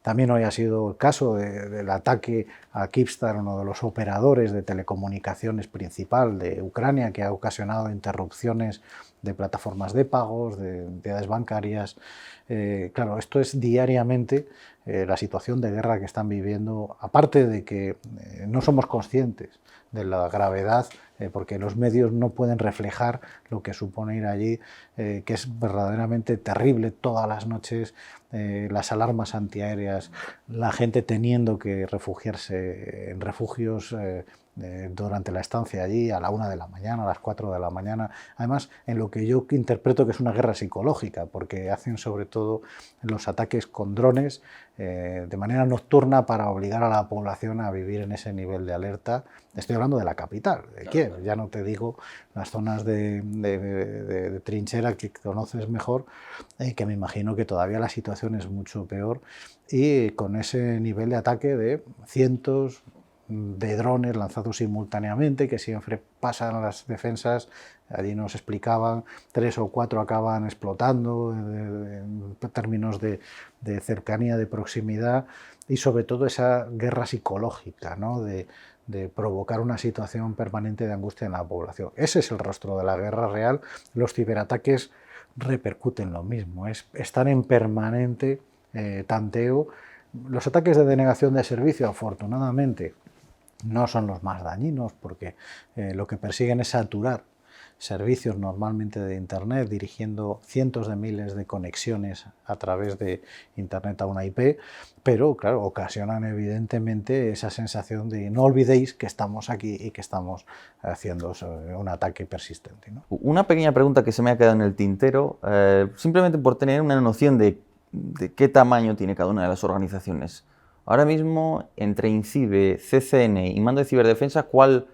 También hoy ha sido el caso del ataque a Kyivstar, uno de los operadores de telecomunicaciones principal de Ucrania, que ha ocasionado interrupciones de plataformas de pagos, de entidades bancarias. Claro, esto es diariamente la situación de guerra que están viviendo, aparte de que no somos conscientes de la gravedad, porque los medios no pueden reflejar lo que supone ir allí, que es verdaderamente terrible todas las noches, las alarmas antiaéreas, la gente teniendo que refugiarse en refugios durante la estancia allí a la 1 de la mañana, a las 4 de la mañana, además en lo que yo interpreto que es una guerra psicológica, porque hacen sobre todo los ataques con drones de manera nocturna para obligar a la población a vivir en ese nivel de alerta. Estoy hablando de la capital, de Kiev, ya no te digo las zonas de trinchera que conoces mejor, que me imagino que todavía la situación es mucho peor, y con ese nivel de ataque de cientos de drones lanzados simultáneamente que siempre pasan a las defensas. Allí nos explicaban 3 o 4 acaban explotando en términos de cercanía, de proximidad, y sobre todo esa guerra psicológica, ¿no? de provocar una situación permanente de angustia en la población. Ese es el rostro de la guerra real. Los ciberataques repercuten lo mismo, están en permanente tanteo. Los ataques de denegación de servicio, afortunadamente, no son los más dañinos, porque lo que persiguen es saturar servicios normalmente de Internet, dirigiendo cientos de miles de conexiones a través de Internet a una IP, pero claro, ocasionan evidentemente esa sensación de no olvidéis que estamos aquí y que estamos haciendo un ataque persistente, ¿no? Una pequeña pregunta que se me ha quedado en el tintero, simplemente por tener una noción de qué tamaño tiene cada una de las organizaciones. Ahora mismo, entre INCIBE, CCN y Mando de Ciberdefensa, ¿cuál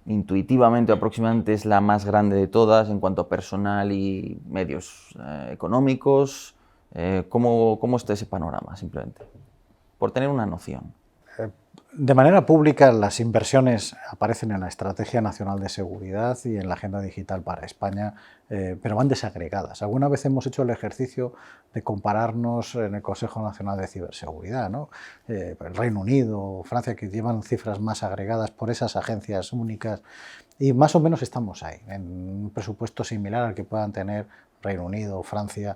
intuitivamente o aproximadamente es la más grande de todas en cuanto a personal y medios económicos? ¿Cómo está ese panorama, simplemente? Por tener una noción. De manera pública, las inversiones aparecen en la Estrategia Nacional de Seguridad y en la Agenda Digital para España, pero van desagregadas. Alguna vez hemos hecho el ejercicio de compararnos en el Consejo Nacional de Ciberseguridad, ¿no? El Reino Unido, Francia, que llevan cifras más agregadas por esas agencias únicas, y más o menos estamos ahí, en un presupuesto similar al que puedan tener Reino Unido, Francia,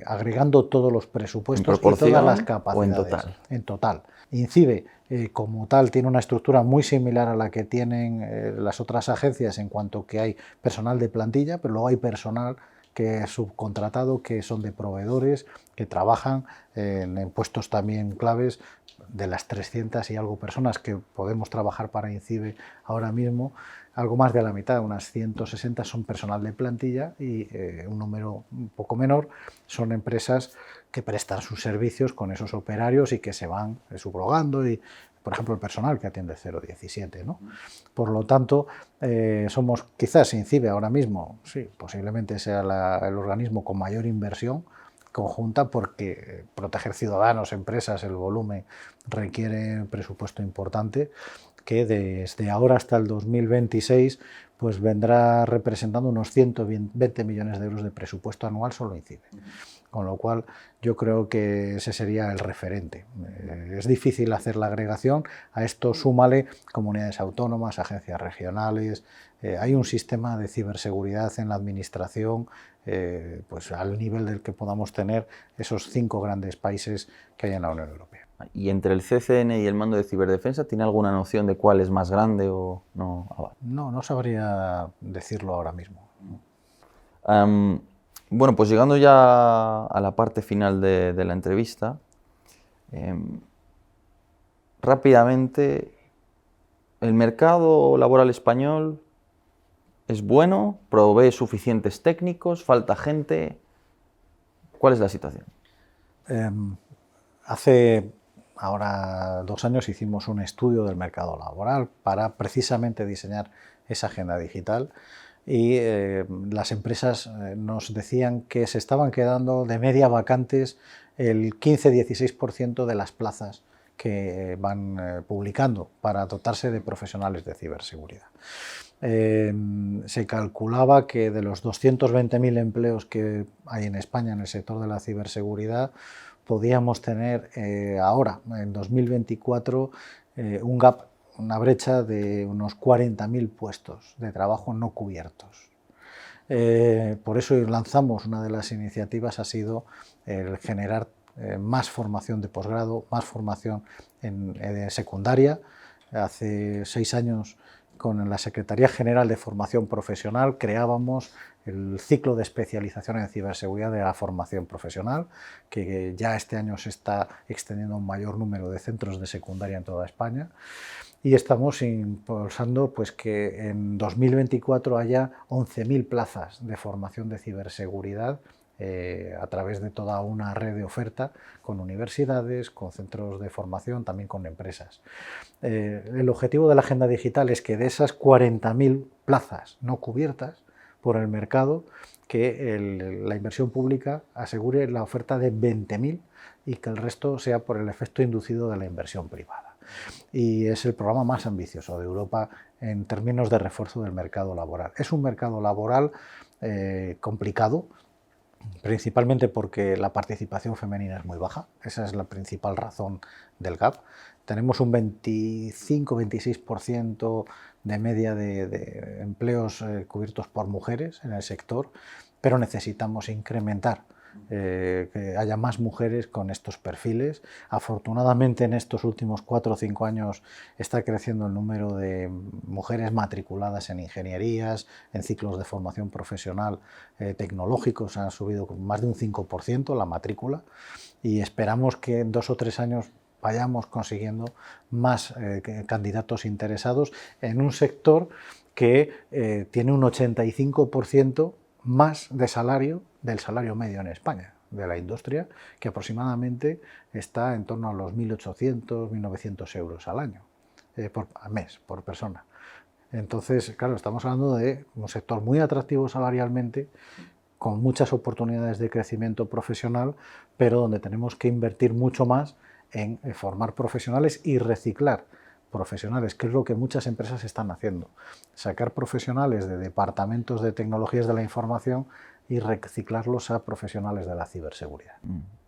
agregando todos los presupuestos y todas las capacidades. ¿O en total? En total. INCIBE, como tal, tiene una estructura muy similar a la que tienen las otras agencias en cuanto que hay personal de plantilla, pero luego hay personal que es subcontratado, que son de proveedores, que trabajan en puestos también claves. De las 300 y algo personas que podemos trabajar para INCIBE ahora mismo, algo más de la mitad, unas 160, son personal de plantilla, y un número un poco menor son empresas que prestan sus servicios con esos operarios y que se van subrogando, y por ejemplo el personal que atiende 017, ¿no? Por lo tanto, somos quizás INCIBE ahora mismo, sí, posiblemente sea el organismo con mayor inversión conjunta, porque proteger ciudadanos, empresas, el volumen requiere un presupuesto importante que desde ahora hasta el 2026 pues vendrá representando unos 120 millones de euros de presupuesto anual solo INCIBE. Con lo cual yo creo que ese sería el referente. Es difícil hacer la agregación, a esto súmale comunidades autónomas, agencias regionales, hay un sistema de ciberseguridad en la administración pues al nivel del que podamos tener esos 5 grandes países que hay en la Unión Europea. ¿Y entre el CCN y el Mando de Ciberdefensa tiene alguna noción de cuál es más grande o no? No sabría decirlo ahora mismo. Bueno, pues llegando ya a la parte final de la entrevista, rápidamente, ¿el mercado laboral español es bueno? ¿Provee suficientes técnicos? ¿Falta gente? ¿Cuál es la situación? Hace ahora 2 años hicimos un estudio del mercado laboral para precisamente diseñar esa agenda digital y las empresas nos decían que se estaban quedando de media vacantes el 15-16% de las plazas que van publicando para dotarse de profesionales de ciberseguridad. Se calculaba que de los 220.000 empleos que hay en España en el sector de la ciberseguridad, podíamos tener ahora, en 2024, un gap, una brecha de unos 40.000 puestos de trabajo no cubiertos. Por eso lanzamos una de las iniciativas, ha sido el generar más formación de posgrado, más formación en secundaria. Hace 6 años, con la Secretaría General de Formación Profesional, creábamos el ciclo de especialización en ciberseguridad de la formación profesional, que ya este año se está extendiendo a un mayor número de centros de secundaria en toda España. Y estamos impulsando pues, que en 2024 haya 11.000 plazas de formación de ciberseguridad a través de toda una red de oferta con universidades, con centros de formación, también con empresas. El objetivo de la agenda digital es que de esas 40.000 plazas no cubiertas por el mercado, que la inversión pública asegure la oferta de 20.000 y que el resto sea por el efecto inducido de la inversión privada. Y es el programa más ambicioso de Europa en términos de refuerzo del mercado laboral. Es un mercado laboral complicado, principalmente porque la participación femenina es muy baja, esa es la principal razón del gap. Tenemos un 25-26% de media de empleos cubiertos por mujeres en el sector, pero necesitamos incrementar que haya más mujeres con estos perfiles. Afortunadamente en estos últimos 4 o 5 años está creciendo el número de mujeres matriculadas en ingenierías, en ciclos de formación profesional tecnológicos, han subido con más de un 5% la matrícula y esperamos que en 2 o 3 años vayamos consiguiendo más candidatos interesados en un sector que tiene un 85% más de salario del salario medio en España, de la industria, que aproximadamente está en torno a los 1.800, 1.900 euros al año, al mes, por persona. Entonces, claro, estamos hablando de un sector muy atractivo salarialmente, con muchas oportunidades de crecimiento profesional, pero donde tenemos que invertir mucho más en formar profesionales y reciclar profesionales, que es lo que muchas empresas están haciendo. Sacar profesionales de departamentos de tecnologías de la información y reciclarlos a profesionales de la ciberseguridad.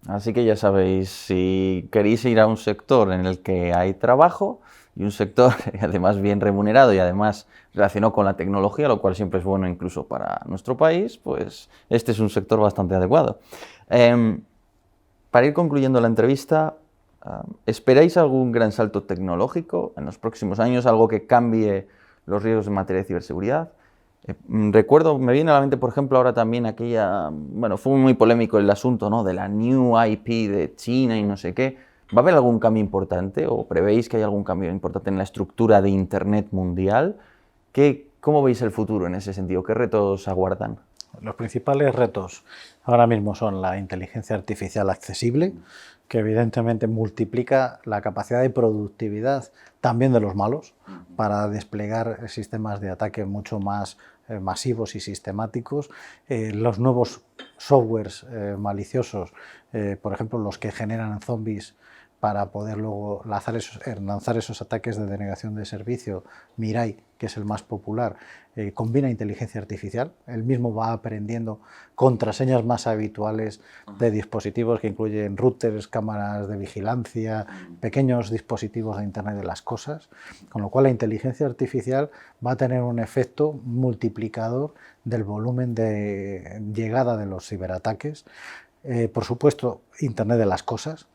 Así que ya sabéis, si queréis ir a un sector en el que hay trabajo y un sector además bien remunerado y además relacionado con la tecnología, lo cual siempre es bueno incluso para nuestro país, pues este es un sector bastante adecuado. Para ir concluyendo la entrevista, ¿esperáis algún gran salto tecnológico en los próximos años, algo que cambie los riesgos en materia de ciberseguridad? Recuerdo, me viene a la mente, por ejemplo, ahora también aquella, bueno, fue muy polémico el asunto, ¿no?, de la New IP de China y no sé qué. ¿Va a haber algún cambio importante o prevéis que hay algún cambio importante en la estructura de Internet mundial? ¿Cómo veis el futuro en ese sentido? ¿Qué retos aguardan? Los principales retos ahora mismo son la inteligencia artificial accesible, que evidentemente multiplica la capacidad de productividad también de los malos para desplegar sistemas de ataque mucho más masivos y sistemáticos. Los nuevos softwares maliciosos, por ejemplo, los que generan zombies, para poder luego lanzar esos ataques de denegación de servicio. Mirai, que es el más popular, combina inteligencia artificial. Él mismo va aprendiendo contraseñas más habituales de dispositivos que incluyen routers, cámaras de vigilancia, pequeños dispositivos de Internet de las cosas, con lo cual la inteligencia artificial va a tener un efecto multiplicador del volumen de llegada de los ciberataques. Por supuesto, Internet de las cosas.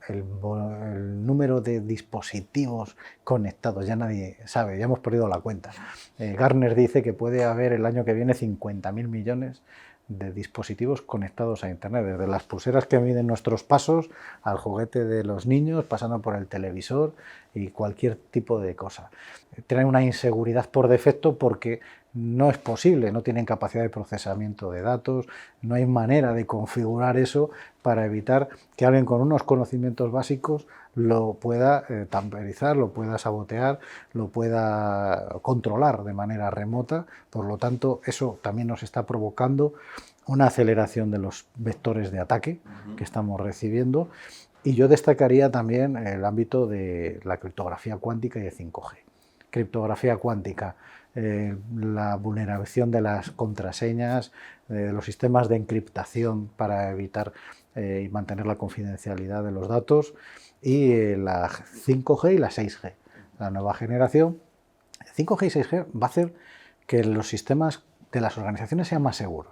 El número de dispositivos conectados, ya nadie sabe, ya hemos perdido la cuenta. Gartner dice que puede haber el año que viene 50.000 millones de dispositivos conectados a Internet, desde las pulseras que miden nuestros pasos al juguete de los niños, pasando por el televisor y cualquier tipo de cosa. Tienen una inseguridad por defecto porque no es posible, no tienen capacidad de procesamiento de datos, no hay manera de configurar eso para evitar que alguien con unos conocimientos básicos lo pueda tamperizar, lo pueda sabotear, lo pueda controlar de manera remota. Por lo tanto, eso también nos está provocando una aceleración de los vectores de ataque que estamos recibiendo. Y yo destacaría también el ámbito de la criptografía cuántica y de 5G. Criptografía cuántica, la vulneración de las contraseñas, de los sistemas de encriptación para evitar y mantener la confidencialidad de los datos, y la 5G y la 6G, la nueva generación. 5G y 6G va a hacer que los sistemas de las organizaciones sean más seguros,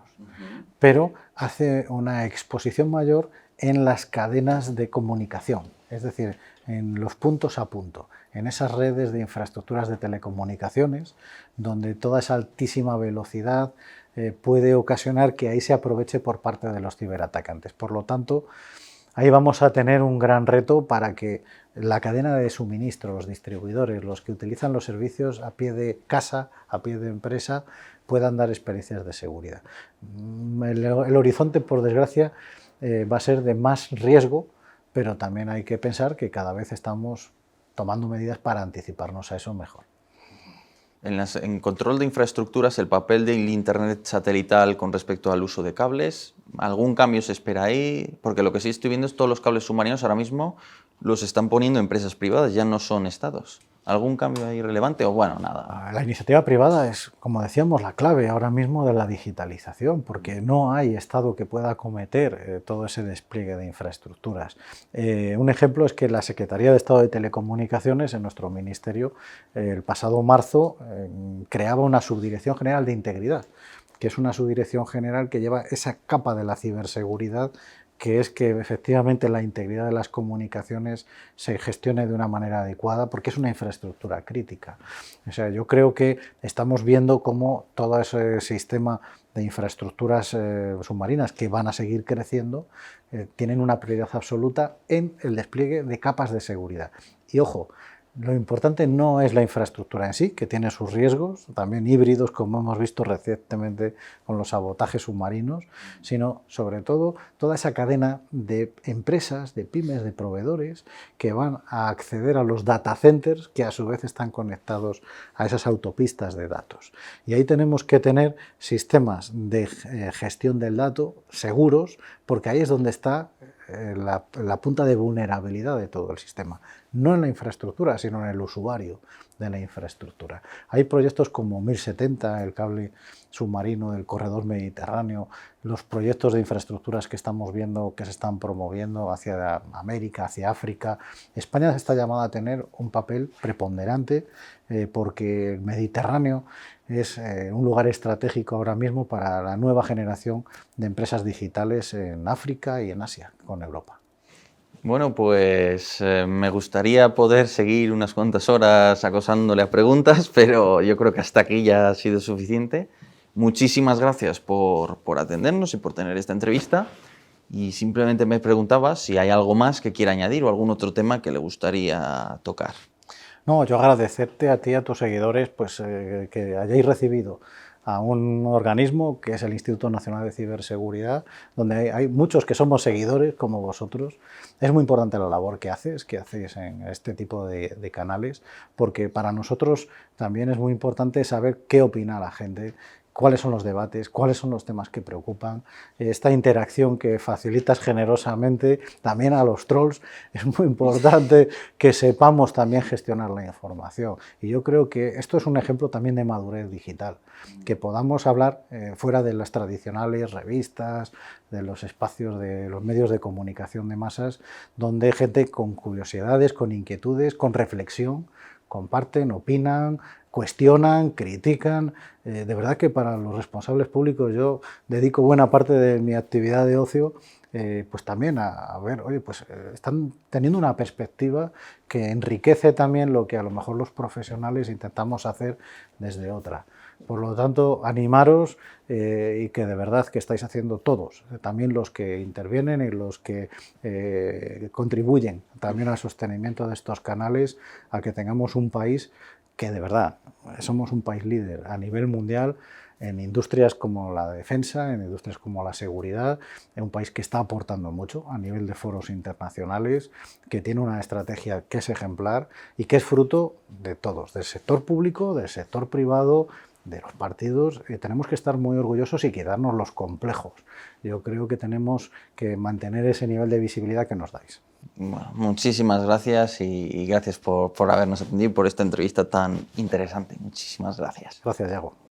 pero hace una exposición mayor en las cadenas de comunicación, es decir, en los puntos a punto, en esas redes de infraestructuras de telecomunicaciones, donde toda esa altísima velocidad puede ocasionar que ahí se aproveche por parte de los ciberatacantes. Por lo tanto, ahí vamos a tener un gran reto para que la cadena de suministro, los distribuidores, los que utilizan los servicios a pie de casa, a pie de empresa, puedan dar experiencias de seguridad. El horizonte, por desgracia, va a ser de más riesgo, pero también hay que pensar que cada vez estamos tomando medidas para anticiparnos a eso mejor. En control de infraestructuras, el papel del Internet satelital con respecto al uso de cables, ¿algún cambio se espera ahí? Porque lo que sí estoy viendo es todos los cables submarinos ahora mismo los están poniendo empresas privadas, ya no son estados. ¿Algún cambio ahí relevante o bueno, nada? La iniciativa privada es, como decíamos, la clave ahora mismo de la digitalización, porque no hay Estado que pueda acometer todo ese despliegue de infraestructuras. Un ejemplo es que la Secretaría de Estado de Telecomunicaciones, en nuestro ministerio, el pasado marzo, creaba una Subdirección General de Integridad, que es una subdirección general que lleva esa capa de la ciberseguridad, que es que efectivamente la integridad de las comunicaciones se gestione de una manera adecuada, porque es una infraestructura crítica. O sea, yo creo que estamos viendo cómo todo ese sistema de infraestructuras submarinas, que van a seguir creciendo, tienen una prioridad absoluta en el despliegue de capas de seguridad. Y ojo, lo importante no es la infraestructura en sí, que tiene sus riesgos, también híbridos, como hemos visto recientemente con los sabotajes submarinos, sino sobre todo toda esa cadena de empresas, de pymes, de proveedores que van a acceder a los data centers, que a su vez están conectados a esas autopistas de datos. Y ahí tenemos que tener sistemas de gestión del dato seguros, porque ahí es donde está la punta de vulnerabilidad de todo el sistema, no en la infraestructura, sino en el usuario de la infraestructura. Hay proyectos como 1070, el cable submarino del corredor mediterráneo, los proyectos de infraestructuras que estamos viendo que se están promoviendo hacia América, hacia África. España está llamada a tener un papel preponderante porque el Mediterráneo es un lugar estratégico ahora mismo para la nueva generación de empresas digitales en África y en Asia, con Europa. Bueno, pues me gustaría poder seguir unas cuantas horas acosándole a preguntas, pero yo creo que hasta aquí ya ha sido suficiente. Muchísimas gracias por atendernos y por tener esta entrevista. Y simplemente me preguntaba si hay algo más que quiera añadir o algún otro tema que le gustaría tocar. No, yo agradecerte a ti y a tus seguidores pues, que hayáis recibido a un organismo que es el Instituto Nacional de Ciberseguridad, donde hay muchos que somos seguidores, como vosotros. Es muy importante la labor que hacéis en este tipo de canales, porque para nosotros también es muy importante saber qué opina la gente, cuáles son los debates, cuáles son los temas que preocupan, esta interacción que facilitas generosamente también a los trolls. Es muy importante que sepamos también gestionar la información, y yo creo que esto es un ejemplo también de madurez digital, que podamos hablar fuera de las tradicionales revistas, de los espacios de los medios de comunicación de masas, donde hay gente con curiosidades, con inquietudes, con reflexión, comparten, opinan, cuestionan, critican. De verdad que para los responsables públicos yo dedico buena parte de mi actividad de ocio pues también a ver, oye, pues están teniendo una perspectiva que enriquece también lo que a lo mejor los profesionales intentamos hacer desde otra. Por lo tanto, animaros y que de verdad que estáis haciendo todos, también los que intervienen y los que contribuyen también al sostenimiento de estos canales, a que tengamos un país que de verdad somos un país líder a nivel mundial en industrias como la defensa, en industrias como la seguridad, en un país que está aportando mucho a nivel de foros internacionales, que tiene una estrategia que es ejemplar y que es fruto de todos, del sector público, del sector privado, de los partidos. Tenemos que estar muy orgullosos y quitarnos los complejos. Yo creo que tenemos que mantener ese nivel de visibilidad que nos dais. Bueno, muchísimas gracias y gracias por habernos atendido, por esta entrevista tan interesante. Muchísimas gracias. Gracias, Yago.